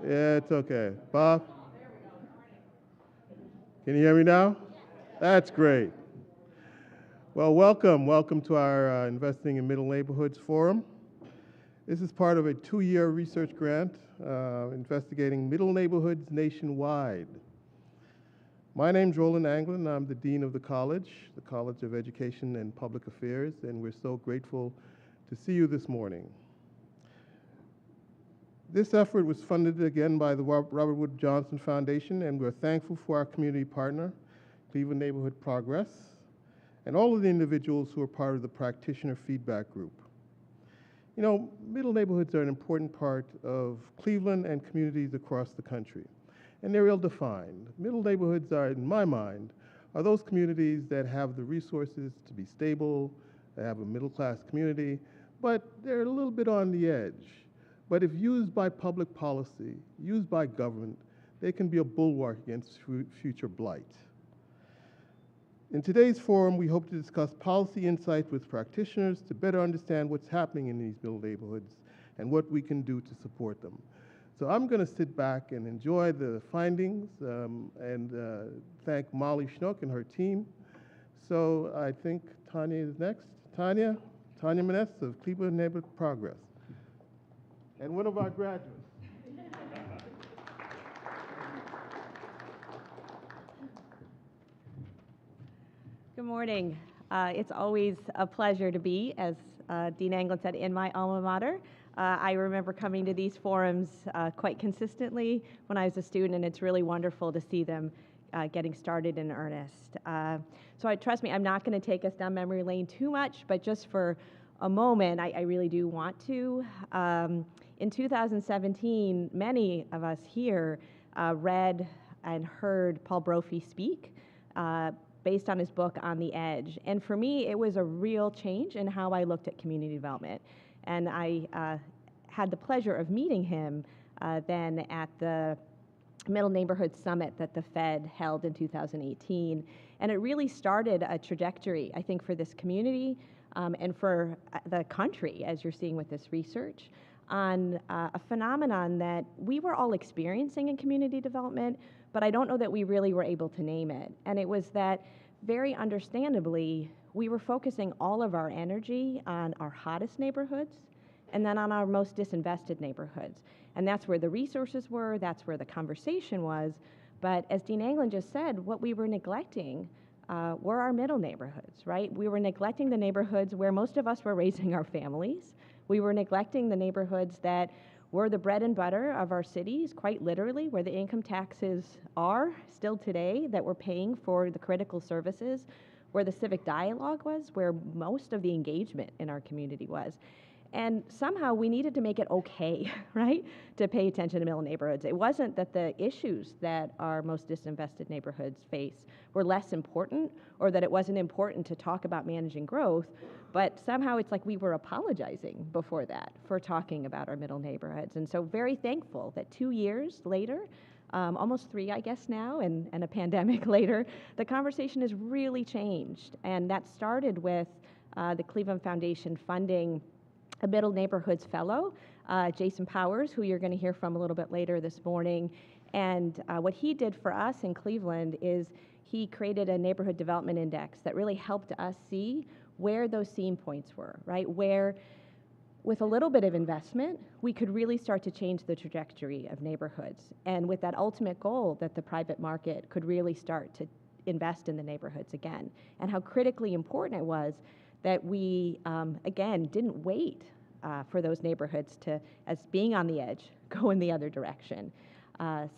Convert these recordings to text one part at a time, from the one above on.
Yeah, it's okay. Bob, can you hear me now? That's great. Well, welcome to our Investing in Middle Neighborhoods Forum. This is part of a 2-year research grant investigating middle neighborhoods nationwide. My name's Roland Anglin. I'm the Dean of the College of Education and Public Affairs, and we're so grateful to see you this morning. This effort was funded again by the Robert Wood Johnson Foundation, and we're thankful for our community partner, Cleveland Neighborhood Progress, and all of the individuals who are part of the practitioner feedback group. You know, middle neighborhoods are an important part of Cleveland and communities across the country, and they're ill-defined. Middle neighborhoods are, in my mind, are those communities that have the resources to be stable, that have a middle-class community, but they're a little bit on the edge. But if used by public policy, used by government, they can be a bulwark against future blight. In today's forum, we hope to discuss policy insights with practitioners to better understand what's happening in these middle neighborhoods and what we can do to support them. So I'm going to sit back and enjoy the findings and thank Molly Schnoke and her team. So I think Tanya is next. Tanya Maness of Cleveland Neighborhood Progress. And one of our graduates. Good morning. It's always a pleasure to be, as Dean Anglin said, in my alma mater. I remember coming to these forums quite consistently when I was a student, and it's really wonderful to see them getting started in earnest. So trust me, I'm not going to take us down memory lane too much, but just for a moment, I really do want to. In 2017, many of us here read and heard Paul Brophy speak based on his book, On the Edge. And for me, it was a real change in how I looked at community development. And I had the pleasure of meeting him then at the Middle Neighborhood Summit that the Fed held in 2018. And it really started a trajectory, I think, for this community and for the country, as you're seeing with this research, on a phenomenon that we were all experiencing in community development, but I don't know that we really were able to name it. And it was that, very understandably, we were focusing all of our energy on our hottest neighborhoods and then on our most disinvested neighborhoods. And that's where the resources were, that's where the conversation was. But as Dean Anglin just said, what we were neglecting were our middle neighborhoods, right? We were neglecting the neighborhoods where most of us were raising our families. We were neglecting the neighborhoods that were the bread and butter of our cities, quite literally, where the income taxes are still today, that we're paying for the critical services, where the civic dialogue was, where most of the engagement in our community was. And somehow we needed to make it okay, right, to pay attention to middle neighborhoods. It wasn't that the issues that our most disinvested neighborhoods face were less important, or that it wasn't important to talk about managing growth, but somehow it's like we were apologizing before that for talking about our middle neighborhoods. And so very thankful that 2 years later, almost 3, I guess now, and a pandemic later, the conversation has really changed. And that started with the Cleveland Foundation funding a Middle Neighborhoods Fellow, Jason Powers, who you're going to hear from a little bit later this morning. And what he did for us in Cleveland is he created a neighborhood development index that really helped us see where those seam points were, right? Where, with a little bit of investment, we could really start to change the trajectory of neighborhoods. And with that ultimate goal that the private market could really start to invest in the neighborhoods again. And how critically important it was that we, again, didn't wait for those neighborhoods to, as being on the edge, go in the other direction.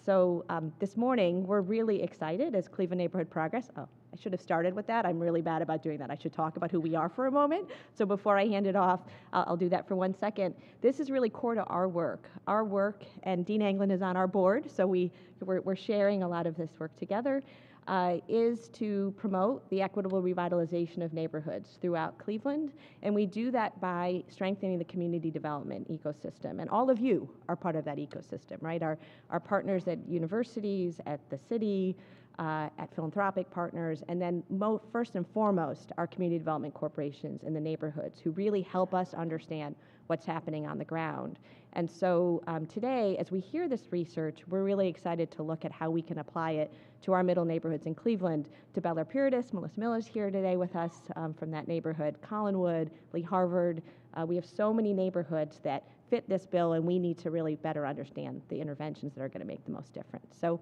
So this morning, we're really excited as Cleveland Neighborhood Progress. Oh, I should have started with that. I'm really bad about doing that. I should talk about who we are for a moment. So before I hand it off, I'll do that for 1 second. This is really core to our work. Our work, and Dean Anglin is on our board, so we're sharing a lot of this work together. Is to promote the equitable revitalization of neighborhoods throughout Cleveland, and we do that by strengthening the community development ecosystem. And all of you are part of that ecosystem, right? Our partners at universities, at the city, at philanthropic partners, and then first and foremost, our community development corporations in the neighborhoods who really help us understand what's happening on the ground. And so today, as we hear this research, we're really excited to look at how we can apply it to our middle neighborhoods in Cleveland. To Bel Air Paradis, Melissa Miller's here today with us from that neighborhood, Collinwood, Lee Harvard. We have so many neighborhoods that fit this bill, and we need to really better understand the interventions that are going to make the most difference. So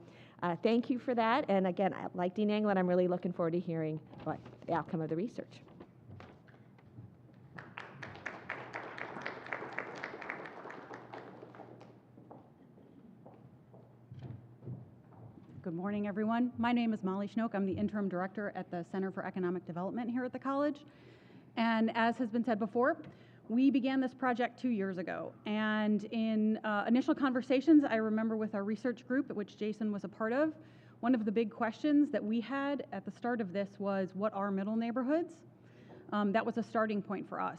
thank you for that. And again, like Dean Anglin, I'm really looking forward to hearing what the outcome of the research. Good morning, everyone. My name is Molly Schnoke. I'm the interim director at the Center for Economic Development here at the college. And as has been said before, we began this project 2 years ago. And in initial conversations, I remember with our research group, which Jason was a part of, one of the big questions that we had at the start of this was, what are middle neighborhoods? That was a starting point for us.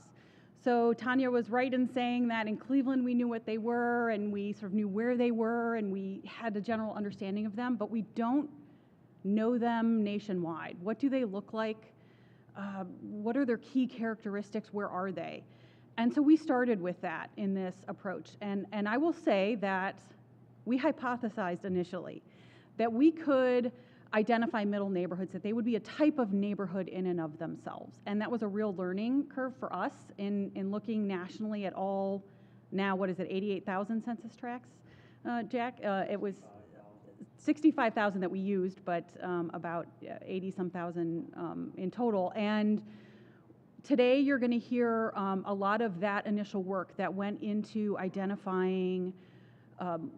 So Tanya was right in saying that in Cleveland we knew what they were, and we sort of knew where they were, and we had a general understanding of them, but we don't know them nationwide. What do they look like? What are their key characteristics? Where are they? And so we started with that in this approach. And I will say that we hypothesized initially that we could identify middle neighborhoods, that they would be a type of neighborhood in and of themselves. And that was a real learning curve for us in looking nationally at all, now what is it, 88,000 census tracts, Jack? It was 65,000 that we used, but about 80-some thousand in total. And today you're going to hear a lot of that initial work that went into identifying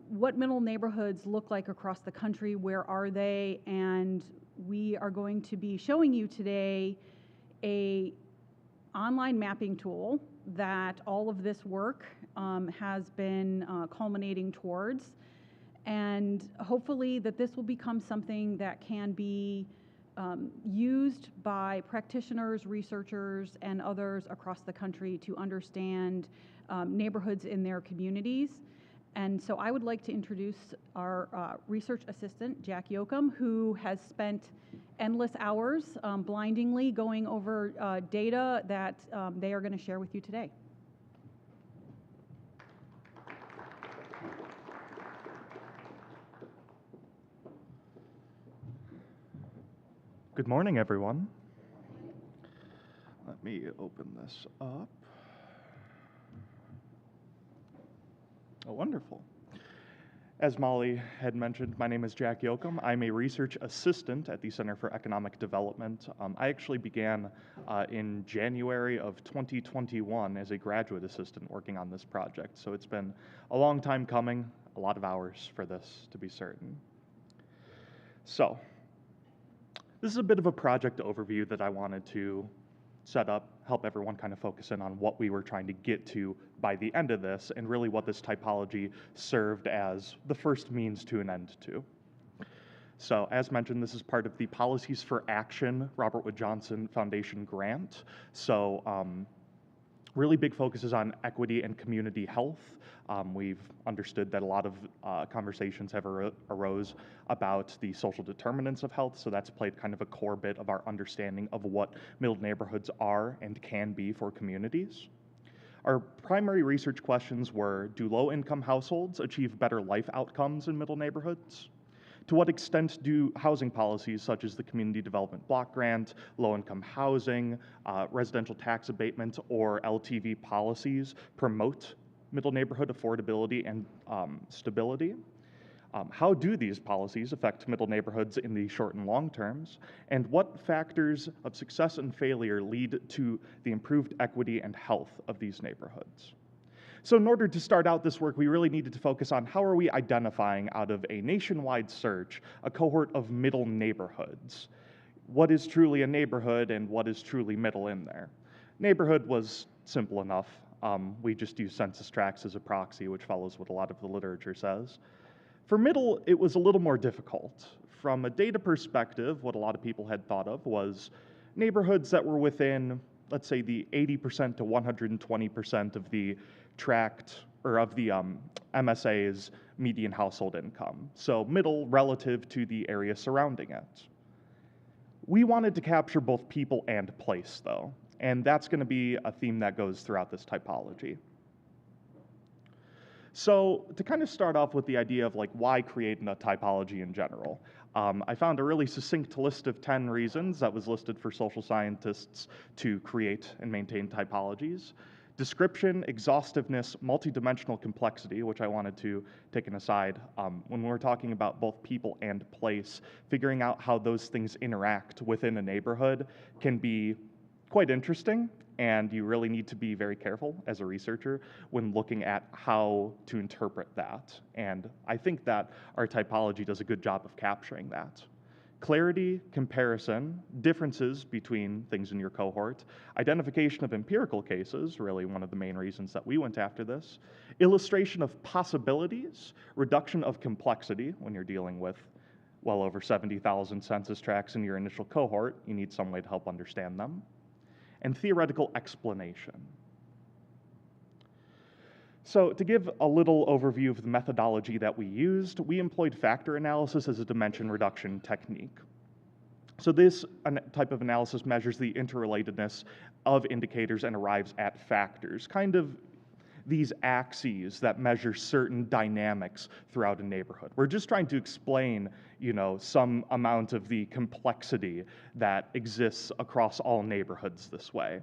what middle neighborhoods look like across the country, where are they, and we are going to be showing you today a online mapping tool that all of this work has been culminating towards, and hopefully that this will become something that can be used by practitioners, researchers, and others across the country to understand neighborhoods in their communities. And so I would like to introduce our research assistant, Jack Yoakum, who has spent endless hours blindingly going over data that they are going to share with you today. Good morning, everyone. Let me open this up. Oh, wonderful. As Molly had mentioned, my name is Jack Yoakum. I'm a research assistant at the Center for Economic Development. I actually began in January of 2021 as a graduate assistant working on this project. So it's been a long time coming, a lot of hours for this, to be certain. So this is a bit of a project overview that I wanted to set up, help everyone kind of focus in on what we were trying to get to by the end of this, and really what this typology served as the first means to an end to. So as mentioned, this is part of the Policies for Action Robert Wood Johnson Foundation grant. So really big focuses on equity and community health. We've understood that a lot of conversations have arose about the social determinants of health, so that's played kind of a core bit of our understanding of what middle neighborhoods are and can be for communities. Our primary research questions were, do low-income households achieve better life outcomes in middle neighborhoods? To what extent do housing policies such as the Community Development Block Grant, low-income housing, residential tax abatement, or LTV policies promote middle neighborhood affordability and stability? How do these policies affect middle neighborhoods in the short and long terms? And what factors of success and failure lead to the improved equity and health of these neighborhoods? So in order to start out this work, we really needed to focus on how are we identifying out of a nationwide search a cohort of middle neighborhoods. What is truly a neighborhood and what is truly middle in there? Neighborhood was simple enough. We just use census tracts as a proxy, which follows what a lot of the literature says. For middle, it was a little more difficult. From a data perspective, what a lot of people had thought of was neighborhoods that were within, let's say, the 80% to 120% of the tract, or of the MSA's median household income. So middle relative to the area surrounding it. We wanted to capture both people and place, though, and that's going to be a theme that goes throughout this typology. So to kind of start off with the idea of like why create a typology in general, I found a really succinct list of 10 reasons that was listed for social scientists to create and maintain typologies. Description, exhaustiveness, multidimensional complexity, which I wanted to take an aside. When we're talking about both people and place, figuring out how those things interact within a neighborhood can be quite interesting, and you really need to be very careful as a researcher when looking at how to interpret that. And I think that our typology does a good job of capturing that. Clarity, comparison, differences between things in your cohort, identification of empirical cases, really one of the main reasons that we went after this, illustration of possibilities, reduction of complexity when you're dealing with well over 70,000 census tracts in your initial cohort, you need some way to help understand them, and theoretical explanation. So to give a little overview of the methodology that we used, we employed factor analysis as a dimension reduction technique. So this type of analysis measures the interrelatedness of indicators and arrives at factors, kind of these axes that measure certain dynamics throughout a neighborhood. We're just trying to explain, some amount of the complexity that exists across all neighborhoods this way.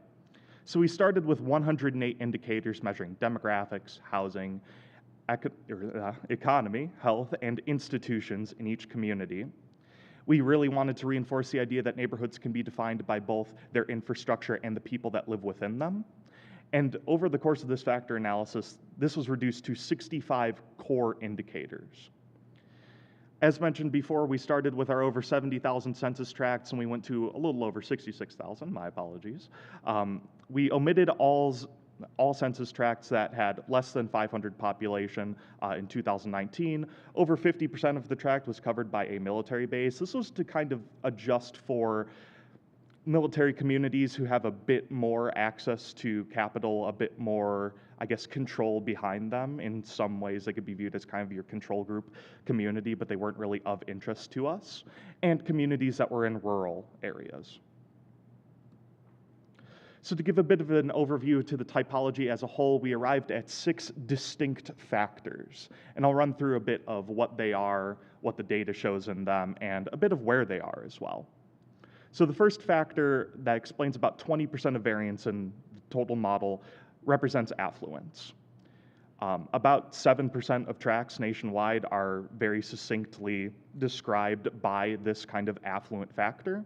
So we started with 108 indicators measuring demographics, housing, economy, health, and institutions in each community. We really wanted to reinforce the idea that neighborhoods can be defined by both their infrastructure and the people that live within them. And over the course of this factor analysis, this was reduced to 65 core indicators. As mentioned before, we started with our over 70,000 census tracts, and we went to a little over 66,000, my apologies. We omitted all census tracts that had less than 500 population in 2019. Over 50% of the tract was covered by a military base. This was to kind of adjust for military communities who have a bit more access to capital, a bit more, control behind them. In some ways, they could be viewed as kind of your control group community, but they weren't really of interest to us, and communities that were in rural areas. So to give a bit of an overview to the typology as a whole, we arrived at 6 distinct factors, and I'll run through a bit of what they are, what the data shows in them, and a bit of where they are as well. So the first factor that explains about 20% of variance in the total model represents affluence. About 7% of tracts nationwide are very succinctly described by this kind of affluent factor.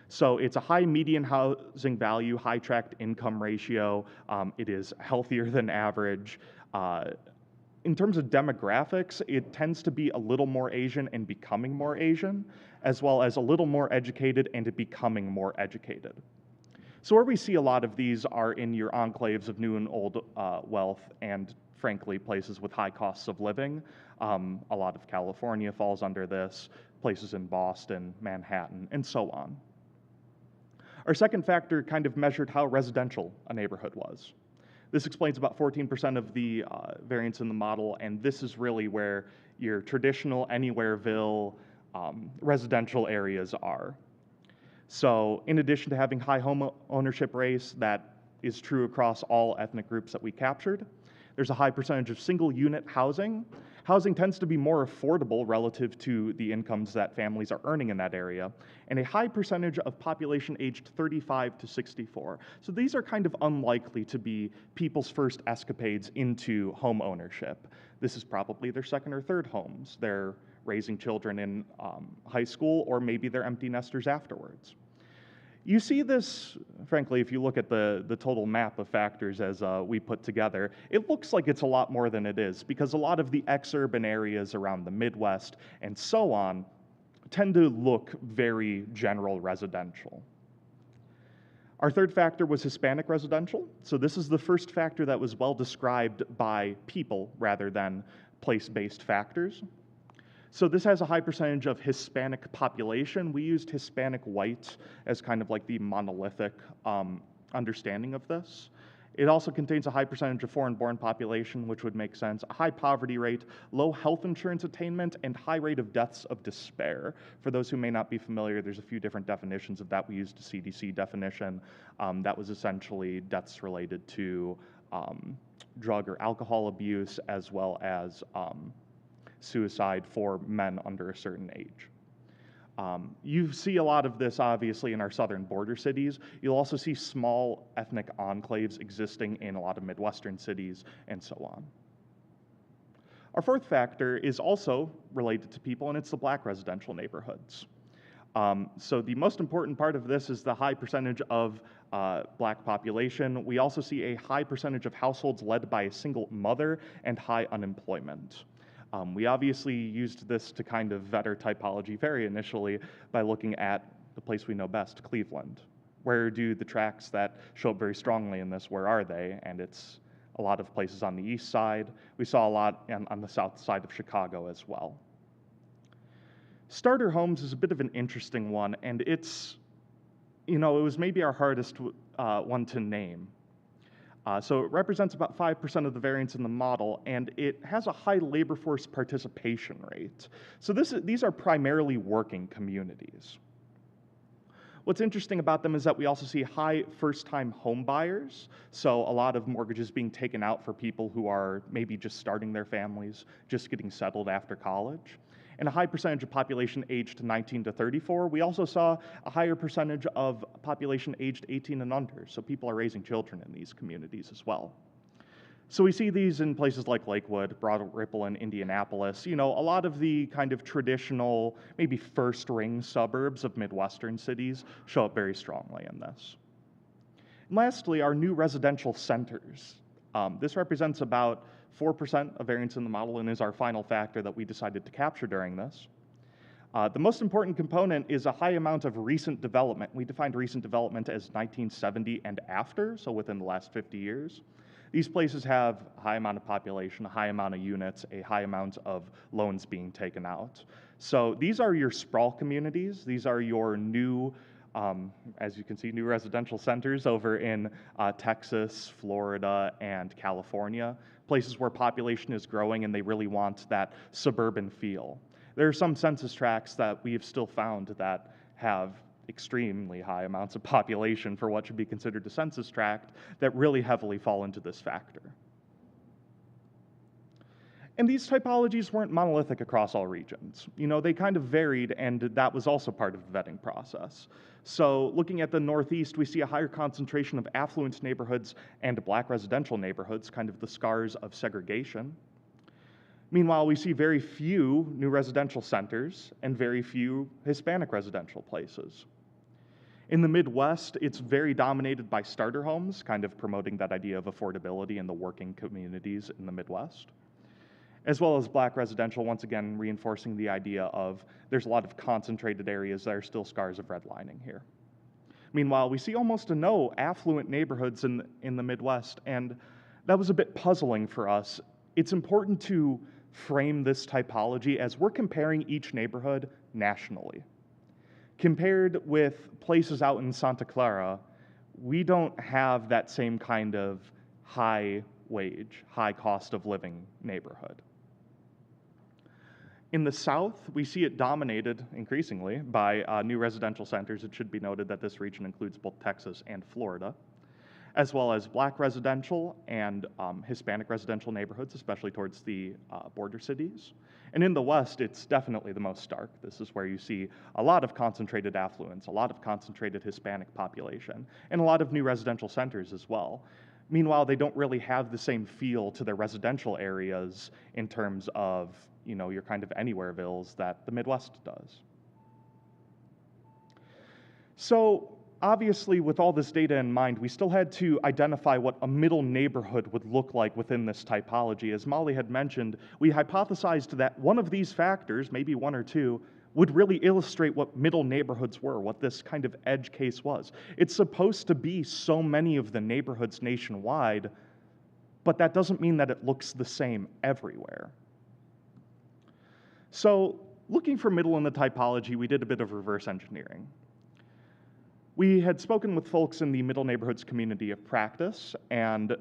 So it's a high median housing value, high tract income ratio. It is healthier than average. In terms of demographics, it tends to be a little more Asian and becoming more Asian, as well as a little more educated and becoming more educated. So where we see a lot of these are in your enclaves of new and old wealth, and frankly, places with high costs of living. A lot of California falls under this, places in Boston, Manhattan, and so on. Our second factor kind of measured how residential a neighborhood was. This explains about 14% of the variance in the model, and this is really where your traditional Anywhereville residential areas are. So in addition to having high home ownership rates, that is true across all ethnic groups that we captured. There's a high percentage of single unit housing. Housing tends to be more affordable relative to the incomes that families are earning in that area, and a high percentage of population aged 35 to 64. So these are kind of unlikely to be people's first escapades into home ownership. This is probably their second or third homes. They're raising children in high school, or maybe they're empty nesters afterwards. You see this, frankly, if you look at the total map of factors as we put together, it looks like it's a lot more than it is, because a lot of the exurban areas around the Midwest and so on tend to look very general residential. Our third factor was Hispanic residential. So this is the first factor that was well described by people rather than place-based factors. So this has a high percentage of Hispanic population. We used Hispanic white as kind of like the monolithic understanding of this. It also contains a high percentage of foreign-born population, which would make sense, a high poverty rate, low health insurance attainment, and high rate of deaths of despair. For those who may not be familiar, there's a few different definitions of that. We used a CDC definition that was essentially deaths related to drug or alcohol abuse, as well as suicide for men under a certain age. You see a lot of this, obviously, in our southern border cities. You'll also see small ethnic enclaves existing in a lot of Midwestern cities, and so on. Our fourth factor is also related to people, and it's the Black residential neighborhoods. So the most important part of this is the high percentage of Black population. We also see a high percentage of households led by a single mother and high unemployment. We obviously used this to kind of vet our typology very initially by looking at the place we know best, Cleveland. Where do the tracts that show up very strongly in this, where are they? And it's a lot of places on the east side. We saw a lot on the south side of Chicago as well. Starter homes is a bit of an interesting one, and it's, it was maybe our hardest one to name. So it represents about 5% of the variance in the model, and it has a high labor force participation rate. So these are primarily working communities. What's interesting about them is that we also see high first-time home buyers, so a lot of mortgages being taken out for people who are maybe just starting their families, just getting settled after college. And a high percentage of population aged 19 to 34. We also saw a higher percentage of population aged 18 and under, so people are raising children in these communities as well. So we see these in places like Lakewood, Broad Ripple, and Indianapolis. A lot of the kind of traditional, maybe first-ring suburbs of Midwestern cities show up very strongly in this. And lastly, our new residential centers. This represents about 4% of variance in the model and is our final factor that we decided to capture during this. The most important component is a high amount of recent development. We defined recent development as 1970 and after, so within the last 50 years. These places have a high amount of population, a high amount of units, a high amount of loans being taken out. So these are your sprawl communities. These are your new, as you can see, new residential centers over in Texas, Florida, and California, places where population is growing and they really want that suburban feel. There are some census tracts that we have still found that have extremely high amounts of population for what should be considered a census tract that really heavily fall into this factor. And these typologies weren't monolithic across all regions. They kind of varied, and that was also part of the vetting process. So looking at the Northeast, we see a higher concentration of affluent neighborhoods and Black residential neighborhoods, kind of the scars of segregation. Meanwhile, we see very few new residential centers and very few Hispanic residential places. In the Midwest, it's very dominated by starter homes, kind of promoting that idea of affordability in the working communities in the Midwest, as well as Black residential, once again reinforcing the idea of there's a lot of concentrated areas that are still scars of redlining here. Meanwhile, we see almost no affluent neighborhoods in the Midwest, and that was a bit puzzling for us. It's important to frame this typology as we're comparing each neighborhood nationally. Compared with places out in Santa Clara, we don't have that same kind of high wage, high cost of living neighborhood. In the South, we see it dominated increasingly by new residential centers. It should be noted that this region includes both Texas and Florida, as well as Black residential and Hispanic residential neighborhoods, especially towards the border cities. And in the West, it's definitely the most stark. This is where you see a lot of concentrated affluence, a lot of concentrated Hispanic population, and a lot of new residential centers as well. Meanwhile, they don't really have the same feel to their residential areas in terms of, your kind of anywherevilles that the Midwest does. So, obviously, with all this data in mind, we still had to identify what a middle neighborhood would look like within this typology. As Molly had mentioned, we hypothesized that one of these factors, maybe one or two, would really illustrate what middle neighborhoods were, what this kind of edge case was. It's supposed to be so many of the neighborhoods nationwide, but that doesn't mean that it looks the same everywhere. So, looking for middle in the typology, we did a bit of reverse engineering. We had spoken with folks in the middle neighborhoods community of practice, and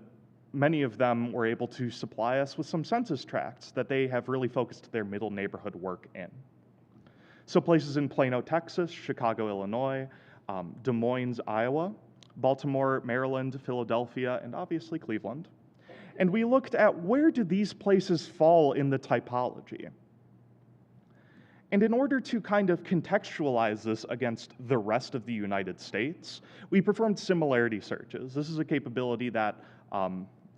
many of them were able to supply us with some census tracts that they have really focused their middle neighborhood work in. So places in Plano, Texas, Chicago, Illinois, Des Moines, Iowa, Baltimore, Maryland, Philadelphia, and obviously Cleveland. And we looked at where do these places fall in the typology. And in order to kind of contextualize this against the rest of the United States, we performed similarity searches. This is a capability that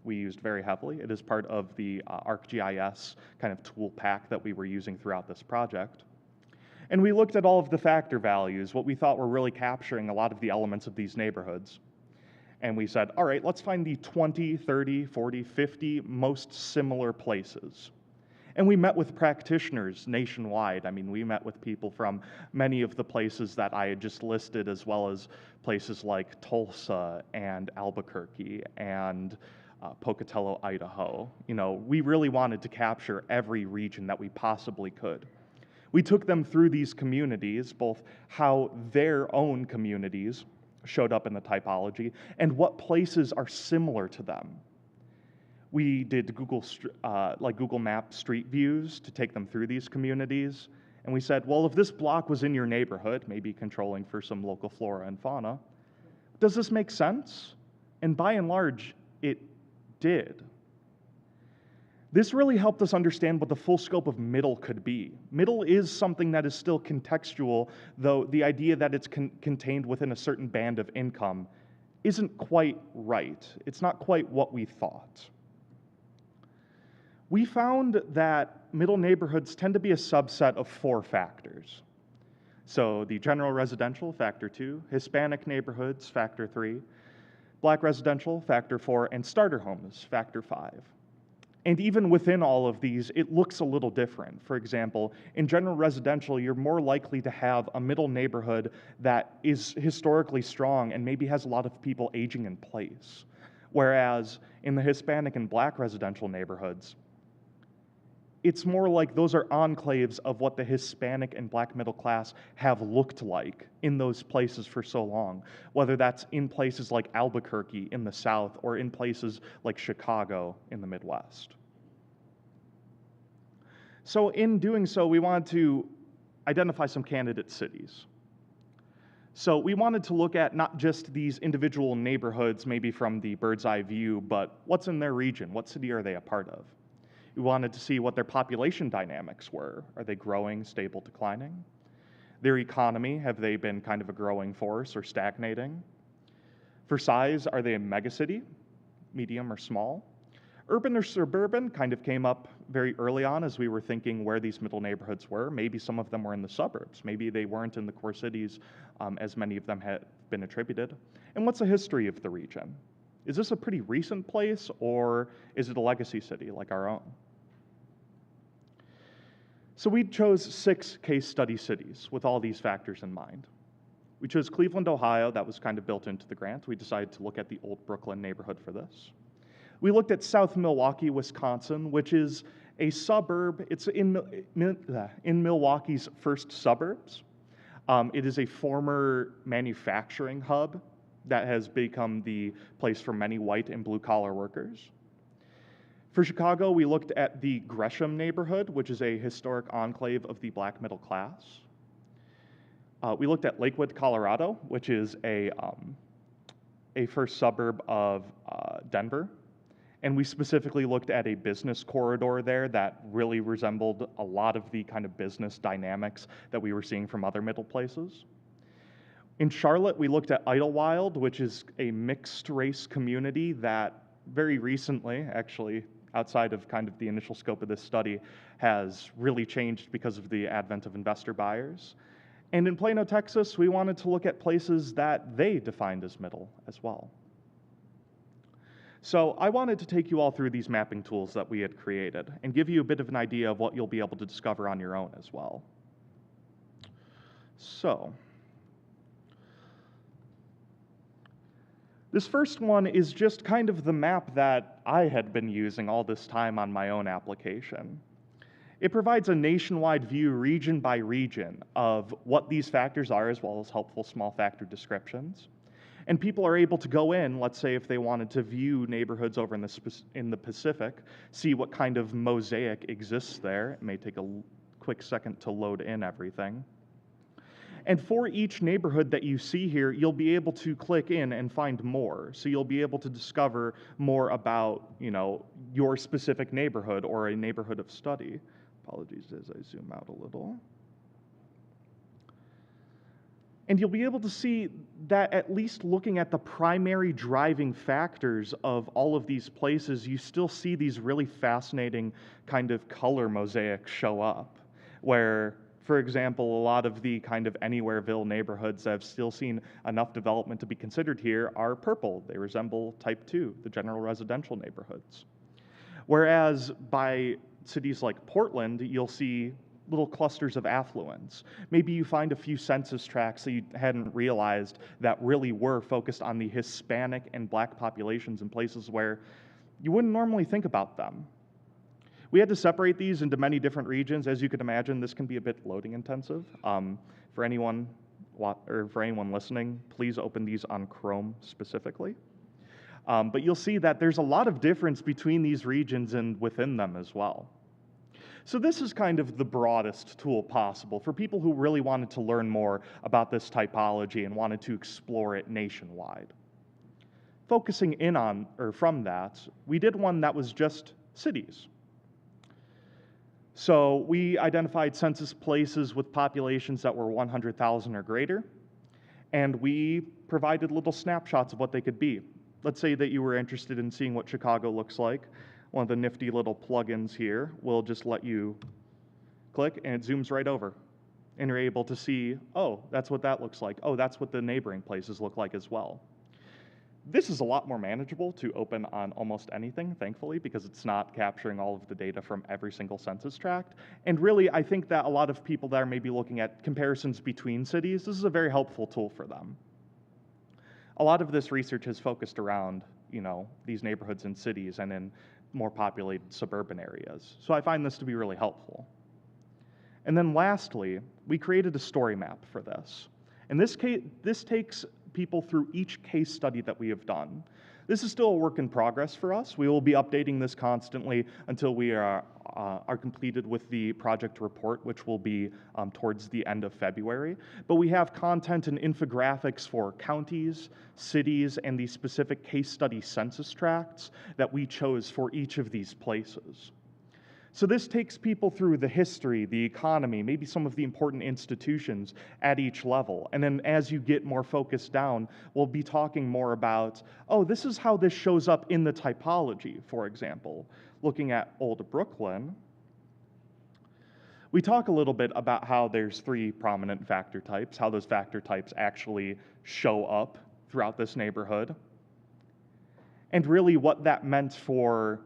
we used very heavily. It is part of the ArcGIS kind of tool pack that we were using throughout this project. And we looked at all of the factor values, what we thought were really capturing a lot of the elements of these neighborhoods. And we said, all right, let's find the 20, 30, 40, 50 most similar places. And we met with practitioners nationwide. I mean, we met with people from many of the places that I had just listed, as well as places like Tulsa and Albuquerque and Pocatello, Idaho. You know, we really wanted to capture every region that we possibly could. We took them through these communities, both how their own communities showed up in the typology and what places are similar to them. We did Google Map street views to take them through these communities. And we said, well, if this block was in your neighborhood, maybe controlling for some local flora and fauna, does this make sense? And by and large, it did. This really helped us understand what the full scope of middle could be. Middle is something that is still contextual, though the idea that it's contained within a certain band of income isn't quite right. It's not quite what we thought. We found that middle neighborhoods tend to be a subset of 4 factors. So the general residential, factor 2, Hispanic neighborhoods, factor 3, Black residential, factor 4, and starter homes, factor 5. And even within all of these, it looks a little different. For example, in general residential, you're more likely to have a middle neighborhood that is historically strong and maybe has a lot of people aging in place. Whereas in the Hispanic and Black residential neighborhoods, it's more like those are enclaves of what the Hispanic and Black middle class have looked like in those places for so long, whether that's in places like Albuquerque in the South or in places like Chicago in the Midwest. So in doing so, we wanted to identify some candidate cities. So we wanted to look at not just these individual neighborhoods, maybe from the bird's eye view, but what's in their region? What city are they a part of? We wanted to see what their population dynamics were. Are they growing, stable, declining? Their economy, have they been kind of a growing force or stagnating? For size, are they a megacity, medium or small? Urban or suburban kind of came up very early on as we were thinking where these middle neighborhoods were. Maybe some of them were in the suburbs. Maybe they weren't in the core cities as many of them had been attributed. And what's the history of the region? Is this a pretty recent place or is it a legacy city like our own? So we chose 6 case study cities with all these factors in mind. We chose Cleveland, Ohio. That was kind of built into the grant. We decided to look at the old Brooklyn neighborhood for this. We looked at South Milwaukee, Wisconsin, which is a suburb. It's in Milwaukee's first suburbs. It is a former manufacturing hub that has become the place for many white and blue-collar workers. For Chicago, we looked at the Gresham neighborhood, which is a historic enclave of the Black middle class. We looked at Lakewood, Colorado, which is a first suburb of Denver. And we specifically looked at a business corridor there that really resembled a lot of the kind of business dynamics that we were seeing from other middle places. In Charlotte, we looked at Idlewild, which is a mixed race community that very recently, actually, outside of kind of the initial scope of this study, has really changed because of the advent of investor buyers. And in Plano, Texas, we wanted to look at places that they defined as middle as well. So I wanted to take you all through these mapping tools that we had created and give you a bit of an idea of what you'll be able to discover on your own as well. So this first one is just kind of the map that I had been using all this time on my own application. It provides a nationwide view, region by region, of what these factors are, as well as helpful small factor descriptions. And people are able to go in, let's say if they wanted to view neighborhoods over in the Pacific, see what kind of mosaic exists there. It may take a quick second to load in everything. And for each neighborhood that you see here, you'll be able to click in and find more. So you'll be able to discover more about, your specific neighborhood or a neighborhood of study. Apologies as I zoom out a little. And you'll be able to see that at least looking at the primary driving factors of all of these places, you still see these really fascinating kind of color mosaics show up, where, for example, a lot of the kind of Anywhereville neighborhoods that have still seen enough development to be considered here are purple. They resemble type 2, the general residential neighborhoods. Whereas by cities like Portland, you'll see little clusters of affluence. Maybe you find a few census tracts that you hadn't realized that really were focused on the Hispanic and Black populations in places where you wouldn't normally think about them. We had to separate these into many different regions. As you could imagine, this can be a bit loading intensive. For anyone listening, please open these on Chrome specifically. But you'll see that there's a lot of difference between these regions and within them as well. So this is kind of the broadest tool possible for people who really wanted to learn more about this typology and wanted to explore it nationwide. Focusing in on, or from that, we did one that was just cities. So we identified census places with populations that were 100,000 or greater, and we provided little snapshots of what they could be. Let's say that you were interested in seeing what Chicago looks like. One of the nifty little plugins here will just let you click and it zooms right over. And you're able to see, oh, that's what that looks like. Oh, that's what the neighboring places look like as well. This is a lot more manageable to open on almost anything, thankfully, because it's not capturing all of the data from every single census tract. And really, I think that a lot of people that are maybe looking at comparisons between cities, this is a very helpful tool for them. A lot of this research has focused around, these neighborhoods in cities and in more populated suburban areas. So I find this to be really helpful. And then lastly, we created a story map for this. In this case, this takes people through each case study that we have done. This is still a work in progress for us. We will be updating this constantly until we are completed with the project report, which will be towards the end of February. But we have content and infographics for counties, cities, and the specific case study census tracts that we chose for each of these places. So this takes people through the history, the economy, maybe some of the important institutions at each level. And then as you get more focused down, we'll be talking more about, oh, this is how this shows up in the typology, for example. Looking at Old Brooklyn, we talk a little bit about how there's 3 prominent factor types, how those factor types actually show up throughout this neighborhood, and really what that meant for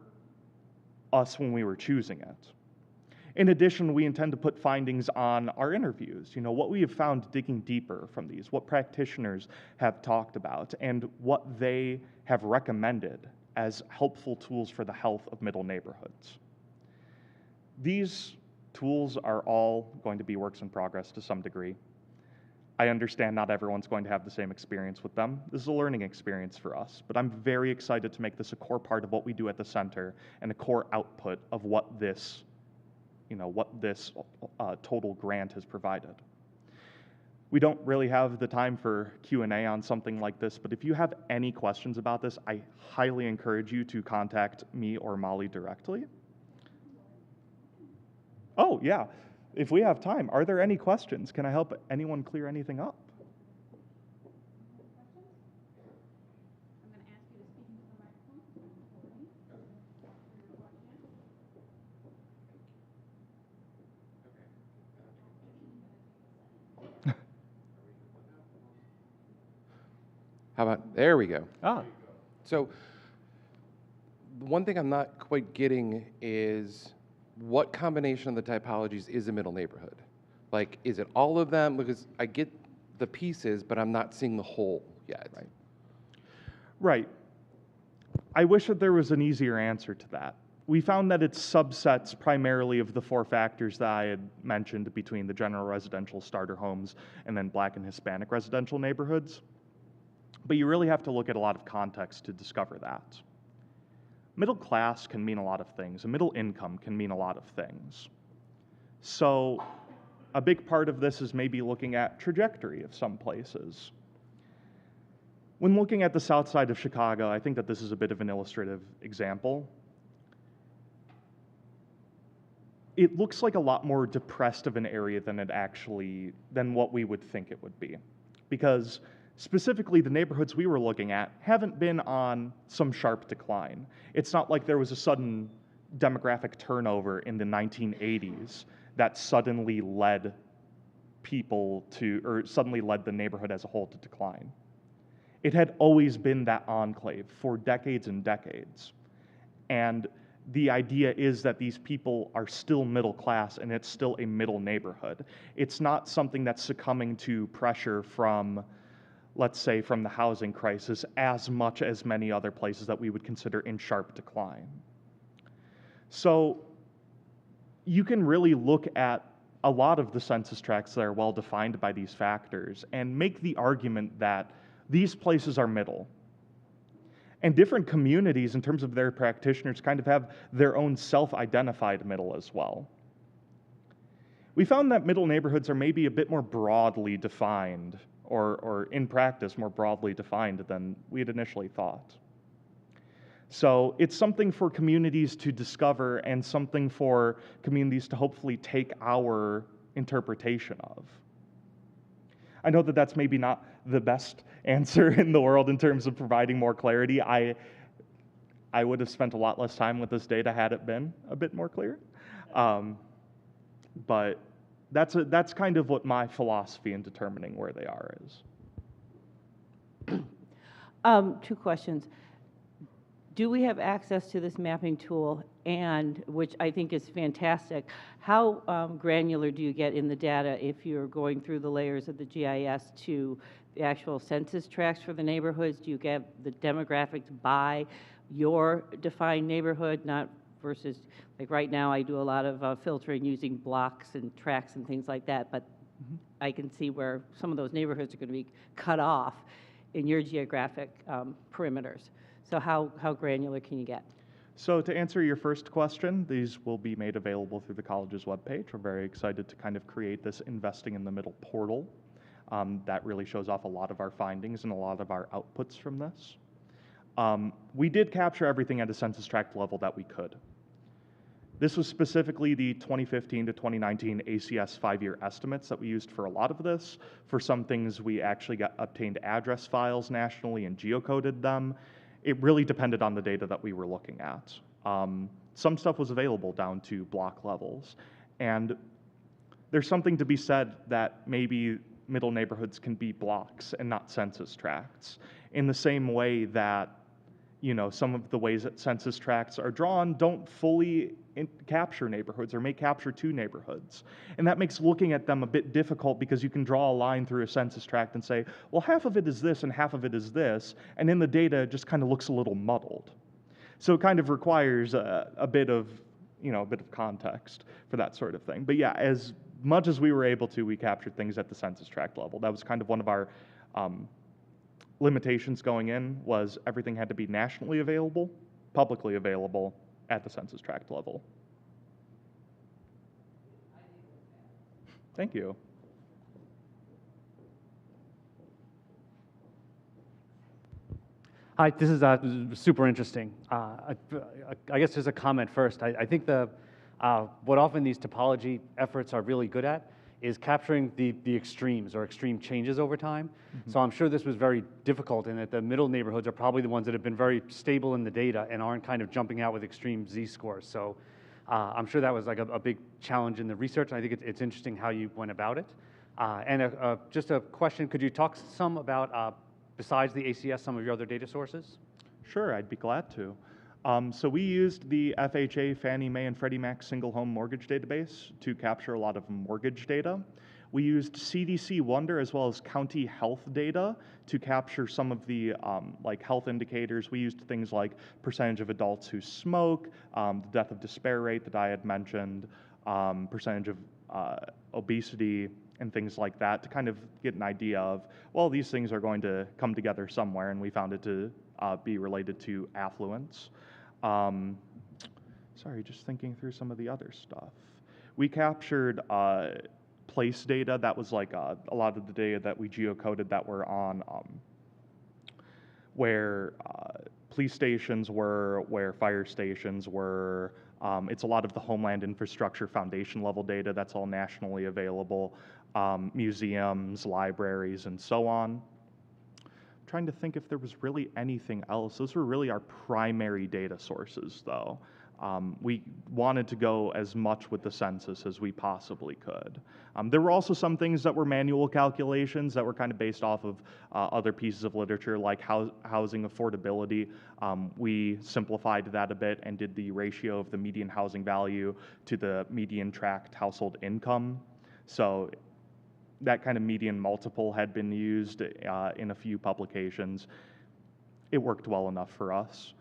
us when we were choosing it. In addition, we intend to put findings on our interviews, what we have found digging deeper from these, what practitioners have talked about, and what they have recommended as helpful tools for the health of middle neighborhoods. These tools are all going to be works in progress to some degree. I understand not everyone's going to have the same experience with them. This is a learning experience for us, but I'm very excited to make this a core part of what we do at the center and a core output of what this total grant has provided. We don't really have the time for Q&A on something like this, but if you have any questions about this, I highly encourage you to contact me or Molly directly. Oh, yeah. If we have time, are there any questions? Can I help anyone clear anything up? I'm going to ask you to speak into the microphone. How about, there we go. Ah. So, one thing I'm not quite getting is what combination of the typologies is a middle neighborhood? Like, is it all of them? Because I get the pieces, but I'm not seeing the whole yet. Right. I wish that there was an easier answer to that. We found that it's subsets primarily of the 4 factors that I had mentioned between the general residential starter homes and then Black and Hispanic residential neighborhoods. But you really have to look at a lot of context to discover that. Middle class can mean a lot of things, and middle income can mean a lot of things. So a big part of this is maybe looking at trajectory of some places. When looking at the south side of Chicago, I think that this is a bit of an illustrative example. It looks like a lot more depressed of an area than what we would think it would be. Because specifically the neighborhoods we were looking at haven't been on some sharp decline. It's not like there was a sudden demographic turnover in the 1980s that suddenly led the neighborhood as a whole to decline. It had always been that enclave for decades and decades. And the idea is that these people are still middle class and it's still a middle neighborhood. It's not something that's succumbing to pressure from, let's say, from the housing crisis as much as many other places that we would consider in sharp decline. So you can really look at a lot of the census tracts that are well defined by these factors and make the argument that these places are middle. And different communities, in terms of their practitioners, kind of have their own self-identified middle as well. We found that middle neighborhoods are maybe a bit more broadly defined, or in practice, more broadly defined than we had initially thought. So it's something for communities to discover and something for communities to hopefully take our interpretation of. I know that that's maybe not the best answer in the world in terms of providing more clarity. I would have spent a lot less time with this data had it been a bit more clear. But that's kind of what my philosophy in determining where they are is. Two questions. Do we have access to this mapping tool, and which I think is fantastic? How granular do you get in the data if you're going through the layers of the GIS to the actual census tracts for the neighborhoods? Do you get the demographics by your defined neighborhood, not versus, like right now I do a lot of filtering using blocks and tracks and things like that, but I can see where some of those neighborhoods are going to be cut off in your geographic perimeters. So how granular can you get? So to answer your first question, these will be made available through the college's webpage. We're very excited to kind of create this Investing in the Middle portal that really shows off a lot of our findings and a lot of our outputs from this. We did capture everything at a census tract level that we could. This was specifically the 2015 to 2019 ACS 5-year estimates that we used for a lot of this. For some things, we actually obtained address files nationally and geocoded them. It really depended on the data that we were looking at. Some stuff was available down to block levels. And there's something to be said that maybe middle neighborhoods can be blocks and not census tracts. In the same way that, you know, some of the ways that census tracts are drawn don't fully capture neighborhoods or may capture two neighborhoods. And that makes looking at them a bit difficult because you can draw a line through a census tract and say, well, half of it is this and half of it is this, and in the data it just kind of looks a little muddled. So it kind of requires a bit of context for that sort of thing. But yeah, as much as we were able to, we captured things at the census tract level. That was kind of one of our limitations going in, was everything had to be nationally available, publicly available at the census tract level. Thank you. Hi, this is super interesting. I guess just a comment first. I think what often these topology efforts are really good at is capturing the extremes or extreme changes over time. Mm-hmm. So I'm sure this was very difficult, and that the middle neighborhoods are probably the ones that have been very stable in the data and aren't kind of jumping out with extreme z-scores. So I'm sure that was like a big challenge in the research, and I think it's interesting how you went about it. And just a question, could you talk some about, besides the ACS, some of your other data sources? Sure, I'd be glad to. So we used the FHA, Fannie Mae, and Freddie Mac single home mortgage database to capture a lot of mortgage data. We used CDC Wonder as well as county health data to capture some of the like health indicators. We used things like percentage of adults who smoke, the death of despair rate that I had mentioned, percentage of obesity, and things like that to kind of get an idea of, well, these things are going to come together somewhere, and we found it to be related to affluence. Sorry, just thinking through some of the other stuff. We captured place data. That was like a lot of the data that we geocoded that were on where police stations were, where fire stations were. It's a lot of the Homeland Infrastructure Foundation level data that's all nationally available, museums, libraries, and so on. I'm trying to think if there was really anything else. Those were really our primary data sources, though. We wanted to go as much with the census as we possibly could. There were also some things that were manual calculations that were kind of based off of other pieces of literature, like housing affordability. We simplified that a bit and did the ratio of the median housing value to the median tract household income. So that kind of median multiple had been used in a few publications. It worked well enough for us.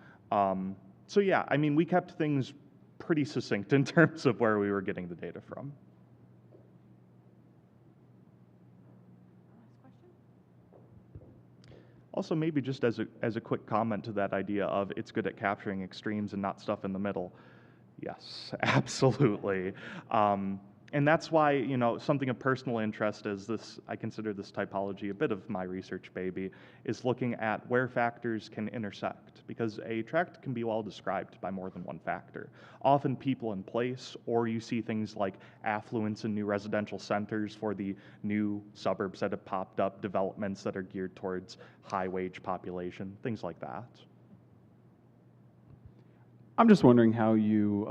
So yeah, I mean, we kept things pretty succinct in terms of where we were getting the data from. Also, maybe just as a quick comment to that idea of it's good at capturing extremes and not stuff in the middle. Yes, absolutely. And that's why, you know, something of personal interest is this, I consider this typology a bit of my research baby, is looking at where factors can intersect, because a tract can be well described by more than one factor. Often people in place, or you see things like affluence in new residential centers for the new suburbs that have popped up, developments that are geared towards high wage population, things like that. I'm just wondering how you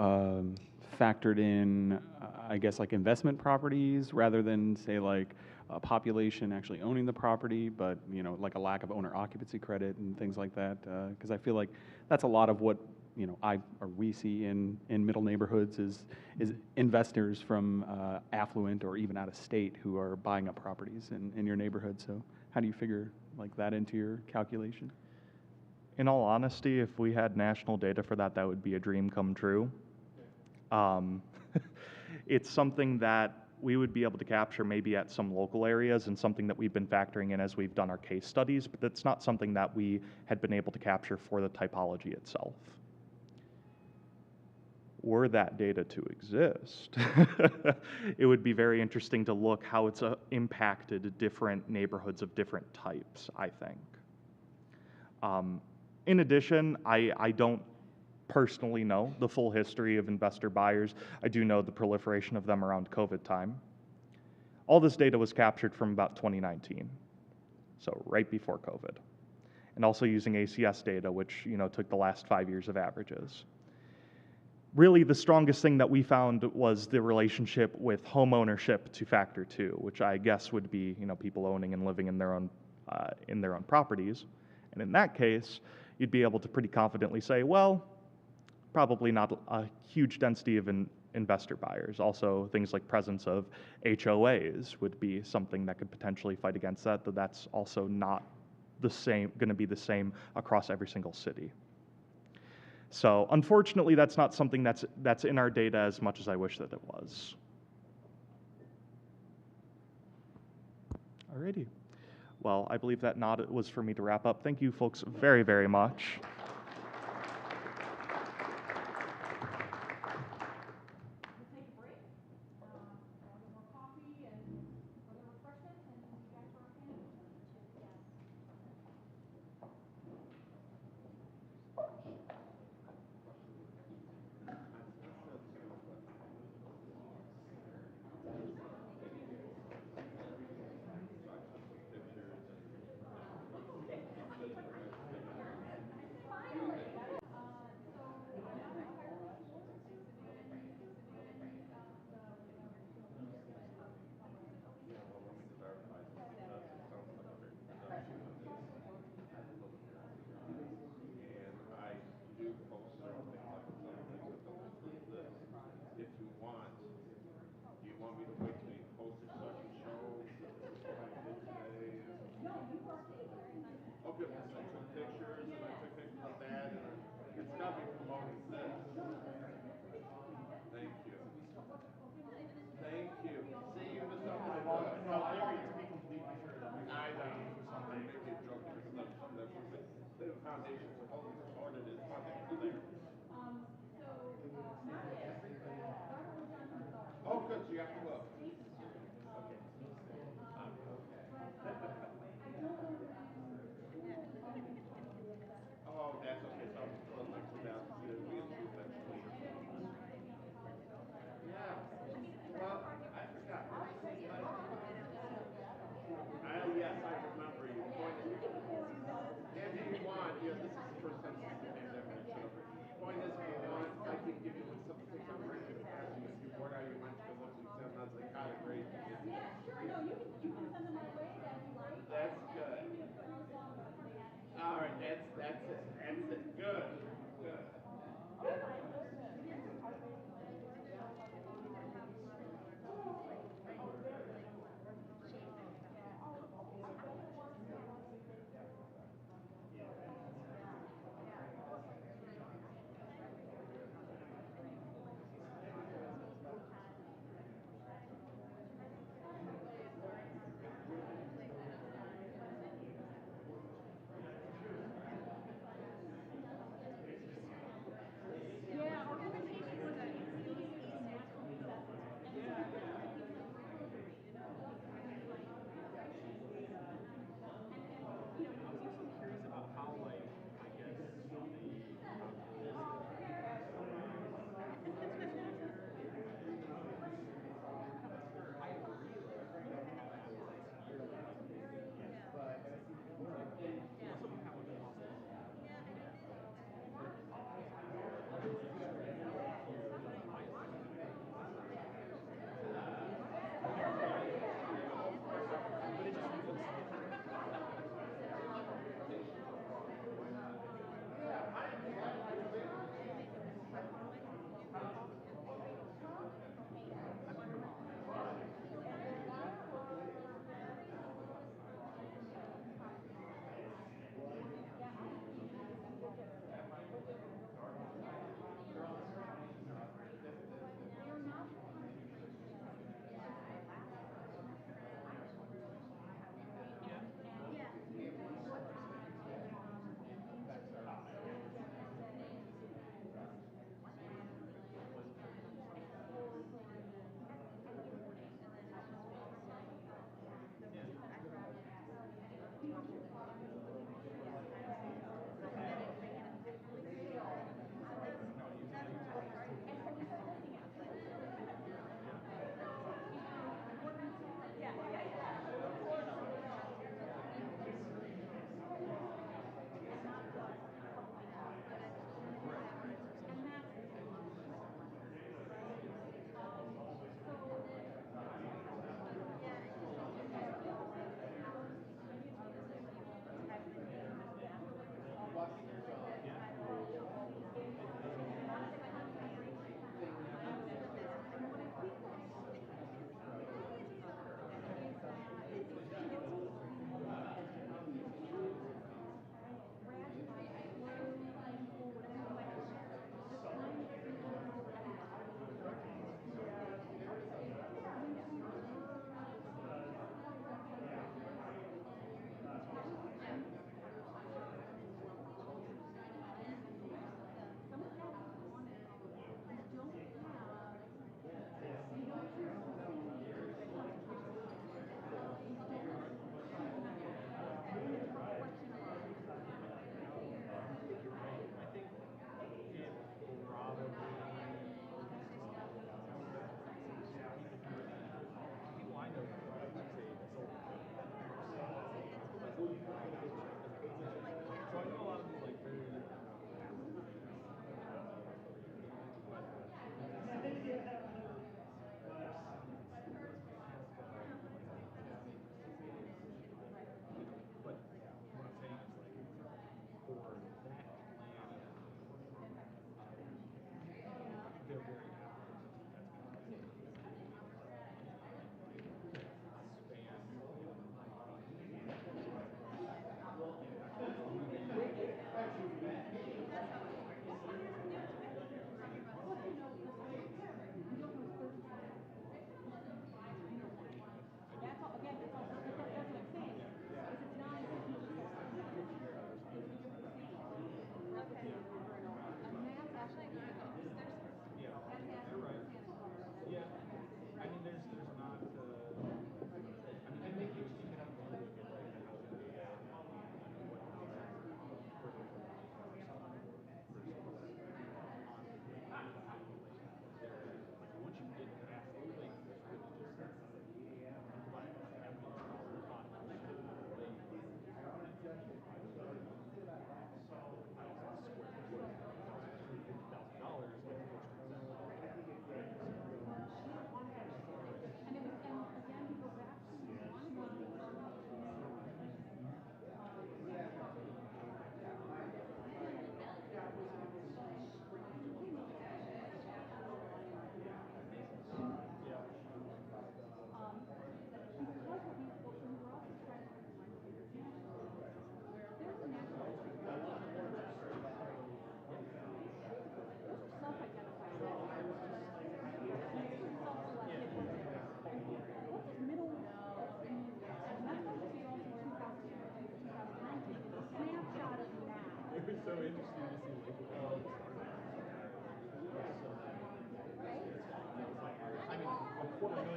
factored in, I guess, like investment properties rather than, say, like a population actually owning the property, but, you know, like a lack of owner occupancy credit and things like that. Because I feel like that's a lot of what, you know, we see in middle neighborhoods is investors from affluent or even out of state who are buying up properties in your neighborhood. So how do you figure like that into your calculation? In all honesty, if we had national data for that, that would be a dream come true. It's something that we would be able to capture maybe at some local areas and something that we've been factoring in as we've done our case studies, but that's not something that we had been able to capture for the typology itself. Were that data to exist, it would be very interesting to look how it's impacted different neighborhoods of different types, I think. In addition, I don't personally know the full history of investor buyers. I do know the proliferation of them around COVID time. All this data was captured from about 2019, so right before COVID, and also using ACS data, which, you know, took the last 5 years of averages. Really, the strongest thing that we found was the relationship with home ownership to factor 2, which I guess would be, you know, people owning and living in their own properties. And in that case, you'd be able to pretty confidently say, well, probably not a huge density of investor buyers. Also, things like presence of HOAs would be something that could potentially fight against that, though that's also not the same, going to be the same across every single city. So unfortunately, that's not something that's in our data as much as I wish that it was. Alrighty. Well, I believe that nod was for me to wrap up. Thank you folks very, very much. Oh, good. So you have to look.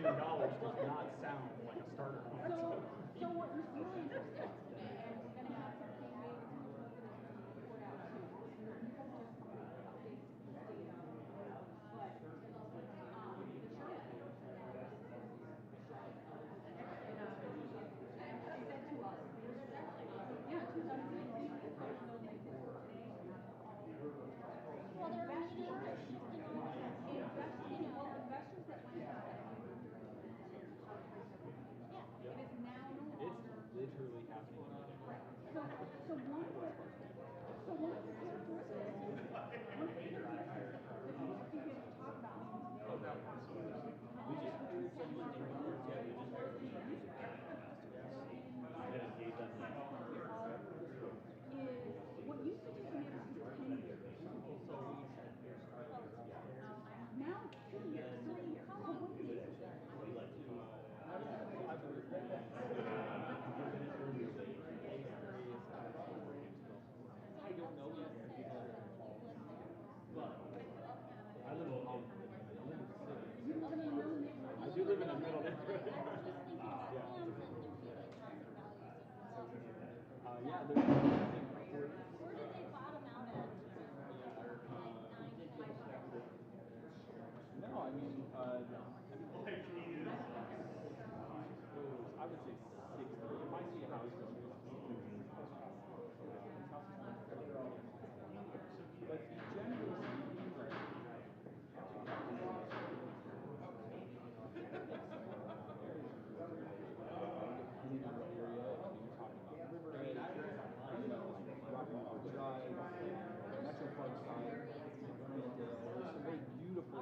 million does not sound like a starter home. So what you're really interested today, and we're going to have something made to look at this report out too. You can just update this data, but the chart. Said to us, yeah, 2018. Well, they're shifting on investors that went out. Yeah, it is now no longer. It's literally happening every day. So one of the characteristics, one of the characteristics that you should be able to talk about We just hired someone to report. Yeah, we just hired someone to is what used to take maybe 10 years. Now it's 2 years, 3 years. So what is it? I don't know yet. But I live in Holland. I do live in a middle neighborhood. Yeah, there's Where did they bottom out at? no, I mean, I would say 60. If I see a house for 60, but generally speaking, right, depending on what area, I mean, you're talking about Riverhead, Rocky Drive, Metro Park side, Glendale. There's some very beautiful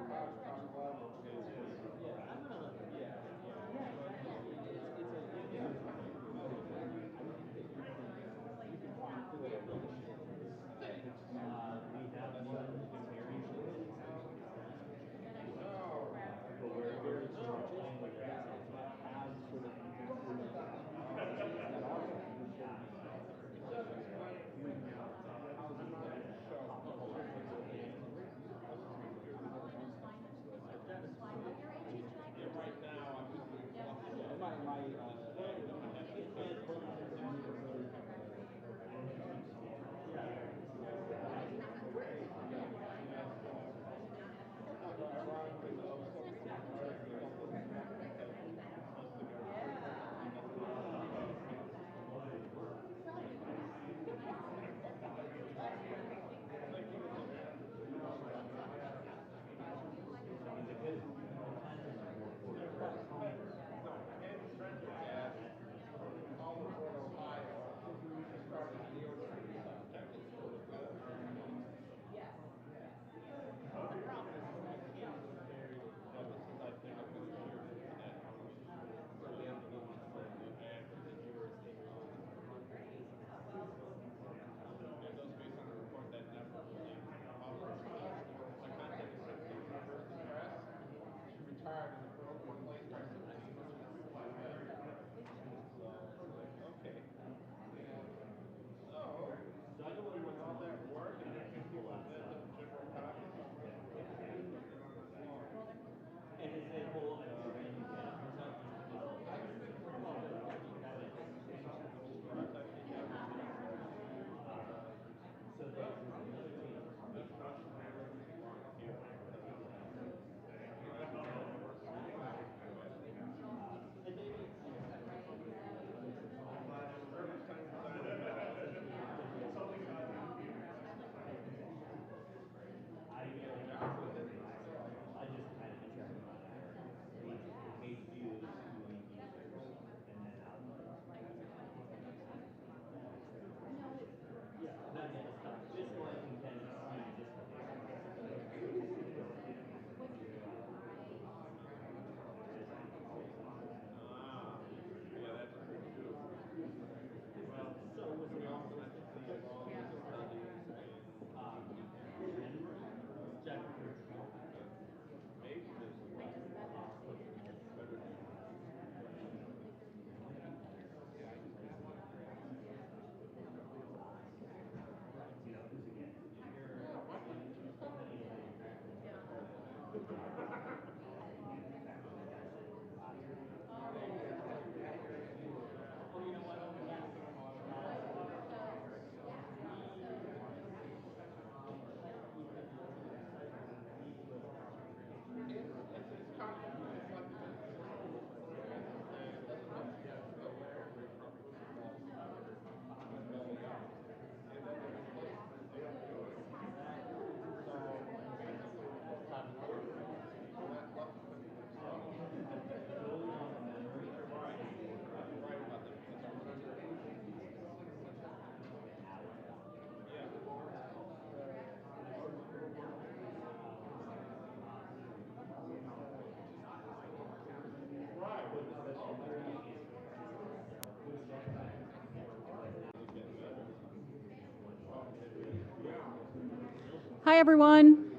everyone.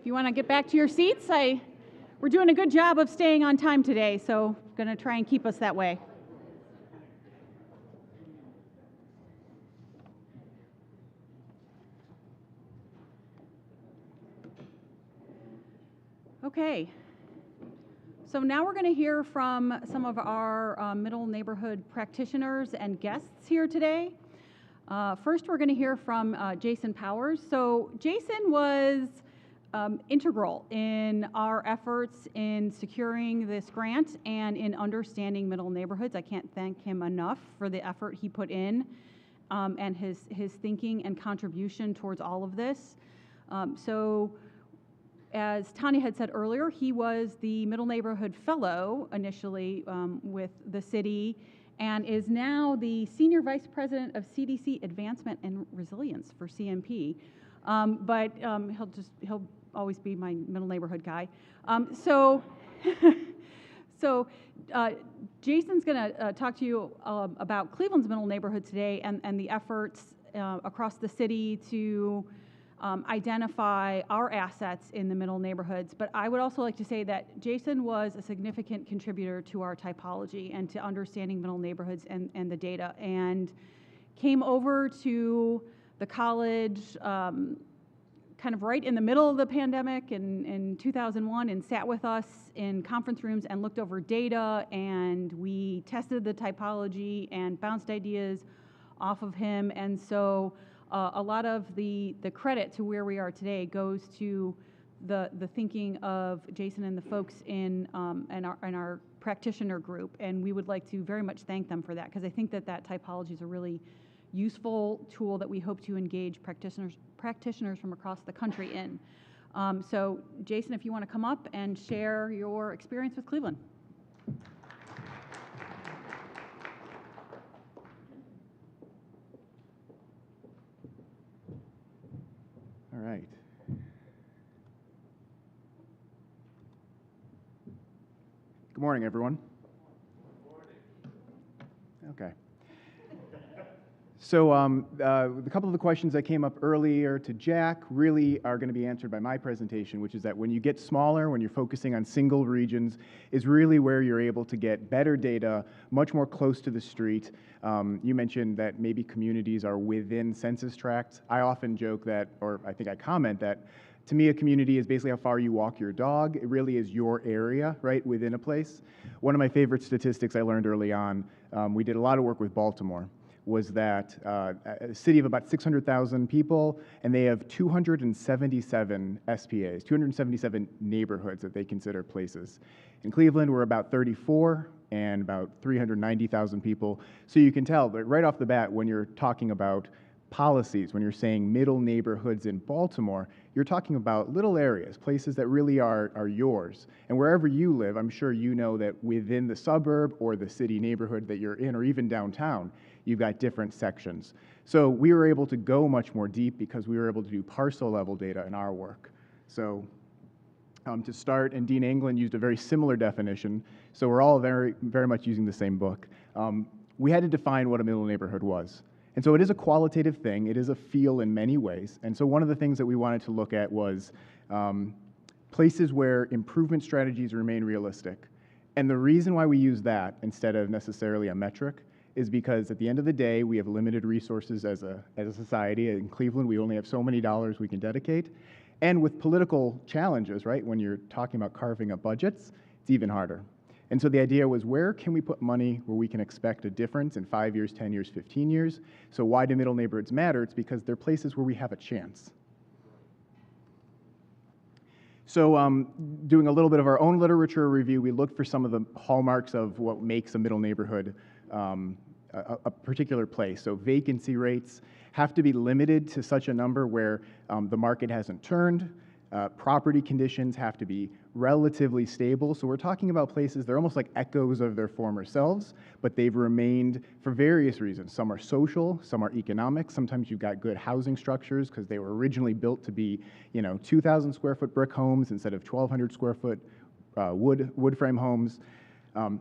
If you want to get back to your seats, we're doing a good job of staying on time today, so I'm going to try and keep us that way. Okay. So now we're going to hear from some of our middle neighborhood practitioners and guests here today. First, we're going to hear from Jason Powers. So Jason was integral in our efforts in securing this grant and in understanding middle neighborhoods. I can't thank him enough for the effort he put in and his thinking and contribution towards all of this. As Tanya had said earlier, he was the Middle Neighborhood Fellow initially with the city and is now the Senior Vice President of CDC Advancement and Resilience for CMP. But he'll always be my middle neighborhood guy. Jason's going to talk to you about Cleveland's middle neighborhood today and the efforts across the city to identify our assets in the middle neighborhoods. But I would also like to say that Jason was a significant contributor to our typology and to understanding middle neighborhoods and the data, and came over to the college kind of right in the middle of the pandemic in 2001 and sat with us in conference rooms and looked over data, and we tested the typology and bounced ideas off of him. And so a lot of the credit to where we are today goes to the thinking of Jason and the folks in our practitioner group, and we would like to very much thank them for that, because I think that typology is a really useful tool that we hope to engage practitioners from across the country in. So Jason, if you want to come up and share your experience with Cleveland. All right. Good morning, everyone. Good morning. Okay. So a couple of the questions that came up earlier to Jack really are going to be answered by my presentation, which is that when you get smaller, when you're focusing on single regions, is really where you're able to get better data, much more close to the street. You mentioned that maybe communities are within census tracts. I often joke that, or I think I comment that, to me, a community is basically how far you walk your dog. It really is your area, right, within a place. One of my favorite statistics I learned early on, we did a lot of work with Baltimore, was that a city of about 600,000 people, and they have 277 SPAs, 277 neighborhoods that they consider places. In Cleveland, we're about 34 and about 390,000 people. So you can tell that right off the bat, when you're talking about policies, when you're saying middle neighborhoods in Baltimore, you're talking about little areas, places that really are yours. And wherever you live, I'm sure you know that within the suburb or the city neighborhood that you're in, or even downtown, you've got different sections. So we were able to go much more deep because we were able to do parcel level data in our work. So to start, and Dean Anglin used a very similar definition, so we're all very, very much using the same book. We had to define what a middle neighborhood was. And so it is a qualitative thing, it is a feel in many ways. And so one of the things that we wanted to look at was places where improvement strategies remain realistic. And the reason why we use that instead of necessarily a metric is because at the end of the day, we have limited resources as a society. In Cleveland, we only have so many dollars we can dedicate. And with political challenges, right, when you're talking about carving up budgets, it's even harder. And so the idea was, where can we put money where we can expect a difference in 5 years, 10 years, 15 years? So why do middle neighborhoods matter? It's because they're places where we have a chance. So doing a little bit of our own literature review, we looked for some of the hallmarks of what makes a middle neighborhood a particular place. So vacancy rates have to be limited to such a number where the market hasn't turned. Property conditions have to be relatively stable. So we're talking about places, they're almost like echoes of their former selves, but they've remained for various reasons. Some are social, some are economic. Sometimes you've got good housing structures because they were originally built to be, 2,000 square foot brick homes instead of 1,200 square foot wood frame homes.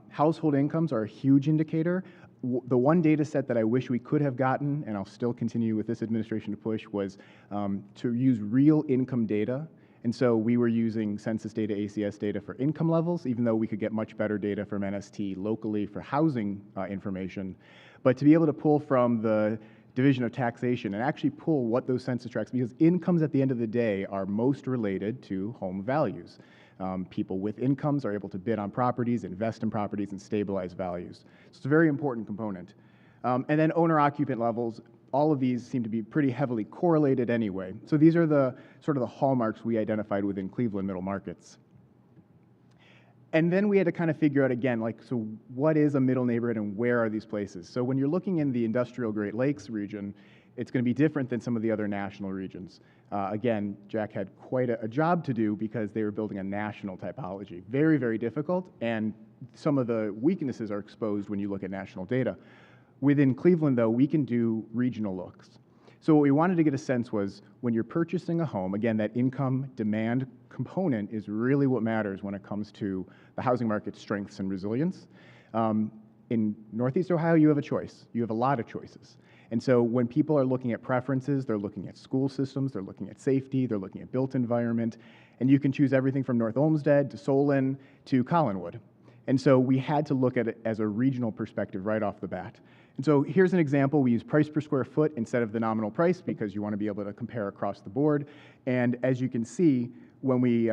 Household incomes are a huge indicator. The one data set that I wish we could have gotten, and I'll still continue with this administration to push, was to use real income data. And so we were using census data, ACS data for income levels, even though we could get much better data from NST locally for housing information. But to be able to pull from the Division of Taxation and actually pull what those census tracts, because incomes at the end of the day are most related to home values. People with incomes are able to bid on properties, invest in properties, and stabilize values. So it's a very important component. And then owner-occupant levels, all of these seem to be pretty heavily correlated anyway. So these are the sort of the hallmarks we identified within Cleveland middle markets. And then we had to kind of figure out again, like, so what is a middle neighborhood and where are these places? So when you're looking in the industrial Great Lakes region, it's going to be different than some of the other national regions. Again, Jack had quite a job to do because they were building a national typology. Very, very difficult, and some of the weaknesses are exposed when you look at national data. Within Cleveland, though, we can do regional looks. So what we wanted to get a sense was when you're purchasing a home, again, that income demand component is really what matters when it comes to the housing market's strengths and resilience. In Northeast Ohio, you have a choice. You have a lot of choices. And so when people are looking at preferences, they're looking at school systems, they're looking at safety, they're looking at built environment, and you can choose everything from North Olmsted to Solon to Collinwood. And so we had to look at it as a regional perspective right off the bat. And so here's an example. We use price per square foot instead of the nominal price because you want to be able to compare across the board. And as you can see, when we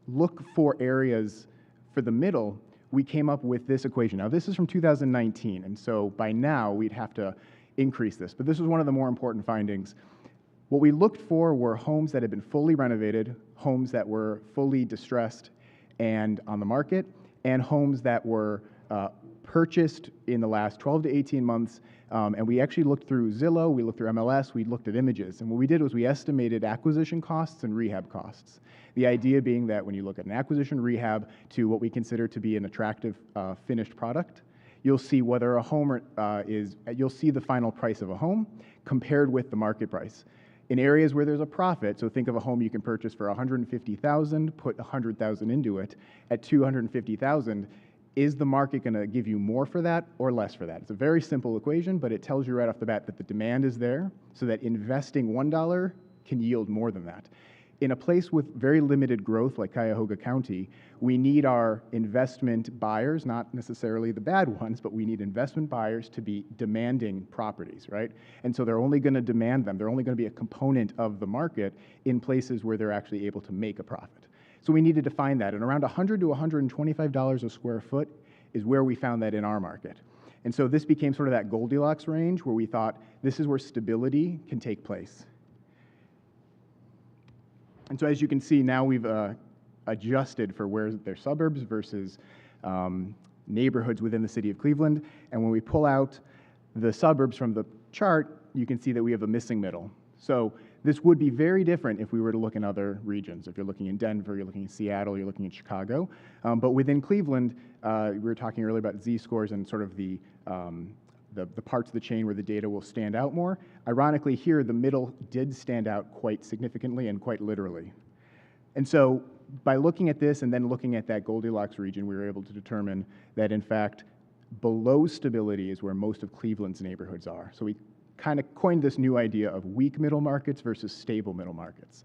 look for areas for the middle, we came up with this equation. Now, this is from 2019, and so by now we'd have to increase this. But this was one of the more important findings. What we looked for were homes that had been fully renovated, homes that were fully distressed and on the market, and homes that were purchased in the last 12 to 18 months. And we actually looked through Zillow, we looked through MLS, we looked at images. And what we did was we estimated acquisition costs and rehab costs. The idea being that when you look at an acquisition rehab to what we consider to be an attractive finished product, you'll see whether a home you'll see the final price of a home compared with the market price. In areas where there's a profit, so think of a home you can purchase for $150,000, put $100,000 into it, at $250,000, is the market going to give you more for that or less for that? It's a very simple equation, but it tells you right off the bat that the demand is there so that investing $1 can yield more than that. In a place with very limited growth like Cuyahoga County, we need our investment buyers, not necessarily the bad ones, but we need investment buyers to be demanding properties, right? And so they're only going to demand them. They're only going to be a component of the market in places where they're actually able to make a profit. So we needed to find that. And around $100 to $125 a square foot is where we found that in our market. And so this became sort of that Goldilocks range where we thought this is where stability can take place. And so as you can see, now we've adjusted for where they're suburbs versus neighborhoods within the city of Cleveland. And when we pull out the suburbs from the chart, you can see that we have a missing middle. So this would be very different if we were to look in other regions. If you're looking in Denver, you're looking in Seattle, you're looking in Chicago. But within Cleveland, we were talking earlier about Z-scores and sort of the parts of the chain where the data will stand out more. Ironically, here, the middle did stand out quite significantly and quite literally. And so by looking at this and then looking at that Goldilocks region, we were able to determine that, in fact, below stability is where most of Cleveland's neighborhoods are. So we kind of coined this new idea of weak middle markets versus stable middle markets.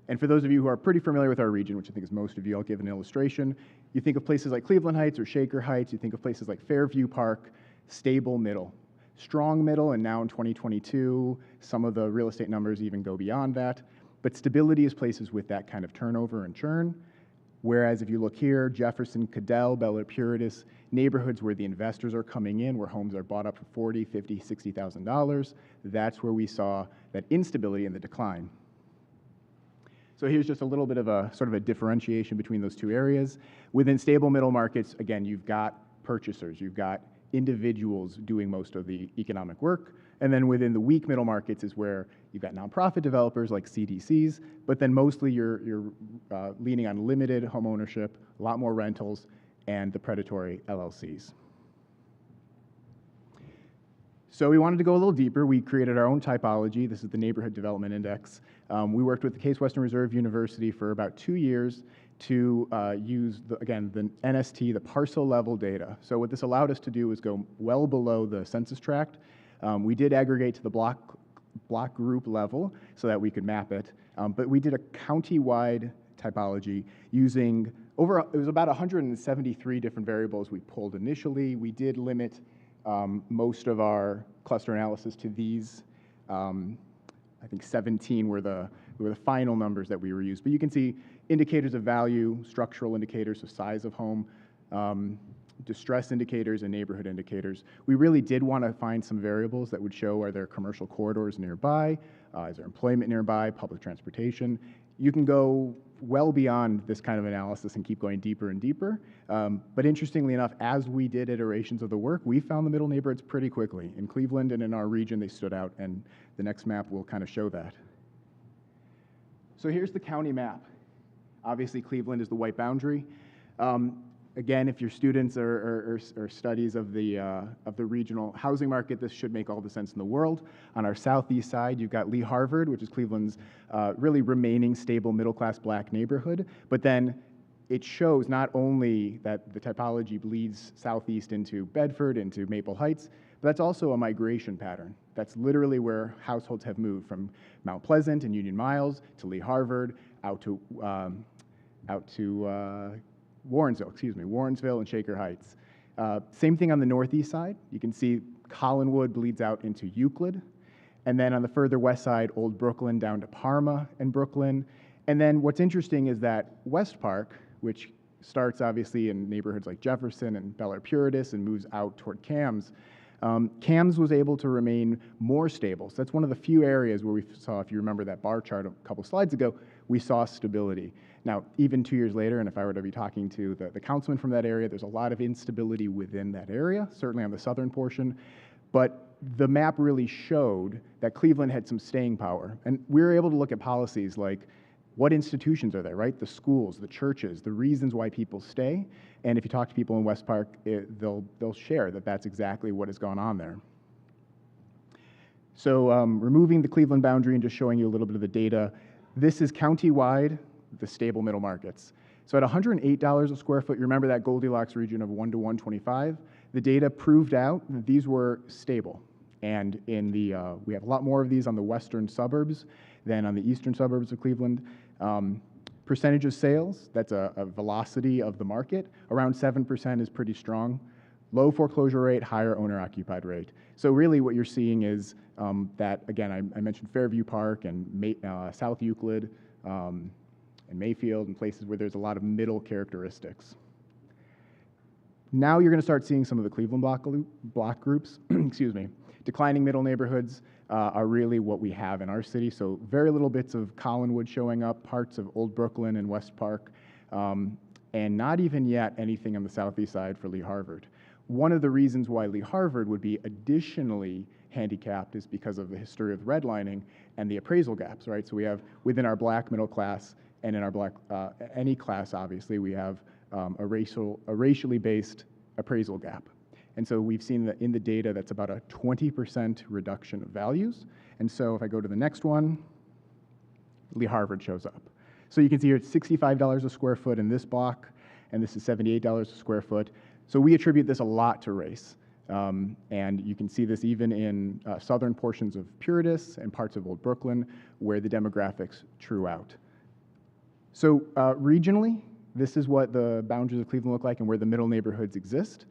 And for those of you who are pretty familiar with our region, which I think is most of you, I'll give an illustration. You think of places like Cleveland Heights or Shaker Heights, you think of places like Fairview Park, stable middle. Strong middle, and now in 2022, some of the real estate numbers even go beyond that. But stability is places with that kind of turnover and churn. Whereas if you look here, Jefferson, Cadell, Bel Air, Puritas, neighborhoods where the investors are coming in, where homes are bought up for $40,000, $50,000, $60,000, that's where we saw that instability and the decline. So here's just a little bit of a sort of a differentiation between those two areas. Within stable middle markets, again, you've got purchasers, you've got individuals doing most of the economic work. And then within the weak middle markets is where you've got nonprofit developers like CDCs, but then mostly you're leaning on limited home ownership, a lot more rentals, and the predatory LLCs. So we wanted to go a little deeper. We created our own typology. This is the Neighborhood Development Index. We worked with the Case Western Reserve University for about 2 years to use, the NST, the parcel level data. So what this allowed us to do was go well below the census tract. We did aggregate to the block group level so that we could map it, but we did a county-wide typology using it was about 173 different variables we pulled initially. We did limit most of our cluster analysis to these. I think 17 were the final numbers that we were used. But you can see indicators of value, structural indicators of size of home, distress indicators, and neighborhood indicators. We really did want to find some variables that would show, are there commercial corridors nearby? Is there employment nearby? Public transportation? You can go well beyond this kind of analysis and keep going deeper and deeper. But interestingly enough, as we did iterations of the work, we found the middle neighborhoods pretty quickly. In Cleveland and in our region, they stood out, and the next map will kind of show that. So here's the county map. Obviously, Cleveland is the white boundary. Again, if your students or studies of the regional housing market, this should make all the sense in the world. On our southeast side, you've got Lee Harvard, which is Cleveland's really remaining stable middle-class black neighborhood. But then it shows not only that the typology bleeds southeast into Bedford, into Maple Heights, but that's also a migration pattern. That's literally where households have moved from Mount Pleasant and Union Miles to Lee Harvard, out to Warrensville and Shaker Heights. Same thing on the northeast side. You can see Collinwood bleeds out into Euclid. And then on the further west side, Old Brooklyn down to Parma and Brooklyn. And then what's interesting is that West Park, which starts obviously in neighborhoods like Jefferson and Bel Air Puritas and moves out toward Cams, Cams was able to remain more stable. So that's one of the few areas where we saw, if you remember that bar chart a couple slides ago, we saw stability. Now, even 2 years later, and if I were to be talking to the councilman from that area, there's a lot of instability within that area, certainly on the southern portion. But the map really showed that Cleveland had some staying power. And we were able to look at policies like, what institutions are there, right? The schools, the churches, the reasons why people stay. And if you talk to people in West Park, they'll share that that's exactly what has gone on there. So removing the Cleveland boundary and just showing you a little bit of the data, this is county-wide, the stable middle markets. So at $108 a square foot, you remember that Goldilocks region of 1 to 125, the data proved out that these were stable. And in we have a lot more of these on the western suburbs than on the eastern suburbs of Cleveland. Percentage of sales, that's a velocity of the market, around 7% is pretty strong. Low foreclosure rate, higher owner-occupied rate. So really what you're seeing is that, again, I mentioned Fairview Park and South Euclid and Mayfield and places where there's a lot of middle characteristics. Now you're going to start seeing some of the Cleveland block groups, excuse me. Declining middle neighborhoods are really what we have in our city. So very little bits of Collinwood showing up, parts of Old Brooklyn and West Park, and not even yet anything on the southeast side for Lee Harvard. One of the reasons why Lee Harvard would be additionally handicapped is because of the history of redlining and the appraisal gaps, right? So we have within our black middle class and in our black, any class obviously, we have a racially based appraisal gap. And so we've seen that in the data that's about a 20% reduction of values. And so if I go to the next one, Lee Harvard shows up. So you can see here it's $65 a square foot in this block, and this is $78 a square foot. So we attribute this a lot to race. And you can see this even in southern portions of Puritas and parts of Old Brooklyn, where the demographics true out. So regionally, this is what the boundaries of Cleveland look like and where the middle neighborhoods exist.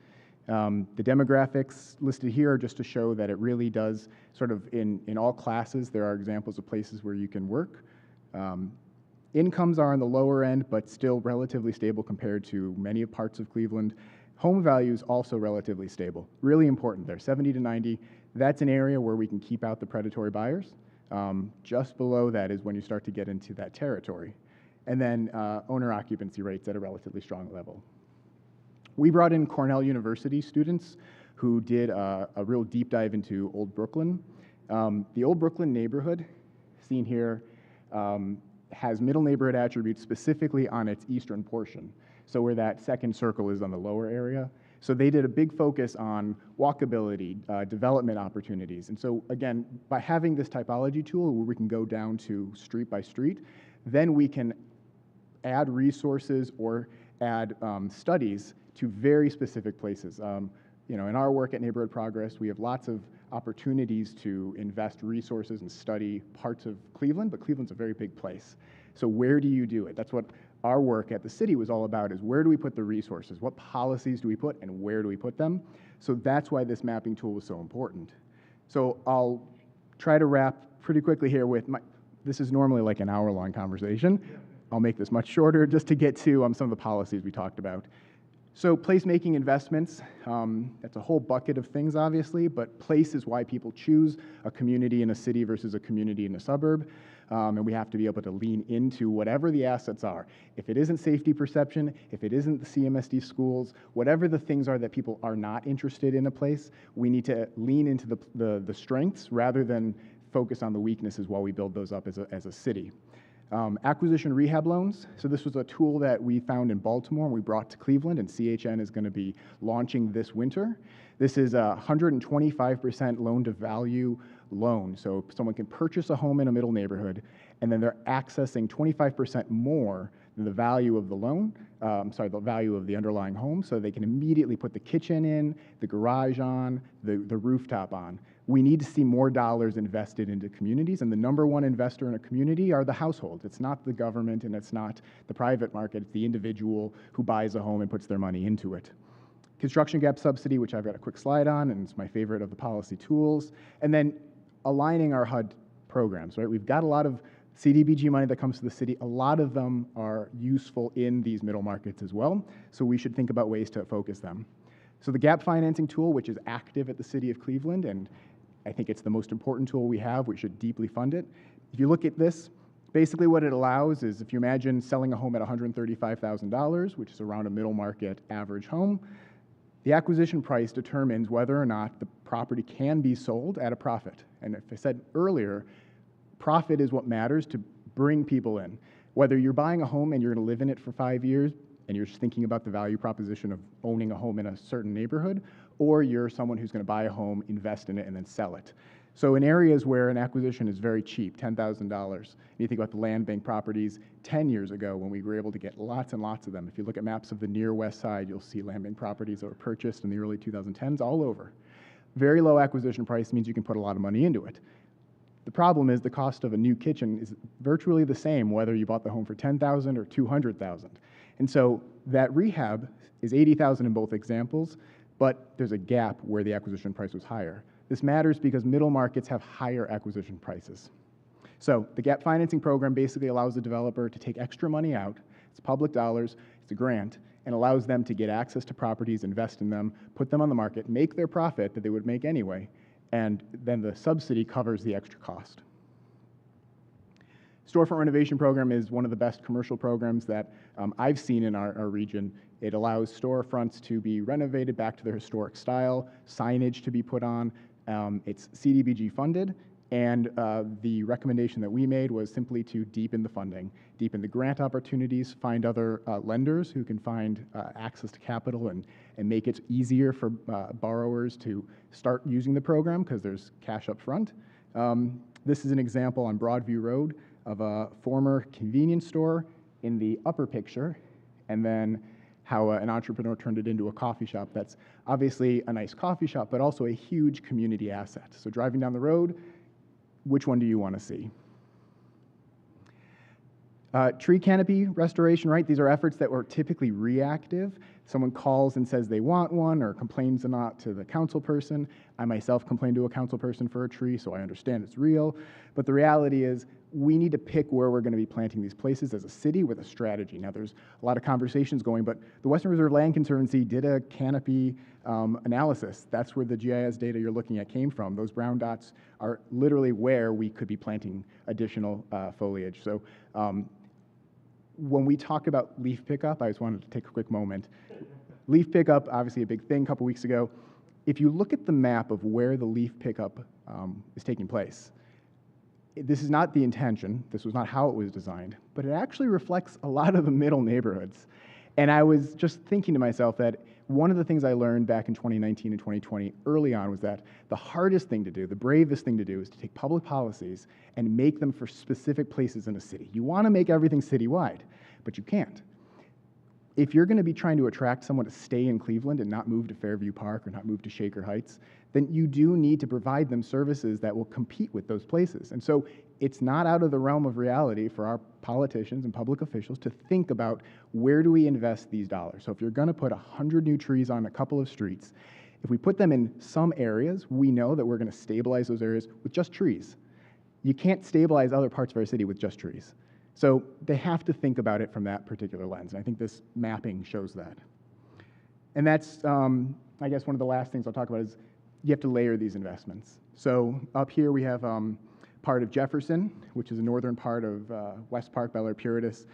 The demographics listed here are just to show that it really does sort of in all classes, there are examples of places where you can work. Incomes are on the lower end, but still relatively stable compared to many parts of Cleveland. Home values also relatively stable. Really important there, 70 to 90. That's an area where we can keep out the predatory buyers. Just below that is when you start to get into that territory. And then owner occupancy rates at a relatively strong level. We brought in Cornell University students who did a real deep dive into Old Brooklyn. The Old Brooklyn neighborhood, seen here, has middle neighborhood attributes specifically on its eastern portion. So where that second circle is on the lower area. So they did a big focus on walkability, development opportunities. And so again, by having this typology tool where we can go down to street by street, then we can add resources or add studies to very specific places. You know, in our work at Neighborhood Progress, we have lots of opportunities to invest resources and study parts of Cleveland, but Cleveland's a very big place. So where do you do it? That's what our work at the city was all about, is where do we put the resources? What policies do we put and where do we put them? So that's why this mapping tool was so important. So I'll try to wrap pretty quickly here with this is normally like an hour-long conversation. I'll make this much shorter just to get to some of the policies we talked about. So placemaking investments, that's a whole bucket of things, obviously, but place is why people choose a community in a city versus a community in a suburb. And we have to be able to lean into whatever the assets are. If it isn't safety perception, if it isn't the CMSD schools, whatever the things are that people are not interested in a place, we need to lean into the strengths rather than focus on the weaknesses while we build those up as a city. Acquisition rehab loans. So this was a tool that we found in Baltimore and we brought to Cleveland, and CHN is going to be launching this winter. This is a 125% loan to value loan. So someone can purchase a home in a middle neighborhood and then they're accessing 25% more than the value of the loan, the value of the underlying home, so they can immediately put the kitchen in, the garage on, the rooftop on. We need to see more dollars invested into communities, and the number one investor in a community are the households. It's not the government and it's not the private market, it's the individual who buys a home and puts their money into it. Construction gap subsidy, which I've got a quick slide on, and it's my favorite of the policy tools. And then aligning our HUD programs, right? We've got a lot of CDBG money that comes to the city. A lot of them are useful in these middle markets as well, so we should think about ways to focus them. So the gap financing tool, which is active at the city of Cleveland, and I think it's the most important tool we have. We should deeply fund it. If you look at this, basically what it allows is, if you imagine selling a home at $135,000, which is around a middle market average home, the acquisition price determines whether or not the property can be sold at a profit. And if I said earlier, profit is what matters to bring people in. Whether you're buying a home and you're going to live in it for 5 years and you're just thinking about the value proposition of owning a home in a certain neighborhood, or you're someone who's going to buy a home, invest in it, and then sell it. So in areas where an acquisition is very cheap, $10,000, you think about the land bank properties 10 years ago when we were able to get lots and lots of them. If you look at maps of the near west side, you'll see land bank properties that were purchased in the early 2010s all over. Very low acquisition price means you can put a lot of money into it. The problem is the cost of a new kitchen is virtually the same whether you bought the home for $10,000 or $200,000. And so that rehab is $80,000 in both examples, but there's a gap where the acquisition price was higher. This matters because middle markets have higher acquisition prices. So the gap financing program basically allows the developer to take extra money out. It's public dollars, it's a grant, and allows them to get access to properties, invest in them, put them on the market, make their profit that they would make anyway, and then the subsidy covers the extra cost. Storefront renovation program is one of the best commercial programs that I've seen in our region. It allows storefronts to be renovated back to their historic style, signage to be put on. It's CDBG funded, and the recommendation that we made was simply to deepen the funding, deepen the grant opportunities, find other lenders who can find access to capital and make it easier for borrowers to start using the program because there's cash up front. This is an example on Broadview Road of a former convenience store in the upper picture, and then how an entrepreneur turned it into a coffee shop that's obviously a nice coffee shop, but also a huge community asset. So driving down the road, which one do you want to see? Tree canopy restoration, right? These are efforts that were typically reactive. Someone calls and says they want one or complains or not to the council person. I myself complained to a council person for a tree, so I understand it's real. But the reality is we need to pick where we're going to be planting these places as a city with a strategy. Now, there's a lot of conversations going, but the Western Reserve Land Conservancy did a canopy analysis. That's where the GIS data you're looking at came from. Those brown dots are literally where we could be planting additional foliage. So when we talk about leaf pickup, I just wanted to take a quick moment. Leaf pickup, obviously a big thing a couple weeks ago. If you look at the map of where the leaf pickup is taking place, this is not the intention, this was not how it was designed, but it actually reflects a lot of the middle neighborhoods. And I was just thinking to myself that one of the things I learned back in 2019 and 2020 early on was that the hardest thing to do, the bravest thing to do, is to take public policies and make them for specific places in a city. You want to make everything citywide, but you can't. If you're going to be trying to attract someone to stay in Cleveland and not move to Fairview Park or not move to Shaker Heights, then you do need to provide them services that will compete with those places. And so it's not out of the realm of reality for our politicians and public officials to think about, where do we invest these dollars? So if you're going to put 100 new trees on a couple of streets, if we put them in some areas, we know that we're going to stabilize those areas with just trees. You can't stabilize other parts of our city with just trees. So they have to think about it from that particular lens, and I think this mapping shows that. And that's, I guess, one of the last things I'll talk about is you have to layer these investments. So up here we have part of Jefferson, which is the northern part of West Park, Bel Air, Puritas,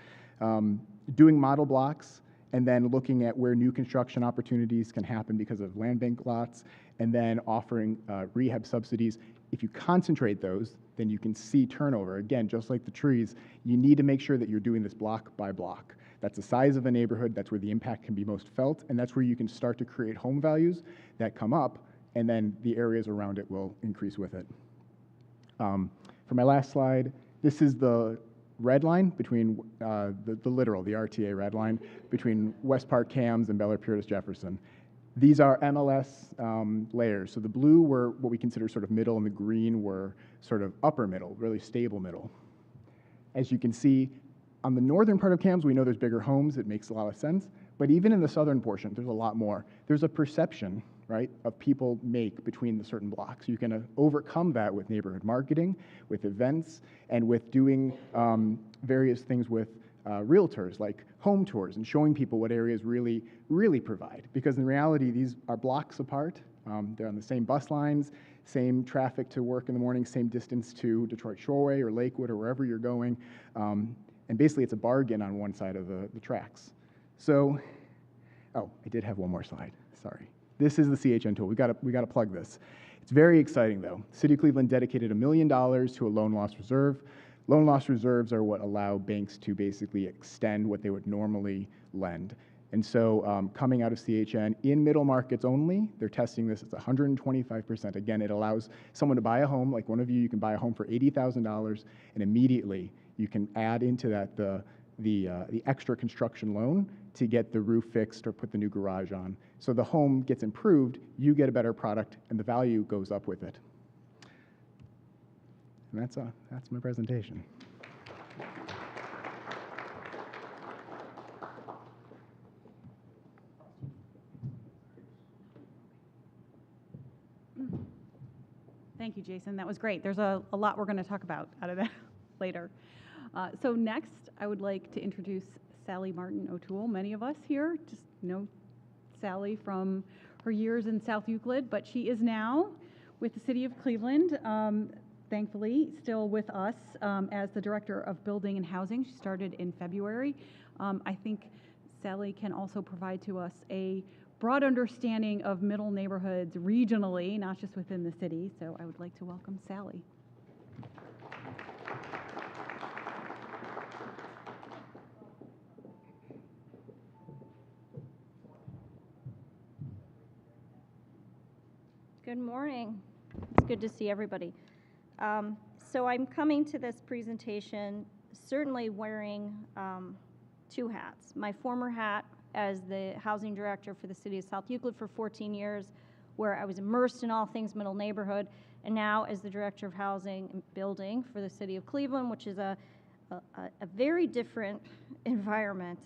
doing model blocks and then looking at where new construction opportunities can happen because of land bank lots, and then offering rehab subsidies. If you concentrate those, then you can see turnover. Again, just like the trees, you need to make sure that you're doing this block by block. That's the size of a neighborhood, that's where the impact can be most felt, and that's where you can start to create home values that come up, and then the areas around it will increase with it. For my last slide, this is the red line between the literal, the RTA red line, between West Park Cams and Bel Air Puritas Jefferson. These are MLS layers. So the blue were what we consider sort of middle, and the green were sort of upper middle, really stable middle. As you can see, on the northern part of Cams, we know there's bigger homes. It makes a lot of sense. But even in the southern portion, there's a lot more. There's a perception, right, of people make between the certain blocks. You can overcome that with neighborhood marketing, with events, and with doing various things with realtors, like home tours, and showing people what areas really, really provide. Because in reality, these are blocks apart. They're on the same bus lines, same traffic to work in the morning, same distance to Detroit Shoreway or Lakewood or wherever you're going. And basically, it's a bargain on one side of the tracks. So, oh, I did have one more slide, sorry. This is the CHN tool. We got to plug this. It's very exciting, though. City of Cleveland dedicated $1 million to a loan loss reserve. Loan loss reserves are what allow banks to basically extend what they would normally lend. And so coming out of CHN, in middle markets only, they're testing this. It's 125%. Again, it allows someone to buy a home, like one of you can buy a home for $80,000, and immediately you can add into that the extra construction loan to get the roof fixed or put the new garage on. So the home gets improved, you get a better product, and the value goes up with it. And that's my presentation. Thank you, Jason. That was great. There's a lot we're going to talk about out of that later. So next, I would like to introduce Sally Martin O'Toole. Many of us here just know Sally from her years in South Euclid, but she is now with the City of Cleveland, thankfully, still with us as the Director of Building and Housing. She started in February. I think Sally can also provide to us a broad understanding of middle neighborhoods regionally, not just within the city. So I would like to welcome Sally. Good morning. It's good to see everybody. So I'm coming to this presentation certainly wearing two hats. My former hat as the housing director for the city of South Euclid for 14 years, where I was immersed in all things middle neighborhood, and now as the director of housing and building for the city of Cleveland, which is a very different environment,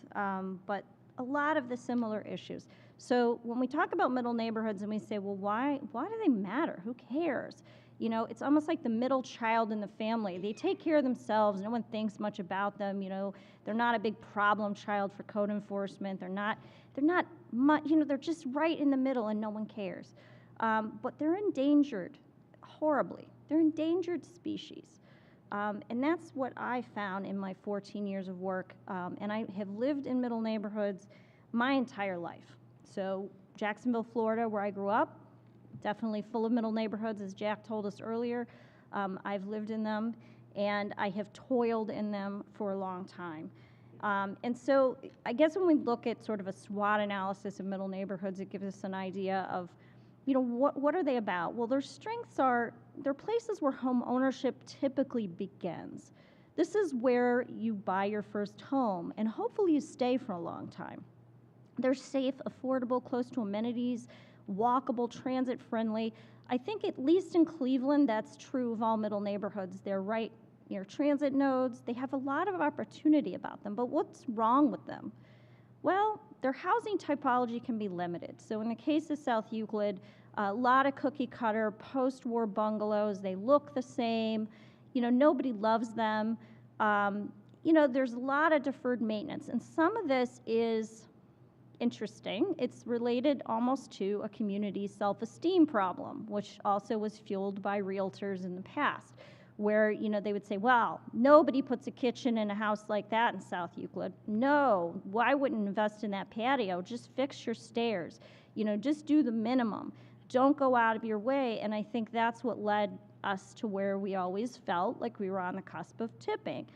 but a lot of the similar issues. So when we talk about middle neighborhoods and we say, well, why do they matter? Who cares? You know, it's almost like the middle child in the family. They take care of themselves. No one thinks much about them. You know, they're not a big problem child for code enforcement. They're not much, you know, they're just right in the middle and no one cares. But they're endangered horribly. They're endangered species. And that's what I found in my 14 years of work. And I have lived in middle neighborhoods my entire life. So Jacksonville, Florida, where I grew up, definitely full of middle neighborhoods, as Jack told us earlier. I've lived in them, and I have toiled in them for a long time. And so I guess when we look at sort of a SWOT analysis of middle neighborhoods, it gives us an idea of, what are they about? Well, their strengths are, they're places where home ownership typically begins. This is where you buy your first home, and hopefully you stay for a long time. They're safe, affordable, close to amenities, walkable, transit-friendly. I think at least in Cleveland, that's true of all middle neighborhoods. They're right near transit nodes. They have a lot of opportunity about them, but what's wrong with them? Well, their housing typology can be limited. So in the case of South Euclid, a lot of cookie cutter, post-war bungalows. They look the same. Nobody loves them. There's a lot of deferred maintenance. And some of this is interesting. It's related almost to a community self-esteem problem, which also was fueled by realtors in the past, where, they would say, well, nobody puts a kitchen in a house like that in South Euclid. No, why wouldn't invest in that patio? Just fix your stairs. Just do the minimum. Don't go out of your way. And I think that's what led us to where we always felt like we were on the cusp of tipping.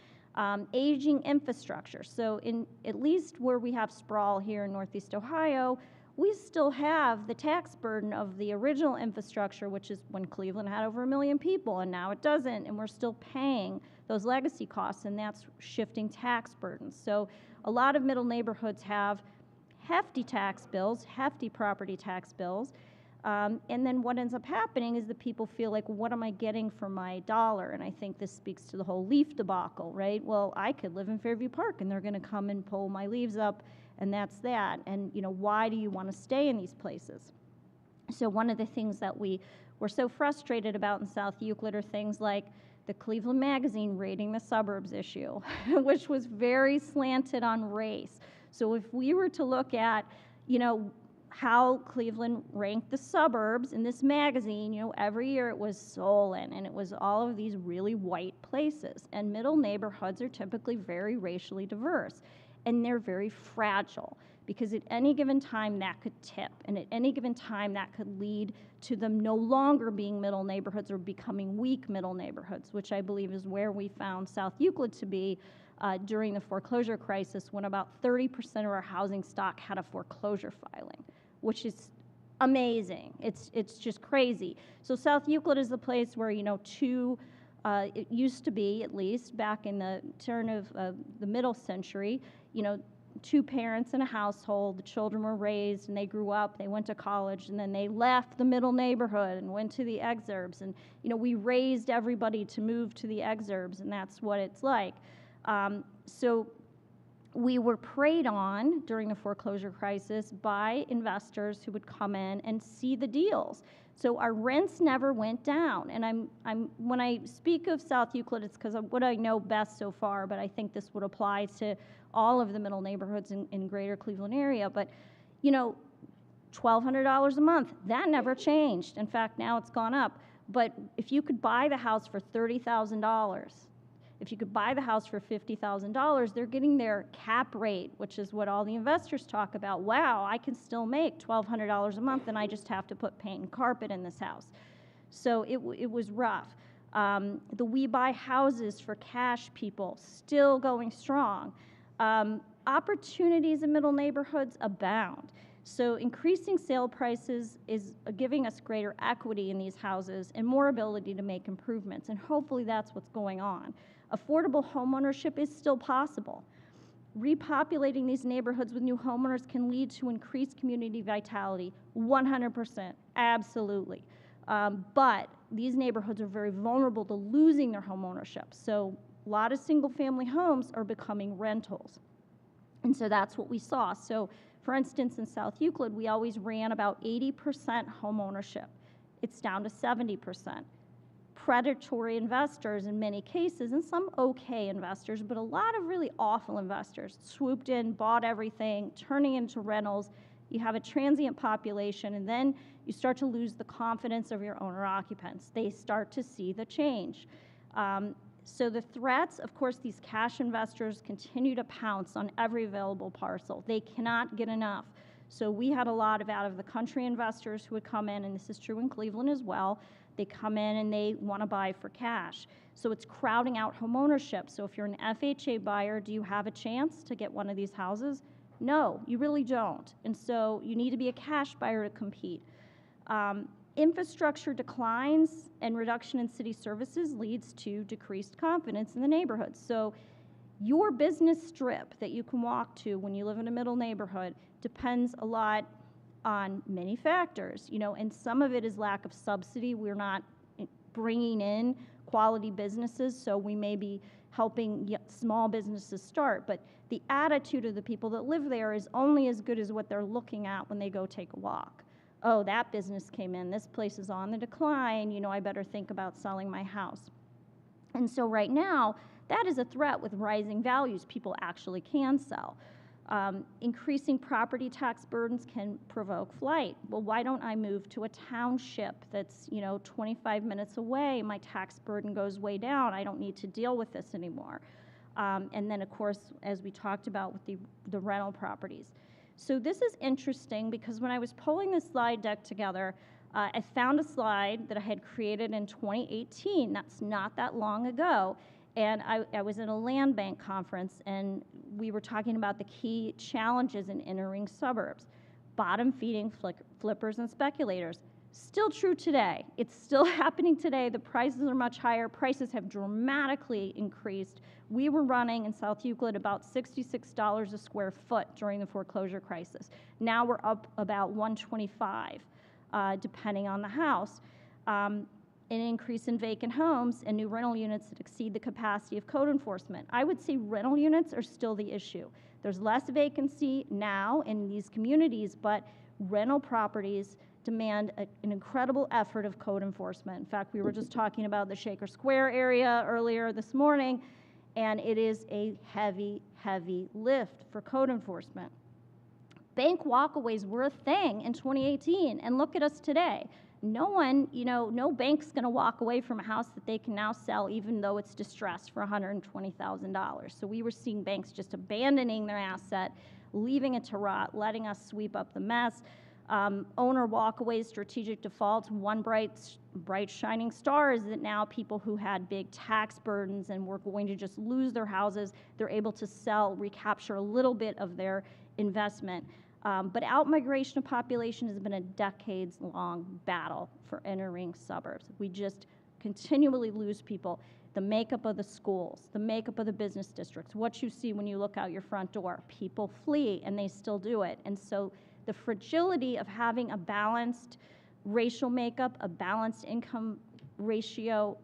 Aging infrastructure. So at least where we have sprawl here in Northeast Ohio, we still have the tax burden of the original infrastructure, which is when Cleveland had over 1 million people, and now it doesn't, and we're still paying those legacy costs, and that's shifting tax burdens. So a lot of middle neighborhoods have hefty tax bills, hefty property tax bills, and then what ends up happening is that people feel like, what am I getting for my dollar? And I think this speaks to the whole leaf debacle, right? Well, I could live in Fairview Park, and they're going to come and pull my leaves up, and that's that. And, why do you want to stay in these places? So one of the things that we were so frustrated about in South Euclid are things like the Cleveland Magazine rating the suburbs issue, which was very slanted on race. So if we were to look at, how Cleveland ranked the suburbs in this magazine, every year it was Solon, and it was all of these really white places. And middle neighborhoods are typically very racially diverse, and they're very fragile, because at any given time that could tip, and at any given time that could lead to them no longer being middle neighborhoods or becoming weak middle neighborhoods, which I believe is where we found South Euclid to be during the foreclosure crisis, when about 30% of our housing stock had a foreclosure filing, which is amazing. It's just crazy. So South Euclid is the place where, it used to be, at least back in the turn of the middle century, 2 parents in a household, the children were raised and they grew up, they went to college, and then they left the middle neighborhood and went to the exurbs. And, we raised everybody to move to the exurbs, and that's what it's like. So we were preyed on during the foreclosure crisis by investors who would come in and see the deals. So our rents never went down. And when I speak of South Euclid, it's because of what I know best so far, but I think this would apply to all of the middle neighborhoods in greater Cleveland area. But, $1,200 a month, that never changed. In fact, now it's gone up. But if you could buy the house for $30,000, if you could buy the house for $50,000, they're getting their cap rate, which is what all the investors talk about. Wow, I can still make $1,200 a month, and I just have to put paint and carpet in this house. So it was rough. The We Buy Houses for Cash people, still going strong. Opportunities in middle neighborhoods abound. So increasing sale prices is giving us greater equity in these houses and more ability to make improvements, and hopefully that's what's going on. Affordable homeownership is still possible. Repopulating these neighborhoods with new homeowners can lead to increased community vitality, 100%, absolutely. But these neighborhoods are very vulnerable to losing their homeownership. So a lot of single-family homes are becoming rentals. And so that's what we saw. So for instance, in South Euclid, we always ran about 80% homeownership. It's down to 70%. Predatory investors in many cases, and some okay investors, but a lot of really awful investors swooped in, bought everything, turning into rentals. You have a transient population, and then you start to lose the confidence of your owner occupants. They start to see the change. So the threats, of course, these cash investors continue to pounce on every available parcel. They cannot get enough. So we had a lot of out-of-the-country investors who would come in, and this is true in Cleveland as well. They come in and they want to buy for cash. So it's crowding out homeownership. So if you're an FHA buyer, do you have a chance to get one of these houses? No, you really don't. And so you need to be a cash buyer to compete. Infrastructure declines and reduction in city services leads to decreased confidence in the neighborhood. So your business strip that you can walk to when you live in a middle neighborhood depends a lot on many factors, and some of it is lack of subsidy. We're not bringing in quality businesses, so we may be helping small businesses start, but the attitude of the people that live there is only as good as what they're looking at when they go take a walk. Oh, that business came in, this place is on the decline, I better think about selling my house. And so right now, that is a threat with rising values. People actually can sell. Increasing property tax burdens can provoke flight. Well, why don't I move to a township that's 25 minutes away? My tax burden goes way down. I don't need to deal with this anymore. And then, of course, as we talked about with the rental properties. So this is interesting because when I was pulling this slide deck together, I found a slide that I had created in 2018. That's not that long ago. And I was at a land bank conference, and we were talking about the key challenges in entering suburbs. Bottom feeding flippers and speculators. Still true today. It's still happening today. The prices are much higher. Prices have dramatically increased. We were running in South Euclid about $66 a square foot during the foreclosure crisis. Now we're up about $125, depending on the house. An increase in vacant homes and new rental units that exceed the capacity of code enforcement. I would say rental units are still the issue. There's less vacancy now in these communities, but rental properties demand an incredible effort of code enforcement. In fact, we were just talking about the Shaker Square area earlier this morning, and it is a heavy, heavy lift for code enforcement. Bank walkaways were a thing in 2018, and look at us today. No one, no bank's going to walk away from a house that they can now sell even though it's distressed for $120,000. So we were seeing banks just abandoning their asset, leaving it to rot, letting us sweep up the mess. Owner walkaways, strategic defaults. One bright shining star is that now people who had big tax burdens and were going to just lose their houses, they're able to sell, recapture a little bit of their investment. But outmigration of population has been a decades-long battle for entering suburbs. We just continually lose people. The makeup of the schools, the makeup of the business districts, what you see when you look out your front door. People flee, and they still do it. And so the fragility of having a balanced racial makeup, a balanced income ratio,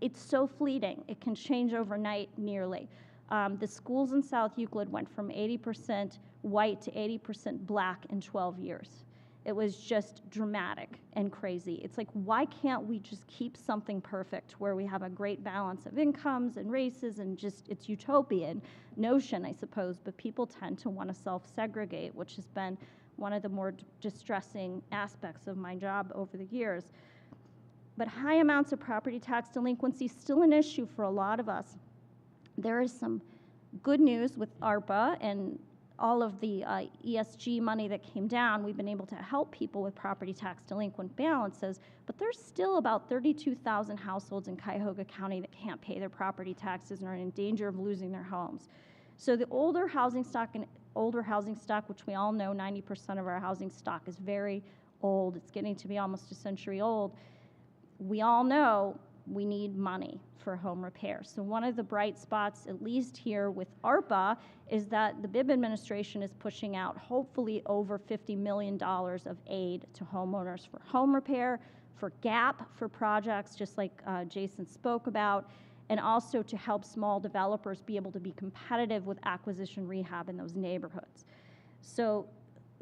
it's so fleeting. It can change overnight nearly. The schools in South Euclid went from 80% white to 80% black in 12 years. It was just dramatic and crazy. It's like, why can't we just keep something perfect where we have a great balance of incomes and races and just, it's utopian notion, I suppose, but people tend to want to self-segregate, which has been one of the more distressing aspects of my job over the years. But high amounts of property tax delinquency is still an issue for a lot of us. There is some good news with ARPA and all of the ESG money that came down. We've been able to help people with property tax delinquent balances, but there's still about 32,000 households in Cuyahoga County that can't pay their property taxes and are in danger of losing their homes. So the older housing stock, which we all know 90% of our housing stock is very old, it's getting to be almost a century old, we all know we need money for home repair. So one of the bright spots, at least here with ARPA, is that the Bibb administration is pushing out hopefully over $50 million of aid to homeowners for home repair, for GAP for projects, just like Jason spoke about, and also to help small developers be able to be competitive with acquisition rehab in those neighborhoods. So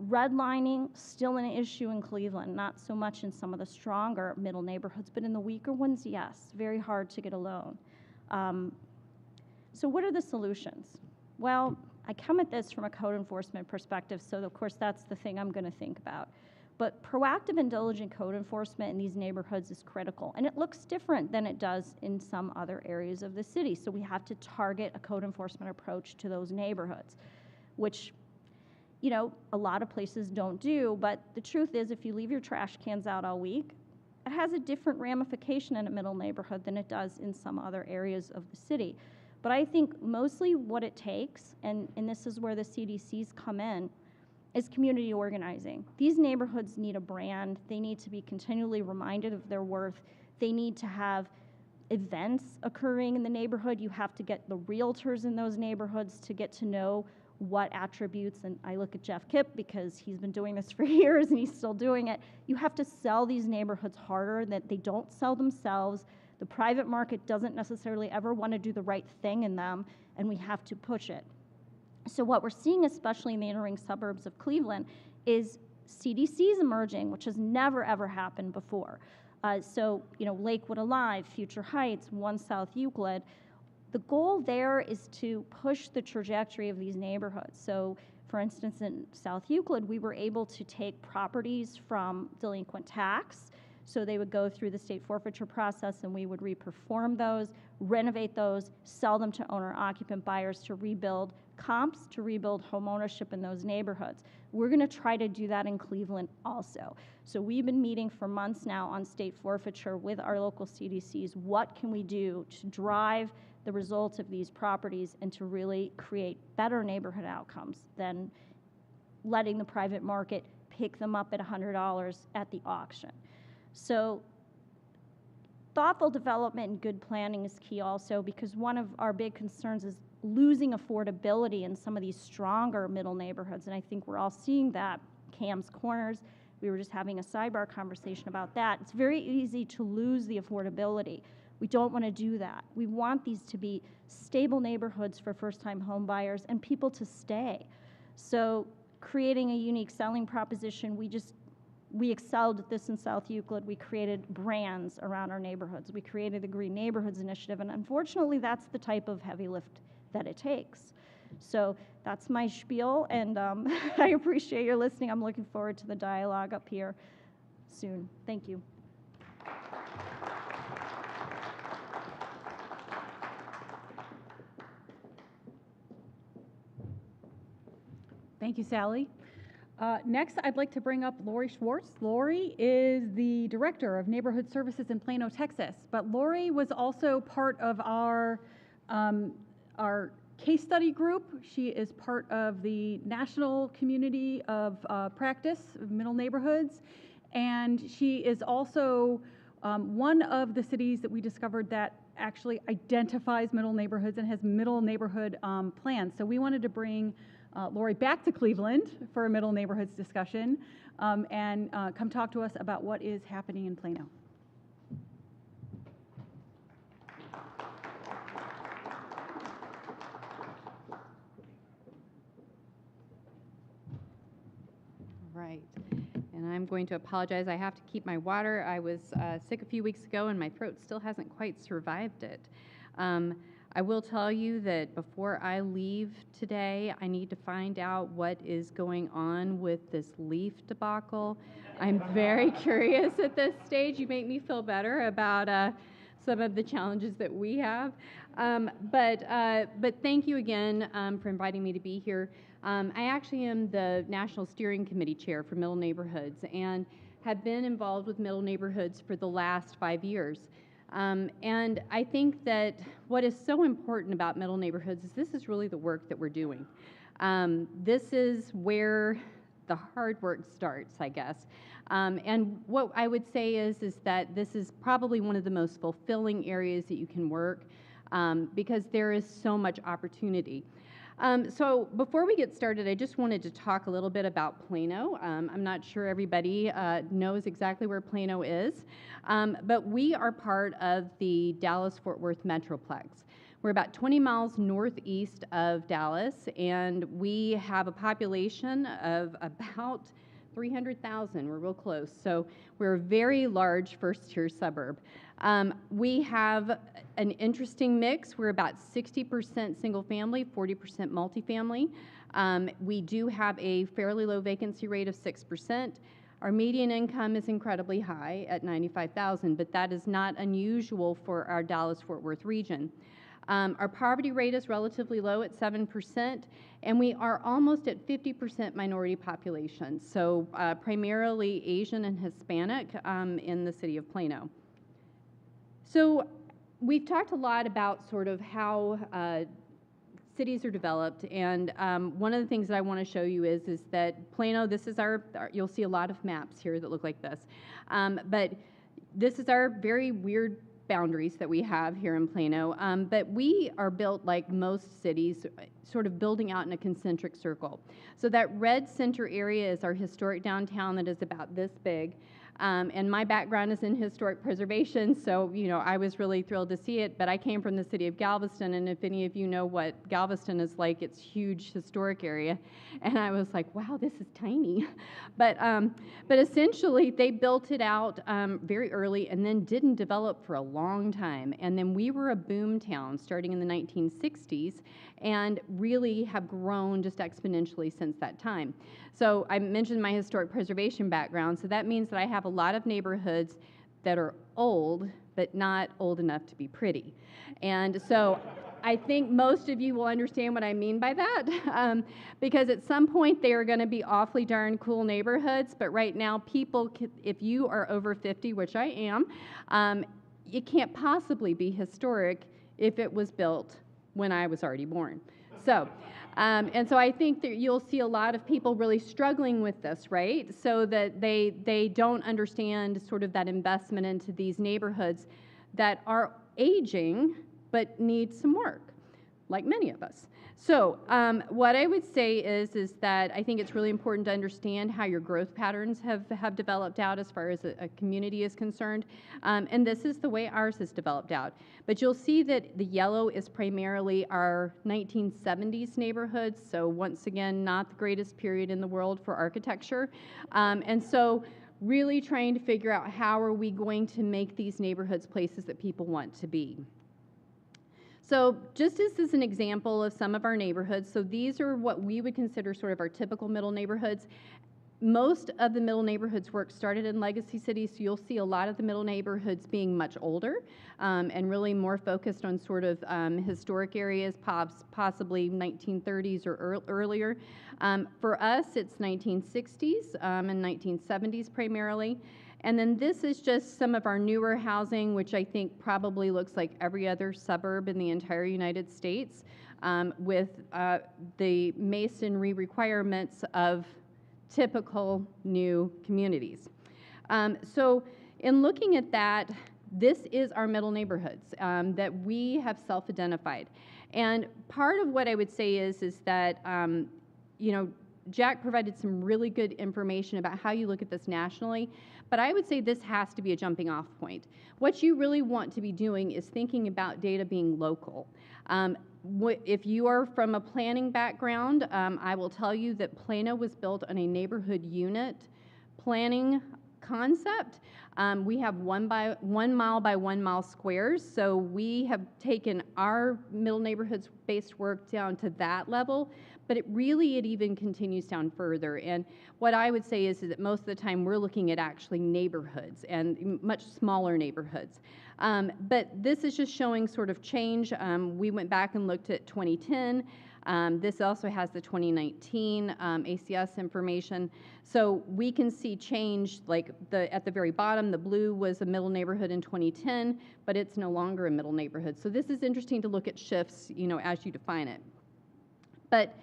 redlining, still an issue in Cleveland, not so much in some of the stronger middle neighborhoods, but in the weaker ones, yes, very hard to get a loan. So what are the solutions? Well, I come at this from a code enforcement perspective, so of course that's the thing I'm going to think about. But proactive and diligent code enforcement in these neighborhoods is critical, and it looks different than it does in some other areas of the city. So we have to target a code enforcement approach to those neighborhoods, which a lot of places don't do, but the truth is if you leave your trash cans out all week, it has a different ramification in a middle neighborhood than it does in some other areas of the city. But I think mostly what it takes, and this is where the CDCs come in, is community organizing. These neighborhoods need a brand. They need to be continually reminded of their worth. They need to have events occurring in the neighborhood. You have to get the realtors in those neighborhoods to get to know what attributes, and I look at Jeff Kipp because he's been doing this for years and he's still doing it. You have to sell these neighborhoods harder, that they don't sell themselves. The private market doesn't necessarily ever want to do the right thing in them, and we have to push it. So what we're seeing, especially in the inner ring suburbs of Cleveland, is CDCs emerging, which has never, ever happened before. So, Lakewood Alive, Future Heights, One South Euclid. The goal there is to push the trajectory of these neighborhoods. So, for instance, in South Euclid, we were able to take properties from delinquent tax. So they would go through the state forfeiture process, and we would reperform those, renovate those, sell them to owner-occupant buyers to rebuild comps, to rebuild home ownership in those neighborhoods. We're going to try to do that in Cleveland also. So we've been meeting for months now on state forfeiture with our local CDCs. What can we do to drive the results of these properties and to really create better neighborhood outcomes than letting the private market pick them up at $100 at the auction? So thoughtful development and good planning is key also, because one of our big concerns is losing affordability in some of these stronger middle neighborhoods, and I think we're all seeing that. Cam's Corners, we were just having a sidebar conversation about that. It's very easy to lose the affordability. We don't want to do that. We want these to be stable neighborhoods for first-time home buyers and people to stay. So creating a unique selling proposition, we excelled at this in South Euclid. We created brands around our neighborhoods. We created the Green Neighborhoods Initiative, and unfortunately, that's the type of heavy lift that it takes. So that's my spiel, and I appreciate your listening. I'm looking forward to the dialogue up here soon. Thank you. Thank you, Sally. Next, I'd like to bring up Lori Schwartz. Lori is the Director of Neighborhood Services in Plano, Texas. But Lori was also part of our case study group. She is part of the National Community of Practice of Middle Neighborhoods. And she is also one of the cities that we discovered that actually identifies middle neighborhoods and has middle neighborhood plans. So we wanted to bring Lori back to Cleveland for a middle neighborhoods discussion and come talk to us about what is happening in Plano. Right. And I'm going to apologize. I have to keep my water. I was sick a few weeks ago, and my throat still hasn't quite survived it. I will tell you that before I leave today, I need to find out what is going on with this leaf debacle. I'm very curious at this stage. You make me feel better about some of the challenges that we have. But thank you again for inviting me to be here. I actually am the National Steering Committee Chair for Middle Neighborhoods and have been involved with middle neighborhoods for the last 5 years. And I think that what is so important about middle neighborhoods is this is really the work that we're doing. This is where the hard work starts, I guess. And what I would say is that this is probably one of the most fulfilling areas that you can work because there is so much opportunity. So before we get started, I just wanted to talk a little bit about Plano. I'm not sure everybody knows exactly where Plano is, but we are part of the Dallas-Fort Worth Metroplex. We're about 20 miles northeast of Dallas, and we have a population of about 300,000. We're real close. So we're a very large first-tier suburb. We have an interesting mix. We're about 60% single-family, 40% multifamily. We do have a fairly low vacancy rate of 6%. Our median income is incredibly high at $95,000, but that is not unusual for our Dallas-Fort Worth region. Our poverty rate is relatively low at 7%, and we are almost at 50% minority population, so primarily Asian and Hispanic in the city of Plano. So we've talked a lot about sort of how cities are developed, and one of the things that I want to show you is that Plano, this is our, you'll see a lot of maps here that look like this, but this is our very weird boundaries that we have here in Plano, but we are built like most cities, sort of building out in a concentric circle. So that red center area is our historic downtown that is about this big. And my background is in historic preservation, so, you know, I was really thrilled to see it, but I came from the city of Galveston, and if any of you know what Galveston is like, it's huge historic area, and I was like, wow, this is tiny. But essentially, they built it out very early and then didn't develop for a long time, and then we were a boom town starting in the 1960s, and really have grown just exponentially since that time. So I mentioned my historic preservation background, so that means that I have a lot of neighborhoods that are old, but not old enough to be pretty. And so I think most of you will understand what I mean by that, because at some point they are going to be awfully darn cool neighborhoods, but right now people, if you are over 50, which I am, it can't possibly be historic if it was built when I was already born. So, and so I think that you'll see a lot of people really struggling with this, right? So that they don't understand sort of that investment into these neighborhoods that are aging but need some work, like many of us. So what I would say is that I think it's really important to understand how your growth patterns have developed out as far as a community is concerned. And this is the way ours has developed out. But you'll see that the yellow is primarily our 1970s neighborhoods. So once again, not the greatest period in the world for architecture. And so really trying to figure out how are we going to make these neighborhoods places that people want to be. So just as an example of some of our neighborhoods, so these are what we would consider sort of our typical middle neighborhoods. Most of the middle neighborhoods work started in legacy cities, so you'll see a lot of the middle neighborhoods being much older and really more focused on sort of historic areas, possibly 1930s or earlier. For us, it's 1960s and 1970s primarily. And then this is just some of our newer housing, which I think probably looks like every other suburb in the entire United States, with the masonry requirements of typical new communities. So in looking at that, this is our middle neighborhoods that we have self-identified. And part of what I would say is that, you know, Jack provided some really good information about how you look at this nationally, but I would say this has to be a jumping off point. What you really want to be doing is thinking about data being local. If you are from a planning background, I will tell you that Plano was built on a neighborhood unit planning concept. We have 1 mile by 1 mile squares, so we have taken our middle neighborhoods based work down to that level, but it even continues down further. And what I would say is that most of the time we're looking at actually neighborhoods and much smaller neighborhoods. But this is just showing sort of change. We went back and looked at 2010. This also has the 2019 ACS information. So we can see change, like at the very bottom, the blue was a middle neighborhood in 2010, but it's no longer a middle neighborhood. So this is interesting to look at shifts, you know, as you define it. But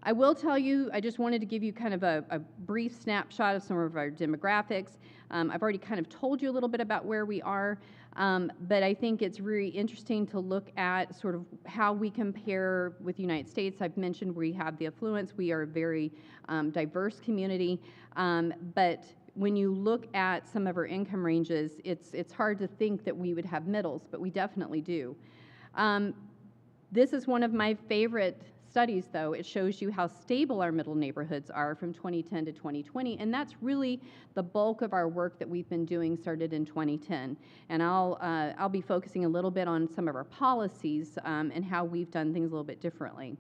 I will tell you, I just wanted to give you kind of a brief snapshot of some of our demographics. I've already kind of told you a little bit about where we are, but I think it's really interesting to look at sort of how we compare with the United States. I've mentioned we have the affluence. We are a very diverse community, but when you look at some of our income ranges, it's hard to think that we would have middles, but we definitely do. This is one of my favorite studies, though. It shows you how stable our middle neighborhoods are from 2010 to 2020, and that's really the bulk of our work that we've been doing started in 2010. And I'll be focusing a little bit on some of our policies and how we've done things a little bit differently.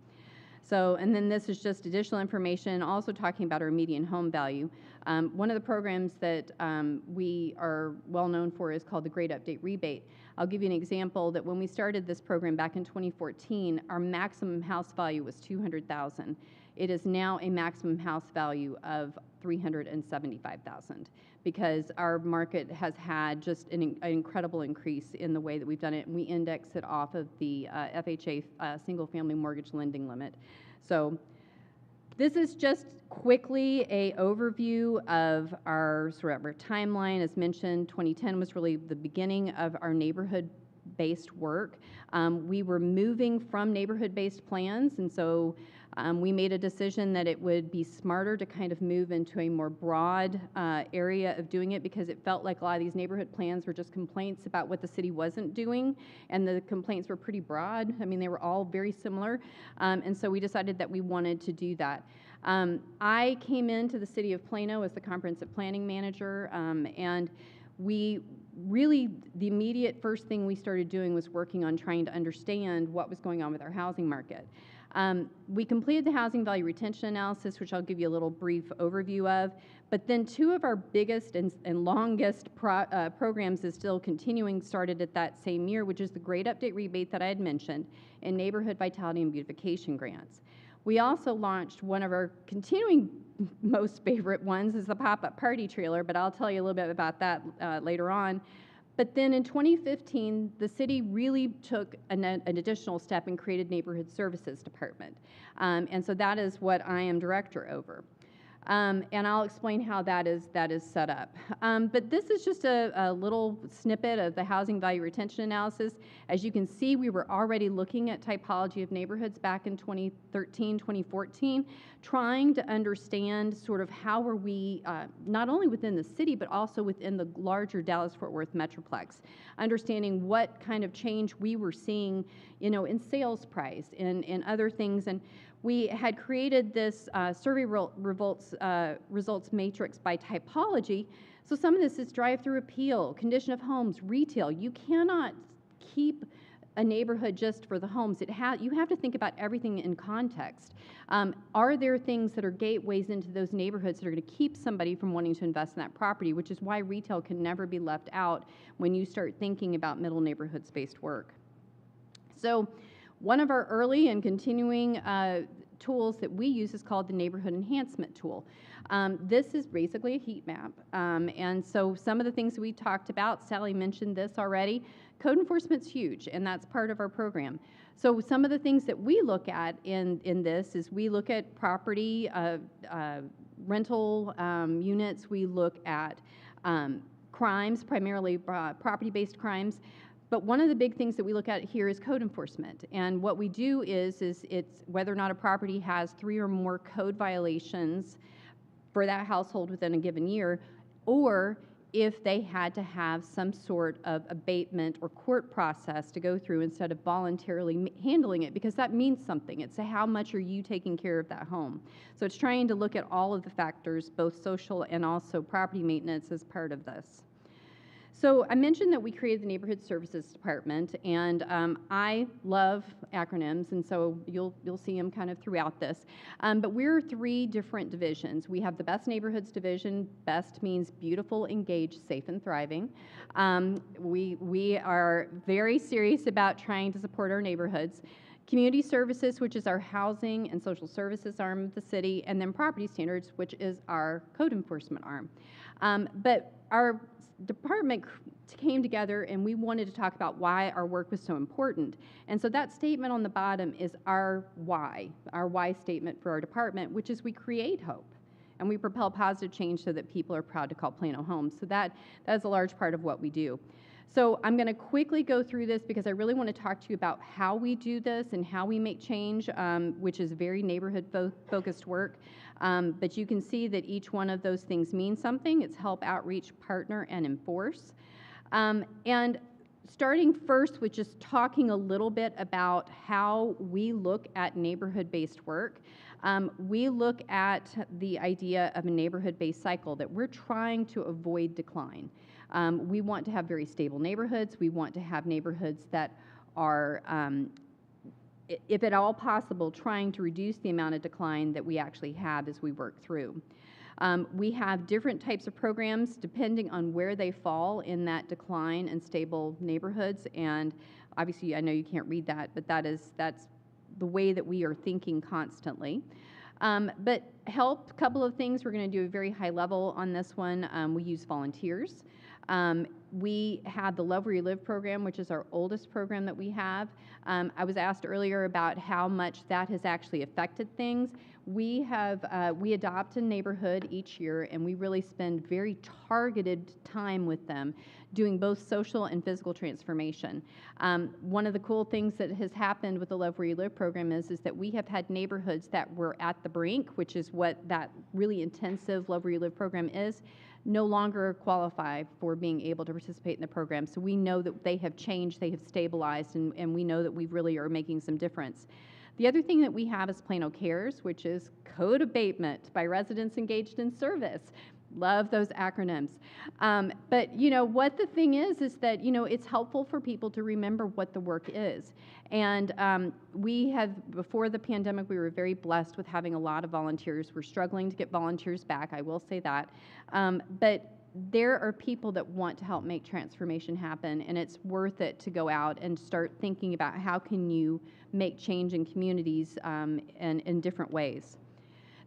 So, and then this is just additional information, also talking about our median home value. One of the programs that we are well known for is called the Great Update Rebate. I'll give you an example that when we started this program back in 2014, our maximum house value was $200,000. It is now a maximum house value of $375,000 because our market has had just an incredible increase in the way that we've done it, and we index it off of the FHA single-family mortgage lending limit. So this is just quickly a overview of our sort of our timeline. As mentioned, 2010 was really the beginning of our neighborhood-based work. We were moving from neighborhood-based plans, and so we made a decision that it would be smarter to kind of move into a more broad area of doing it because it felt like a lot of these neighborhood plans were just complaints about what the city wasn't doing, and the complaints were pretty broad. I mean, they were all very similar, and so we decided that we wanted to do that. I came into the city of Plano as the comprehensive planning manager, and we really, the immediate first thing we started doing was working on trying to understand what was going on with our housing market. We completed the housing value retention analysis, which I'll give you a little brief overview of, but then two of our biggest and longest programs is still continuing, started at that same year, which is the Great Update Rebate that I had mentioned, and Neighborhood Vitality and Beautification Grants. We also launched one of our continuing most favorite ones is the pop-up party trailer, but I'll tell you a little bit about that later on. But then in 2015, the city really took an additional step and created Neighborhood Services Department. And so that is what I am director over. And I'll explain how that is set up. But this is just a little snippet of the housing value retention analysis. As you can see, we were already looking at typology of neighborhoods back in 2013, 2014, trying to understand sort of how are we, not only within the city, but also within the larger Dallas-Fort Worth Metroplex, understanding what kind of change we were seeing, you know, in sales price, in other things. And we had created this survey results matrix by typology. So some of this is drive-through appeal, condition of homes, retail. You cannot keep a neighborhood just for the homes. You have to think about everything in context. Are there things that are gateways into those neighborhoods that are going to keep somebody from wanting to invest in that property, which is why retail can never be left out when you start thinking about middle neighborhood-based work. So one of our early and continuing tools that we use is called the Neighborhood Enhancement Tool. This is basically a heat map. And so some of the things we talked about, Sally mentioned this already, code enforcement's huge, and that's part of our program. So some of the things that we look at in this is we look at property, rental units, we look at crimes, primarily property-based crimes. But one of the big things that we look at here is code enforcement. And what we do is it's whether or not a property has 3 or more code violations for that household within a given year, or if they had to have some sort of abatement or court process to go through instead of voluntarily handling it, because that means something. It's how much are you taking care of that home. So it's trying to look at all of the factors, both social and also property maintenance as part of this. So I mentioned that we created the Neighborhood Services Department, and I love acronyms, and so you'll see them kind of throughout this. But we're 3 different divisions. We have the Best Neighborhoods Division. Best means beautiful, engaged, safe, and thriving. We are very serious about trying to support our neighborhoods. Community Services, which is our housing and social services arm of the city, and then Property Standards, which is our code enforcement arm. But our department came together and we wanted to talk about why our work was so important. And so that statement on the bottom is our why statement for our department, which is we create hope and we propel positive change so that people are proud to call Plano home. So that is a large part of what we do. So I'm going to quickly go through this because I really want to talk to you about how we do this and how we make change, which is very neighborhood-focused work. But you can see that each one of those things means something. It's help, outreach, partner, and enforce. And starting first with just talking a little bit about how we look at neighborhood-based work. We look at the idea of a neighborhood-based cycle that we're trying to avoid decline. We want to have very stable neighborhoods. We want to have neighborhoods that are if at all possible, trying to reduce the amount of decline that we actually have as we work through. We have different types of programs depending on where they fall in that decline and stable neighborhoods. And obviously, I know you can't read that, but that's the way that we are thinking constantly. But help, a couple of things. We're going to do a very high level on this one. We use volunteers. We have the Love Where You Live program, which is our oldest program that we have. I was asked earlier about how much that has actually affected things. We adopt a neighborhood each year, and we really spend very targeted time with them, doing both social and physical transformation. One of the cool things that has happened with the Love Where You Live program is that we have had neighborhoods that were at the brink, which is what that really intensive Love Where You Live program is, no longer qualify for being able to participate in the program. So we know that they have changed, they have stabilized, and we know that we really are making some difference. The other thing that we have is Plano Cares, which is code abatement by residents engaged in service. Love those acronyms. But you know, what the thing is that, you know, it's helpful for people to remember what the work is. And we have, before the pandemic, we were very blessed with having a lot of volunteers. We're struggling to get volunteers back, I will say that. But there are people that want to help make transformation happen, and it's worth it to go out and start thinking about how can you make change in communities in different ways.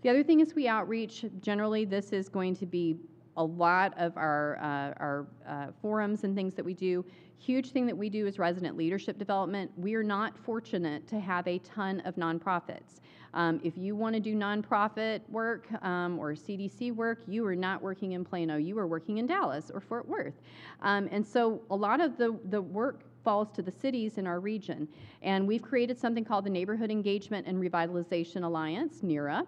The other thing is we outreach. Generally, this is going to be a lot of our forums and things that we do. Huge thing that we do is resident leadership development. We are not fortunate to have a ton of nonprofits. If you want to do nonprofit work or CDC work, you are not working in Plano. You are working in Dallas or Fort Worth. And so a lot of the work falls to the cities in our region. And we've created something called the Neighborhood Engagement and Revitalization Alliance, NERA.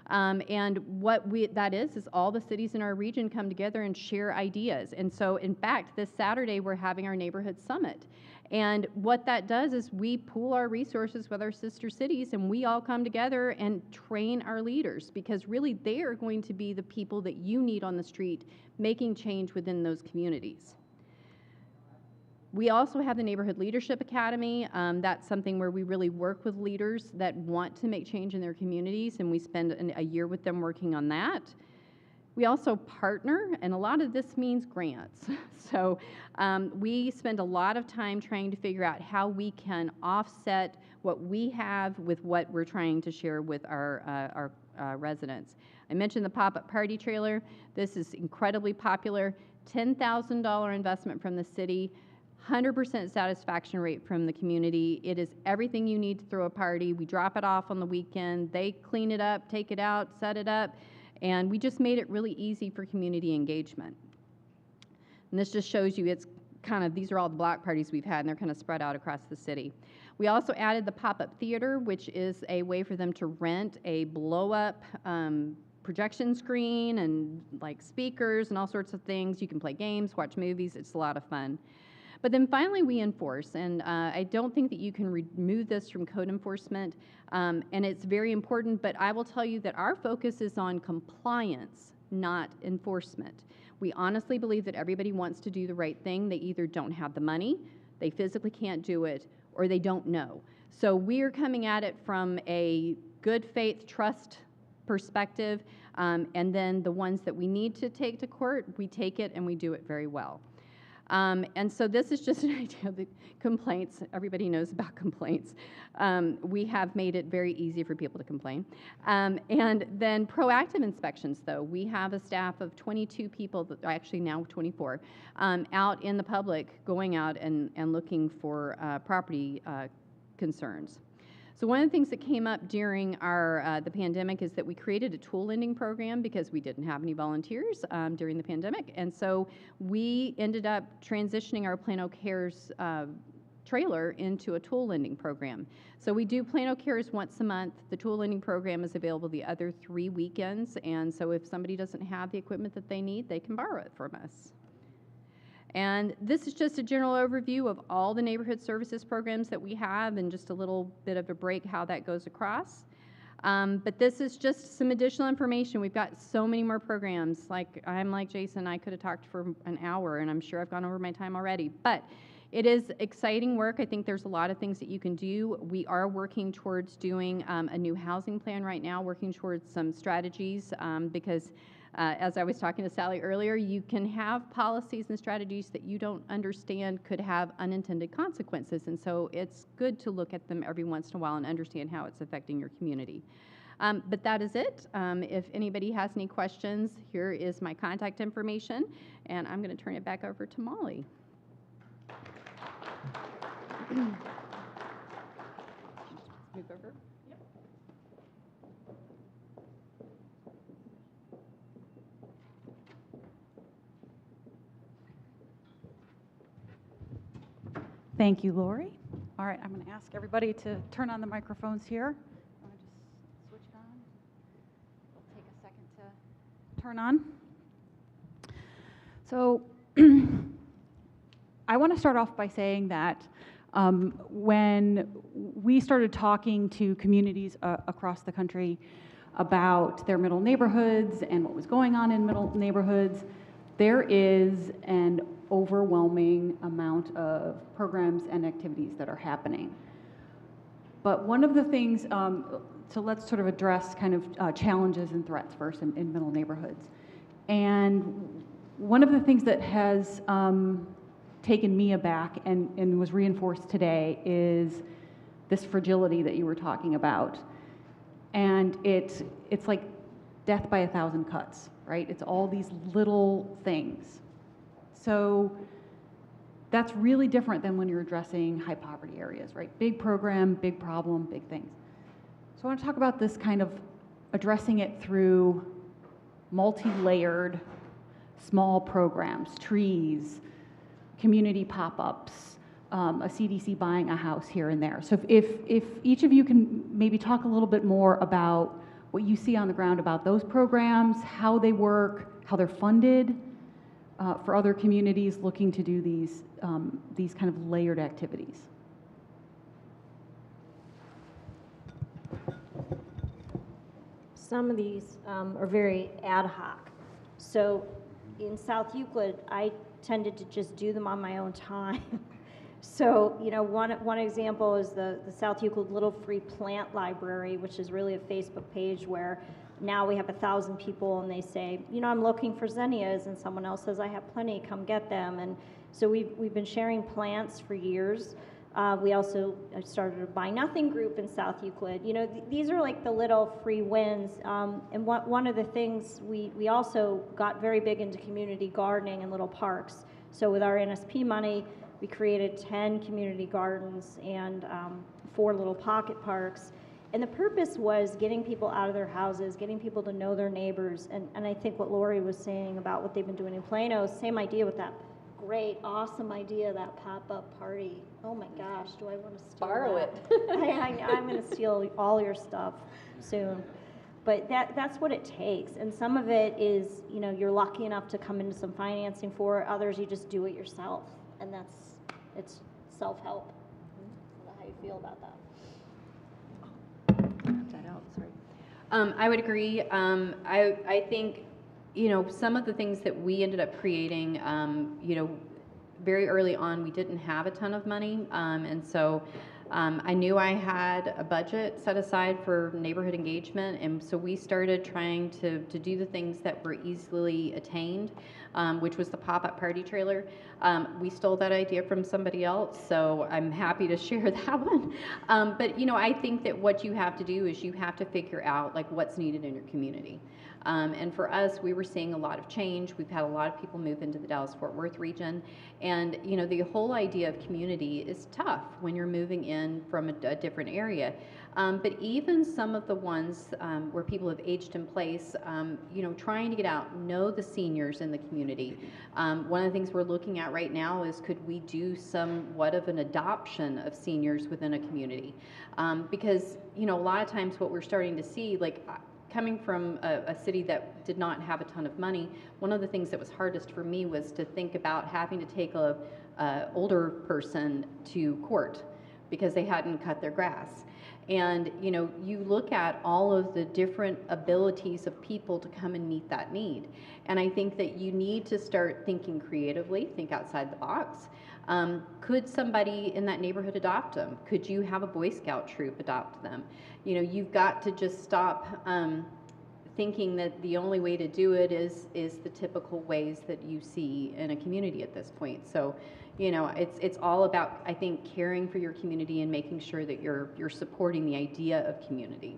And what that is all the cities in our region come together and share ideas. And so, in fact, this Saturday we're having our neighborhood summit. And what that does is we pool our resources with our sister cities, and we all come together and train our leaders, because really they are going to be the people that you need on the street making change within those communities. We also have the Neighborhood Leadership Academy. That's something where we really work with leaders that want to make change in their communities, and we spend a year with them working on that. We also partner, and a lot of this means grants. So we spend a lot of time trying to figure out how we can offset what we have with what we're trying to share with our residents. I mentioned the pop-up party trailer. This is incredibly popular. $10,000 investment from the city. 100% satisfaction rate from the community. It is everything you need to throw a party. We drop it off on the weekend. They clean it up, take it out, set it up, and we just made it really easy for community engagement. And this just shows you it's kind of, these are all the block parties we've had, and they're kind of spread out across the city. We also added the pop-up theater, which is a way for them to rent a blow-up projection screen and like speakers and all sorts of things. You can play games, watch movies. It's a lot of fun. But then finally we enforce, and I don't think that you can remove this from code enforcement, and it's very important, but I will tell you that our focus is on compliance, not enforcement. We honestly believe that everybody wants to do the right thing. They either don't have the money, they physically can't do it, or they don't know. So we're coming at it from a good faith trust perspective, and then the ones that we need to take to court, we take it and we do it very well. And so this is just an idea of the complaints. Everybody knows about complaints. We have made it very easy for people to complain. And then proactive inspections, though. We have a staff of 22 people, actually now 24, out in the public going out and looking for property concerns. So one of the things that came up during the pandemic is that we created a tool lending program because we didn't have any volunteers during the pandemic. And so we ended up transitioning our Plano Cares trailer into a tool lending program. So we do Plano Cares once a month. The tool lending program is available the other 3 weekends. And so if somebody doesn't have the equipment that they need, they can borrow it from us. And this is just a general overview of all the neighborhood services programs that we have, and just a little bit of a break how that goes across. But this is just some additional information. We've got so many more programs. I'm like Jason, I could have talked for an hour, and I'm sure I've gone over my time already. But It is exciting work. I think there's a lot of things that you can do. We are working towards doing a new housing plan right now, working towards some strategies because as I was talking to Sally earlier, you can have policies and strategies that you don't understand could have unintended consequences. And so it's good to look at them every once in a while and understand how it's affecting your community. But that is it. If anybody has any questions, here is my contact information, and I'm going to turn it back over to Molly. Move over. Thank you, Lori. All right, I'm going to ask everybody to turn on the microphones here. Want to just switch it on? Take a second to turn on. So I want to start off by saying that when we started talking to communities across the country about their middle neighborhoods and what was going on in middle neighborhoods, there is an overwhelming amount of programs and activities that are happening. But one of the things, so let's sort of address kind of challenges and threats first in middle neighborhoods. And one of the things that has taken me aback and was reinforced today is this fragility that you were talking about. And it's like death by 1,000 cuts, right? It's all these little things. So that's really different than when you're addressing high poverty areas, right? Big program, big problem, big things. So I want to talk about this kind of addressing it through multi-layered small programs, trees, community pop-ups, a CDC buying a house here and there. So if each of you can maybe talk a little bit more about what you see on the ground about those programs, how they work, how they're funded, for other communities looking to do these kind of layered activities. Some of these are very ad hoc. So in South Euclid, I tended to just do them on my own time. So, you know, one example is the South Euclid Little Free Plant Library, which is really a Facebook page where now we have 1,000 people and they say, you know, I'm looking for zinnias, and someone else says, I have plenty, come get them. And so we've been sharing plants for years. We also started a Buy Nothing group in South Euclid. You know, these are like the little free wins. And one of the things, we also got very big into community gardening and little parks. So with our NSP money, we created 10 community gardens and 4 little pocket parks. And the purpose was getting people out of their houses, getting people to know their neighbors. And I think what Lori was saying about what they've been doing in Plano, same idea with that great, awesome idea, that pop-up party. Oh my gosh, do I want to steal Borrow that? I'm going to steal all your stuff soon. But that's what it takes. And some of it is, you know, you're lucky enough to come into some financing for it. Others, you just do it yourself. And it's self-help. How do you feel about that? I would agree. I think, you know, some of the things that we ended up creating, you know, very early on, we didn't have a ton of money. And so I knew I had a budget set aside for neighborhood engagement. And so we started trying to do the things that were easily attained, which was the pop-up party trailer. We stole that idea from somebody else, so I'm happy to share that one. But, you know, I think that what you have to do is you have to figure out, like, what's needed in your community. And for us, we were seeing a lot of change. We've had a lot of people move into the Dallas-Fort Worth region. And, you know, the whole idea of community is tough when you're moving in from a different area. But even some of the ones where people have aged in place, you know, trying to get out, know the seniors in the community. One of the things we're looking at right now is, could we do somewhat of an adoption of seniors within a community? Because, you know, a lot of times what we're starting to see, like, coming from a city that did not have a ton of money, one of the things that was hardest for me was to think about having to take a older person to court because they hadn't cut their grass. And, you know, you look at all of the different abilities of people to come and meet that need. And I think that you need to start thinking creatively, think outside the box. Could somebody in that neighborhood adopt them? Could you have a Boy Scout troop adopt them? You know, you've got to just stop thinking that the only way to do it is the typical ways that you see in a community at this point. So, you know, it's all about, I think, caring for your community and making sure that you're supporting the idea of community.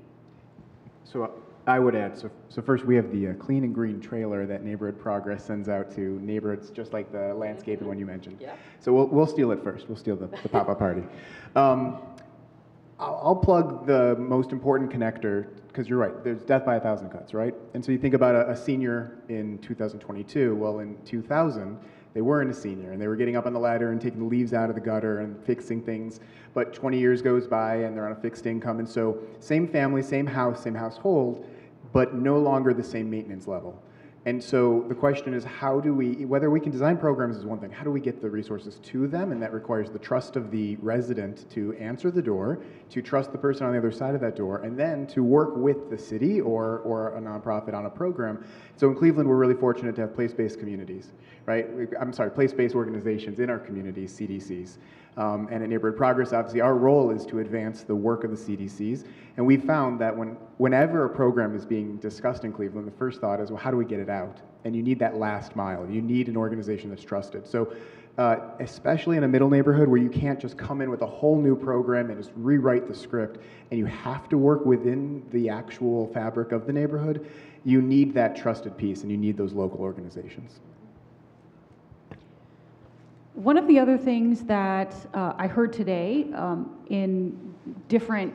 So I would add, so first we have the clean and green trailer that Neighborhood Progress sends out to neighborhoods, just like the landscaping one you mentioned. Yeah. So we'll steal it first. We'll steal the pop-up party. I'll plug the most important connector, because you're right, there's death by 1,000 cuts, right? And so you think about a senior in 2022, well, in 2000, they weren't a senior, and they were getting up on the ladder and taking the leaves out of the gutter and fixing things, but 20 years goes by and they're on a fixed income, and so same family, same house, same household, but no longer the same maintenance level. And so the question is, how do we, whether we can design programs is one thing, how do we get the resources to them? And that requires the trust of the resident to answer the door, to trust the person on the other side of that door, and then to work with the city or a nonprofit on a program. So in Cleveland, we're really fortunate to have place-based communities, right? Place-based organizations in our communities, CDCs. And at Neighborhood Progress, obviously, our role is to advance the work of the CDCs. And we found that whenever a program is being discussed in Cleveland, the first thought is, well, how do we get it out? And you need that last mile. You need an organization that's trusted. So especially in a middle neighborhood where you can't just come in with a whole new program and just rewrite the script, and you have to work within the actual fabric of the neighborhood, you need that trusted piece, and you need those local organizations. One of the other things that I heard today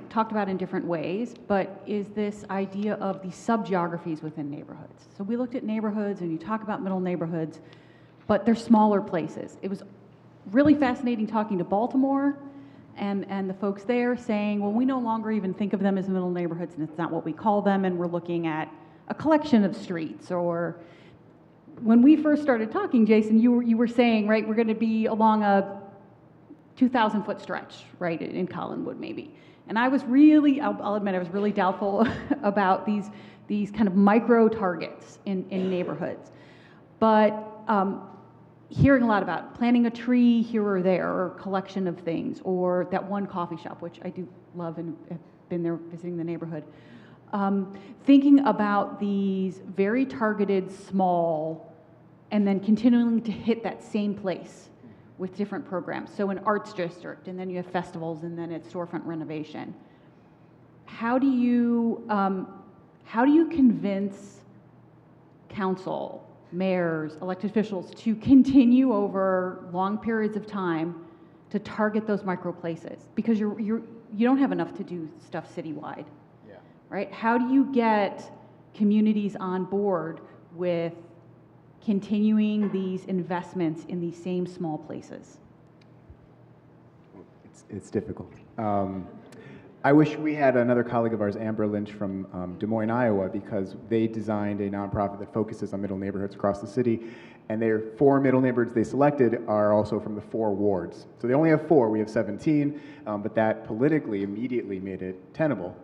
talked about in different ways, but is this idea of the sub-geographies within neighborhoods. So we looked at neighborhoods, and you talk about middle neighborhoods, but they're smaller places. It was really fascinating talking to Baltimore and the folks there saying, well, we no longer even think of them as middle neighborhoods, and it's not what we call them, and we're looking at a collection of streets. Or when we first started talking, Jason, you were saying, right, we're going to be along a 2,000-foot stretch, right, in Collinwood maybe. And I was really, I'll admit, I was really doubtful about these kind of micro targets in neighborhoods. But hearing a lot about planting a tree here or there, or a collection of things, or that one coffee shop, which I do love and have been there visiting the neighborhood. Thinking about these very targeted, small, and then continuing to hit that same place with different programs. So an arts district, and then you have festivals, and then it's storefront renovation. How do you convince council, mayors, elected officials to continue over long periods of time to target those micro places? Because you don't have enough to do stuff citywide. Right? How do you get communities on board with continuing these investments in these same small places? It's difficult. I wish we had another colleague of ours, Amber Lynch from Des Moines, Iowa, because they designed a nonprofit that focuses on middle neighborhoods across the city, and their 4 middle neighborhoods they selected are also from the 4 wards. So they only have 4, we have 17, but that politically immediately made it tenable.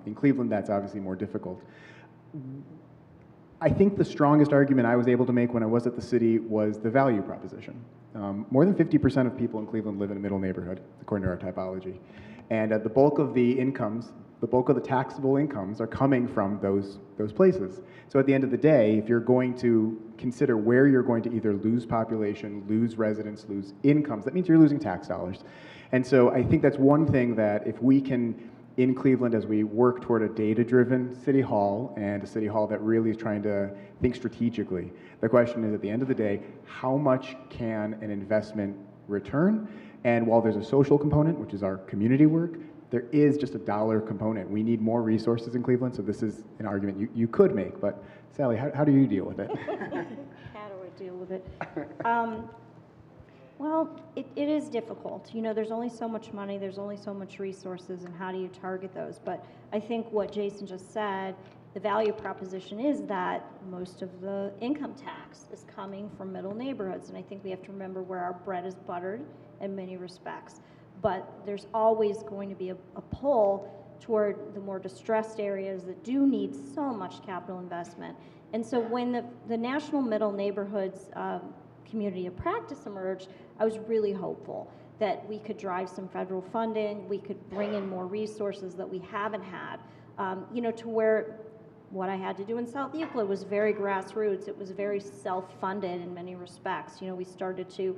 In Cleveland, that's obviously more difficult. I think the strongest argument I was able to make when I was at the city was the value proposition. More than 50% of people in Cleveland live in a middle neighborhood, according to our typology. And the bulk of the incomes, the bulk of the taxable incomes are coming from those places. So at the end of the day, if you're going to consider where you're going to either lose population, lose residents, lose incomes, that means you're losing tax dollars. And so I think that's one thing that if we can, in Cleveland, as we work toward a data-driven city hall, and a city hall that really is trying to think strategically, the question is, at the end of the day, how much can an investment return? And while there's a social component, which is our community work, there is just a dollar component. We need more resources in Cleveland, so this is an argument you could make, but Sally, how do you deal with it? How do I deal with it? Well, it is difficult. You know, there's only so much money, there's only so much resources, and how do you target those? But I think what Jason just said, the value proposition is that most of the income tax is coming from middle neighborhoods, and I think we have to remember where our bread is buttered in many respects. But there's always going to be a pull toward the more distressed areas that do need so much capital investment. And so when the National Middle Neighborhoods community of practice emerged, I was really hopeful that we could drive some federal funding, we could bring in more resources that we haven't had, to where what I had to do in South Euclid was very grassroots. It was very self-funded in many respects. We started to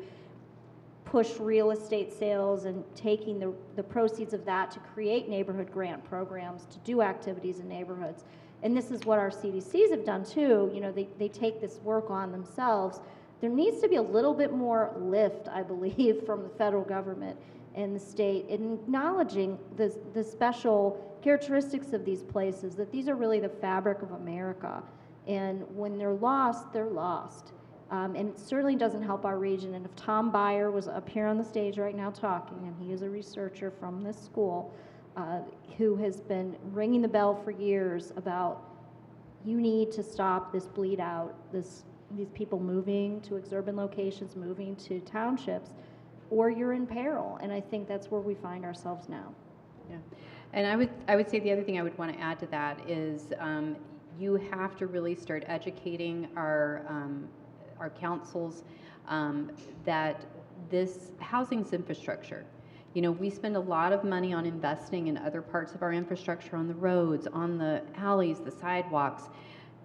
push real estate sales and taking the proceeds of that to create neighborhood grant programs, to do activities in neighborhoods. And this is what our CDCs have done too. They take this work on themselves. There needs to be a little bit more lift, I believe, from the federal government and the state in acknowledging the special characteristics of these places, that these are really the fabric of America. And when they're lost, they're lost. And it certainly doesn't help our region. And if Tom Byer was up here on the stage right now talking, and he is a researcher from this school who has been ringing the bell for years about you need to stop this bleed out, these people moving to exurban locations, moving to townships, or you're in peril. And I think that's where we find ourselves now. Yeah. And I would say the other thing I would want to add to that is you have to really start educating our councils that this housing's infrastructure. We spend a lot of money on investing in other parts of our infrastructure, on the roads, on the alleys, the sidewalks.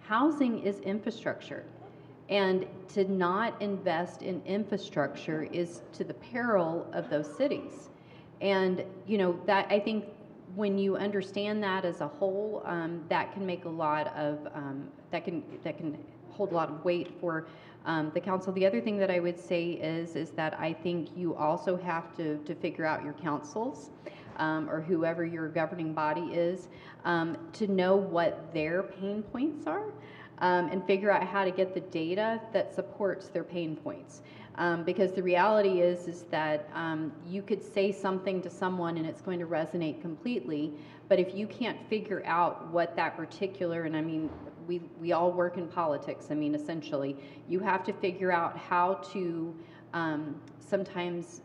Housing is infrastructure. And to not invest in infrastructure is to the peril of those cities. And, that I think when you understand that as a whole, that can make a lot of, that can hold a lot of weight for the council. The other thing that I would say is that I think you also have to figure out your councils or whoever your governing body is to know what their pain points are and figure out how to get the data that supports their pain points. Because the reality is that you could say something to someone and it's going to resonate completely, but if you can't figure out what that particular, and I mean, we all work in politics, I mean, essentially, you have to figure out how to sometimes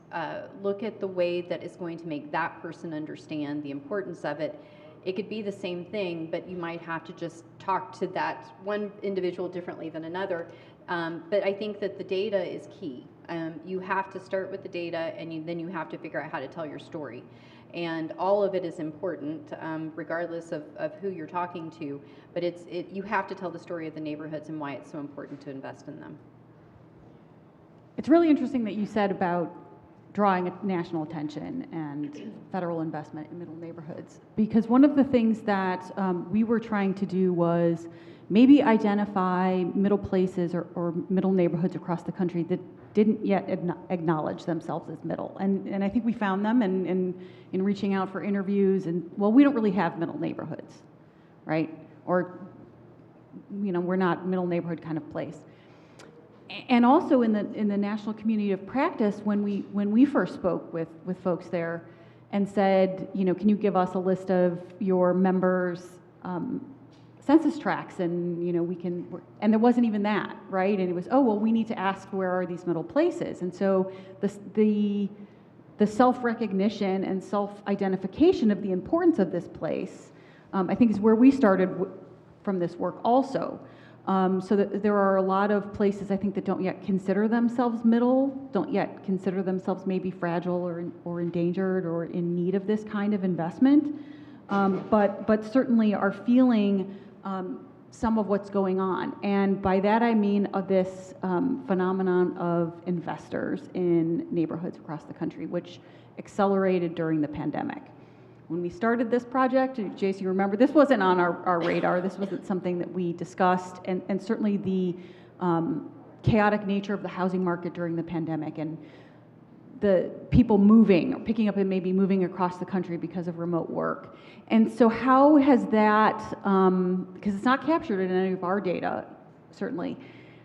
look at the way that is going to make that person understand the importance of it. It could be the same thing, but you might have to just talk to that one individual differently than another. But I think that the data is key. You have to start with the data, and then you have to figure out how to tell your story. And all of it is important, regardless of who you're talking to. But you have to tell the story of the neighborhoods and why it's so important to invest in them. It's really interesting that you said about drawing national attention and federal investment in middle neighborhoods, because one of the things that we were trying to do was maybe identify middle places or middle neighborhoods across the country that didn't yet acknowledge themselves as middle. And I think we found them in reaching out for interviews, and well, we don't really have middle neighborhoods, right? Or, we're not middle neighborhood kind of place. And also in the national community of practice, when we first spoke with folks there and said, can you give us a list of your members' census tracts, and and there wasn't even that, right? And it was, we need to ask where are these middle places. And so the self-recognition and self-identification of the importance of this place, I think, is where we started from this work also. So that there are a lot of places, I think, that don't yet consider themselves middle, don't yet consider themselves maybe fragile or endangered or in need of this kind of investment, but certainly are feeling some of what's going on. And by that I mean this phenomenon of investors in neighborhoods across the country, which accelerated during the pandemic. When we started this project, Jace, you remember, this wasn't on our radar. This wasn't something that we discussed, and certainly the chaotic nature of the housing market during the pandemic and the people moving or picking up and maybe moving across the country because of remote work. And so how has that, because it's not captured in any of our data, certainly,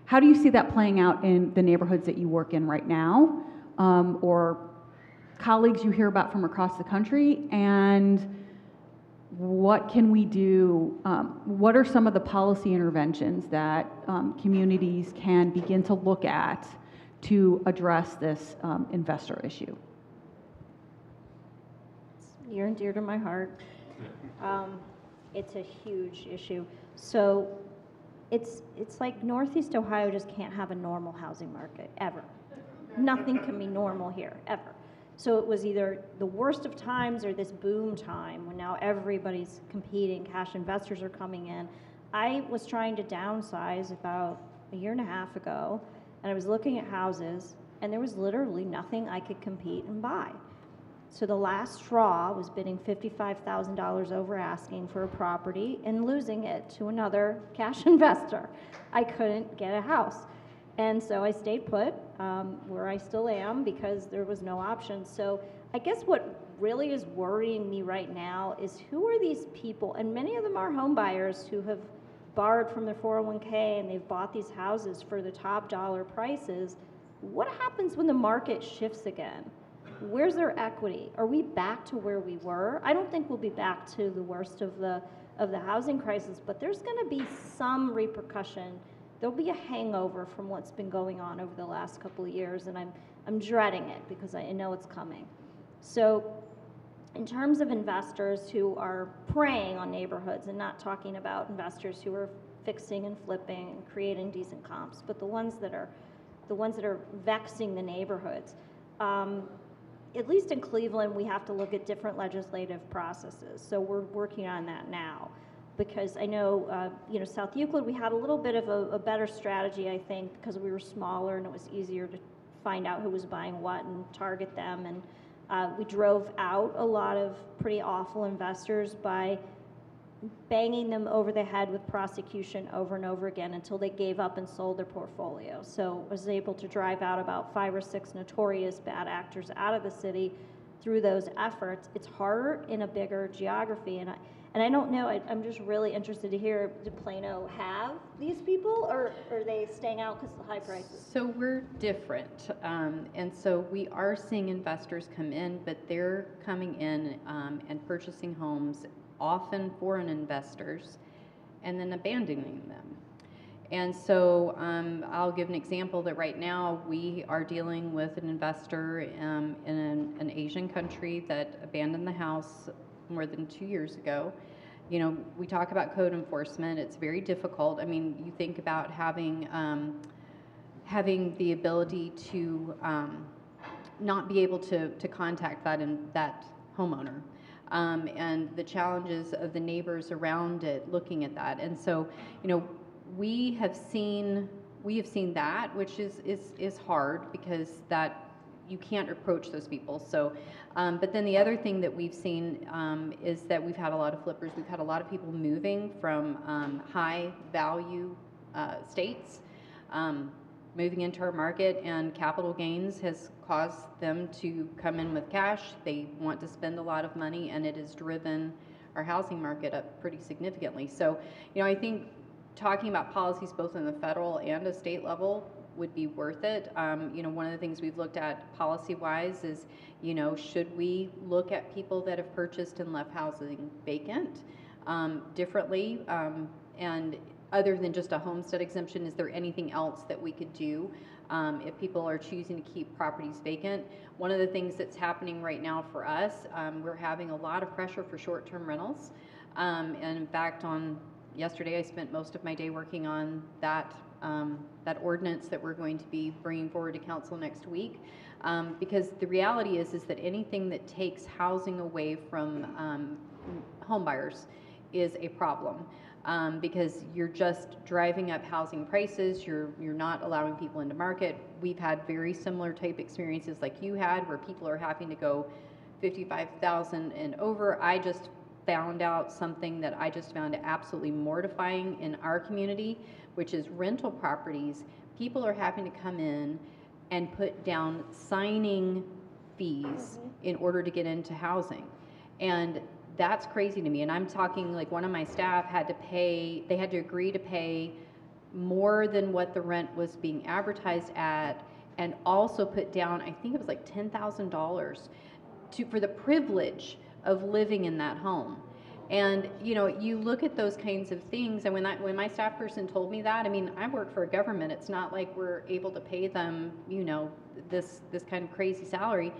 how do you see that playing out in the neighborhoods that you work in right now, or colleagues you hear about from across the country, and what can we do? What are some of the policy interventions that communities can begin to look at to address this investor issue? It's near and dear to my heart. It's a huge issue. So it's like Northeast Ohio just can't have a normal housing market, ever. Nothing can be normal here, ever. So it was either the worst of times or this boom time when now everybody's competing, cash investors are coming in. I was trying to downsize about a year and a half ago, and I was looking at houses, and there was literally nothing I could compete and buy. So the last straw was bidding $55,000 over asking for a property and losing it to another cash investor. I couldn't get a house. And so I stayed put where I still am because there was no option. So I guess what really is worrying me right now is who are these people? And many of them are home buyers who have borrowed from their 401k and they've bought these houses for the top dollar prices. What happens when the market shifts again? Where's their equity? Are we back to where we were? I don't think we'll be back to the worst of the housing crisis, but there's going to be some repercussion. There'll be a hangover from what's been going on over the last couple of years, and I'm dreading it because I know it's coming. So in terms of investors who are preying on neighborhoods, and not talking about investors who are fixing and flipping and creating decent comps, but the ones that are vexing the neighborhoods, at least in Cleveland, we have to look at different legislative processes. So we're working on that now. Because I know, South Euclid, we had a little bit of a better strategy, I think, because we were smaller and it was easier to find out who was buying what and target them. And we drove out a lot of pretty awful investors by banging them over the head with prosecution over and over again until they gave up and sold their portfolio. So I was able to drive out about 5 or 6 notorious bad actors out of the city through those efforts. It's harder in a bigger geography, and I don't know, I'm just really interested to hear, did Plano have these people, or are they staying out because of the high prices? So we're different, and so we are seeing investors come in, but they're coming in and purchasing homes, often foreign investors, and then abandoning them. And so I'll give an example that right now we are dealing with an investor in an Asian country that abandoned the house more than 2 years ago. We talk about code enforcement. It's very difficult. I mean, you think about having the ability to not be able to contact that homeowner. And the challenges of the neighbors around it looking at that. And so, we have seen that, which is hard because that you can't approach those people. So, but then the other thing that we've seen is that we've had a lot of flippers. We've had a lot of people moving from high value states, moving into our market, and capital gains has caused them to come in with cash. They want to spend a lot of money, and it has driven our housing market up pretty significantly. So, I think talking about policies both on the federal and a state level would be worth it. One of the things we've looked at policy-wise is, should we look at people that have purchased and left housing vacant differently? And other than just a homestead exemption, is there anything else that we could do if people are choosing to keep properties vacant? One of the things that's happening right now for us, we're having a lot of pressure for short-term rentals. And in fact, yesterday I spent most of my day working on that ordinance that we're going to be bringing forward to council next week, because the reality is that anything that takes housing away from home buyers is a problem, because you're just driving up housing prices. You're not allowing people into market. We've had very similar type experiences like you had, where people are having to go $55,000 and over. I just found out something that I just found absolutely mortifying in our community, which is rental properties. People are having to come in and put down signing fees in order to get into housing. And that's crazy to me. And I'm talking like one of my staff had to agree to pay more than what the rent was being advertised at, and also put down, I think it was like $10,000 for the privilege of living in that home. And you look at those kinds of things, and when my staff person told me that, I mean, I work for a government. It's not like we're able to pay them, this kind of crazy salary.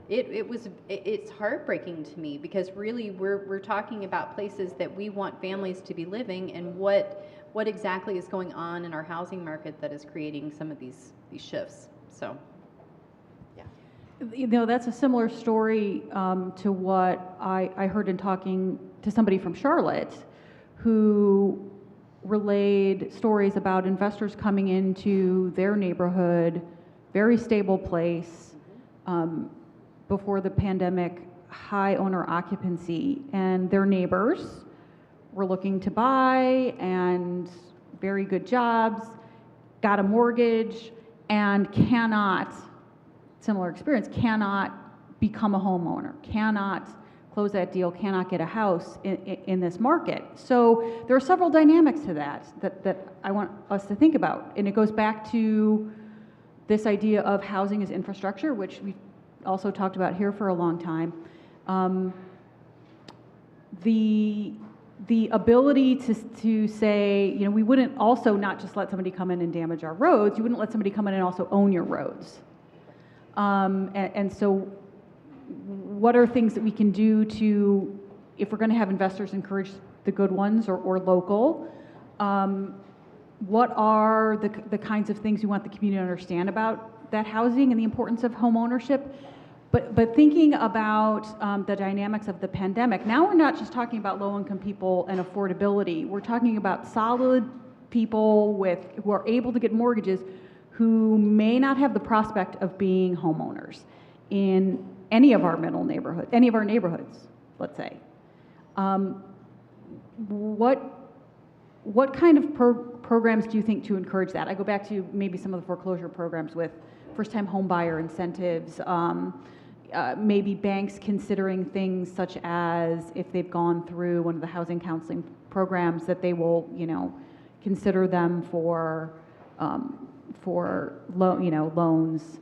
It's heartbreaking to me, because really we're talking about places that we want families to be living, and what what exactly is going on in our housing market that is creating some of these shifts. So, yeah. You know, that's a similar story to what I heard in talking to somebody from Charlotte who relayed stories about investors coming into their neighborhood, very stable place, before the pandemic, high owner occupancy, and their neighbors were looking to buy and very good jobs, got a mortgage, and cannot, similar experience, cannot become a homeowner, cannot close that deal, cannot get a house in this market. So there are several dynamics to that I want us to think about. And it goes back to this idea of housing as infrastructure, which we've also talked about here for a long time. The ability to say, you know, we wouldn't also not just let somebody come in and damage our roads, you wouldn't let somebody come in and also own your roads. And so what are things that we can do to, if we're going to have investors encourage the good ones or local, what are the kinds of things we want the community to understand about that housing and the importance of home ownership? But thinking about the dynamics of the pandemic, now we're not just talking about low-income people and affordability. We're talking about solid people who are able to get mortgages who may not have the prospect of being homeowners in any of our neighborhoods, let's say. What kind of programs do you think to encourage that? I go back to maybe some of the foreclosure programs with first-time home buyer incentives, maybe banks considering things such as if they've gone through one of the housing counseling programs that they will, you know, consider them for loans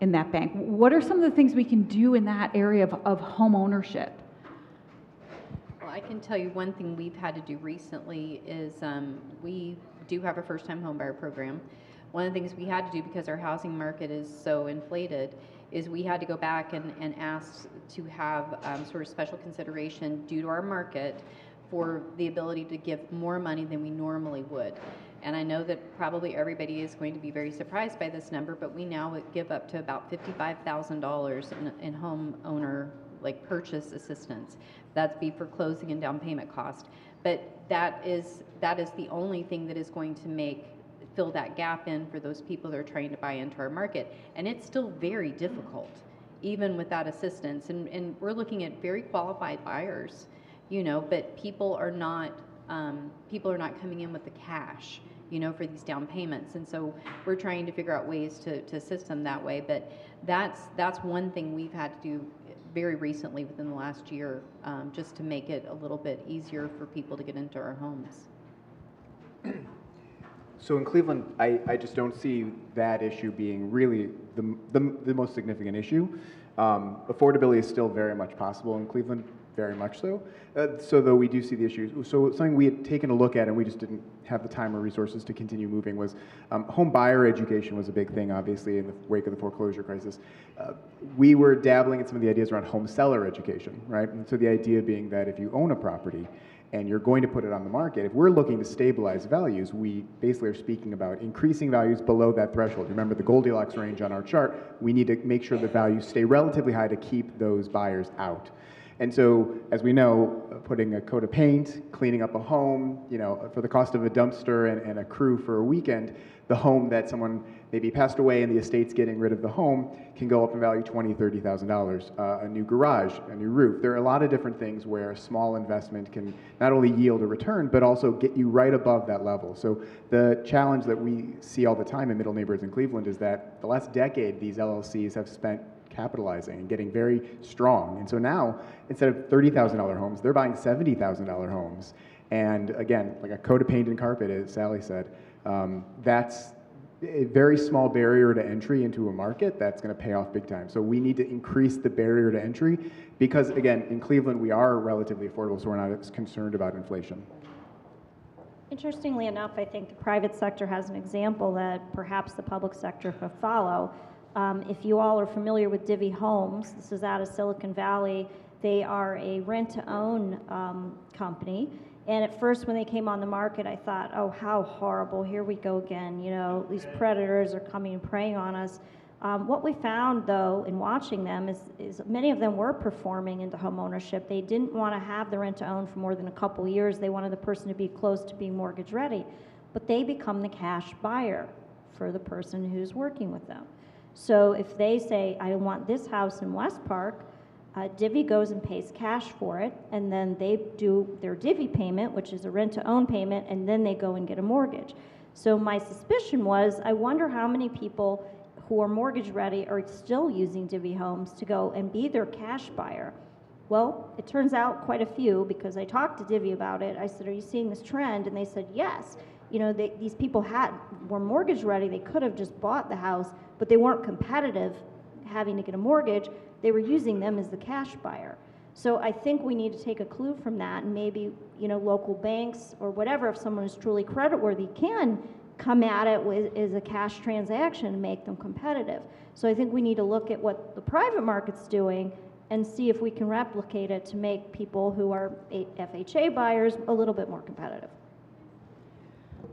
in that bank. What are some of the things we can do in that area of home ownership? Well, I can tell you one thing we've had to do recently is we do have a first-time home buyer program. One of the things we had to do because our housing market is so inflated is we had to go back and ask to have sort of special consideration due to our market for the ability to give more money than we normally would. And I know that probably everybody is going to be very surprised by this number, but we now give up to about $55,000 in homeowner purchase assistance. That's be for closing and down payment cost. But that is the only thing that is going to fill that gap in for those people that are trying to buy into our market. And it's still very difficult, even with that assistance. And we're looking at very qualified buyers, you know, but people are not coming in with the cash, you know, for these down payments. And so we're trying to figure out ways to assist them that way. But that's one thing we've had to do very recently within the last year, just to make it a little bit easier for people to get into our homes. So in Cleveland, I just don't see that issue being really the most significant issue. Affordability is still very much possible in Cleveland, very much so. So though we do see the issues, so something we had taken a look at and we just didn't have the time or resources to continue moving was home buyer education was a big thing, obviously, in the wake of the foreclosure crisis. We were dabbling in some of the ideas around home seller education, right? And so the idea being that if you own a property and you're going to put it on the market, if we're looking to stabilize values, we basically are speaking about increasing values below that threshold. Remember the Goldilocks range on our chart, we need to make sure the values stay relatively high to keep those buyers out. And so, as we know, putting a coat of paint, cleaning up a home, you know, for the cost of a dumpster and a crew for a weekend, the home that someone maybe passed away and the estate's getting rid of the home can go up in value $20,000, $30,000. A new garage, a new roof. There are a lot of different things where a small investment can not only yield a return, but also get you right above that level. So the challenge that we see all the time in middle neighborhoods in Cleveland is that the last decade, these LLCs have spent capitalizing and getting very strong. And so now, instead of $30,000 homes, they're buying $70,000 homes. And again, like a coat of paint and carpet, as Sally said, that's a very small barrier to entry into a market that's going to pay off big time. So we need to increase the barrier to entry because, again, in Cleveland, we are relatively affordable, so we're not as concerned about inflation. Interestingly enough, I think the private sector has an example that perhaps the public sector could follow. If you all are familiar with Divvy Homes, this is out of Silicon Valley. They are a rent-to-own company, And at first, when they came on the market, I thought, oh, how horrible, here we go again. You know, these predators are coming and preying on us. What we found, though, in watching them is many of them were performing into home ownership. They didn't want to have the rent-to-own for more than a couple years. They wanted the person to be close to being mortgage ready. But they become the cash buyer for the person who's working with them. So if they say, I want this house in West Park, Divvy goes and pays cash for it, and then they do their Divvy payment, which is a rent-to-own payment, and then they go and get a mortgage. So my suspicion was, I wonder how many people who are mortgage ready are still using Divvy homes to go and be their cash buyer. Well, it turns out quite a few, because I talked to Divvy about it. I said, are you seeing this trend? And they said, yes. You know, these people were mortgage ready. They could have just bought the house, but they weren't competitive having to get a mortgage. They were using them as the cash buyer. So I think we need to take a clue from that, and maybe, you know, local banks or whatever, if someone is truly creditworthy, can come at it as a cash transaction and make them competitive. So I think we need to look at what the private market's doing and see if we can replicate it to make people who are FHA buyers a little bit more competitive.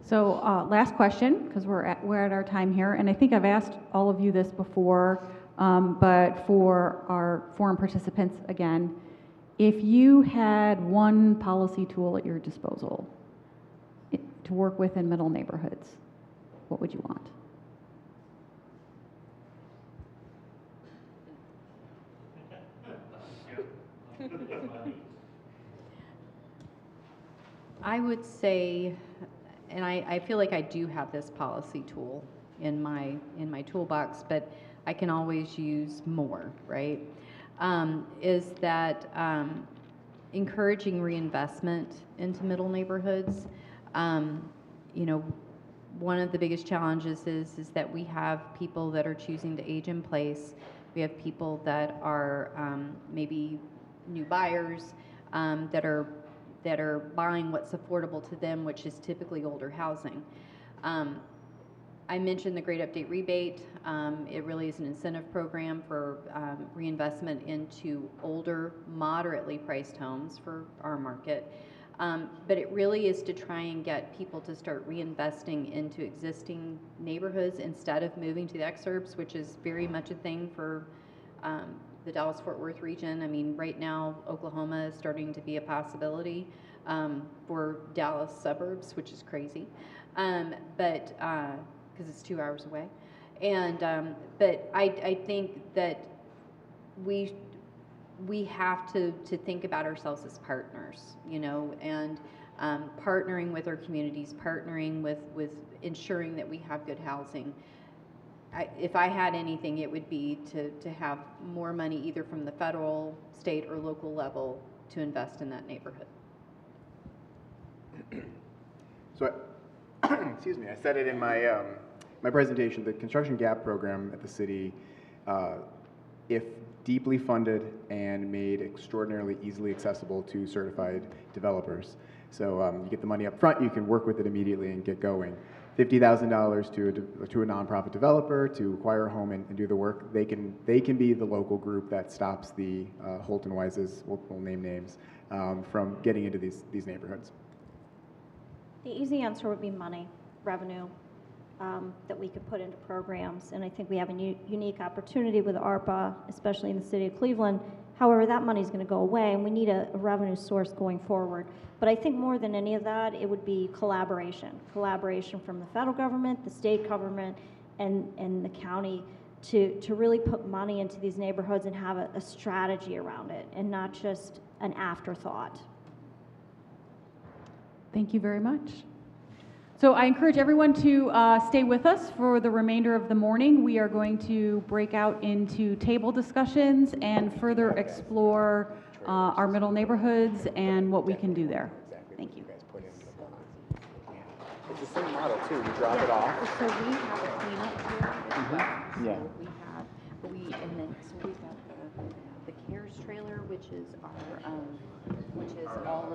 So last question, because we're at our time here, and I think I've asked all of you this before, but for our forum participants again, if you had one policy tool at your disposal to work with in middle neighborhoods, what would you want? I would say, and I feel like I do have this policy tool in my toolbox, but I can always use more, right? Is that encouraging reinvestment into middle neighborhoods. You know, one of the biggest challenges is that we have people that are choosing to age in place. We have people that are maybe new buyers that are buying what's affordable to them, which is typically older housing. I mentioned the Great Update Rebate. It really is an incentive program for reinvestment into older, moderately priced homes for our market. But it really is to try and get people to start reinvesting into existing neighborhoods instead of moving to the exurbs, which is very much a thing for the Dallas-Fort Worth region. I mean, right now, Oklahoma is starting to be a possibility for Dallas suburbs, which is crazy. But because it's 2 hours away. And but I think that we have to think about ourselves as partners, you know, and partnering with our communities, partnering with ensuring that we have good housing. If I had anything, it would be to have more money either from the federal, state, or local level to invest in that neighborhood. So, excuse me, I said it in my my presentation. The construction gap program at the city, if deeply funded and made extraordinarily easily accessible to certified developers. So you get the money up front, you can work with it immediately and get going. $50,000 to a nonprofit developer to acquire a home and do the work. They can be the local group that stops the Holton Wises, we'll name names, from getting into these neighborhoods. The easy answer would be money, revenue, that we could put into programs. And I think we have a unique opportunity with ARPA, especially in the city of Cleveland. However, that money is going to go away, and we need a revenue source going forward. But I think more than any of that, it would be collaboration from the federal government, the state government, and the county to really put money into these neighborhoods and have a strategy around it, and not just an afterthought. Thank you very much. So I encourage everyone to stay with us for the remainder of the morning. We are going to break out into table discussions and further explore our middle neighborhoods and what we can do there. Thank you. It's the same model too. You drop it off. So we have a cleanup here as well. Yeah. So we got the CARES trailer, which is all of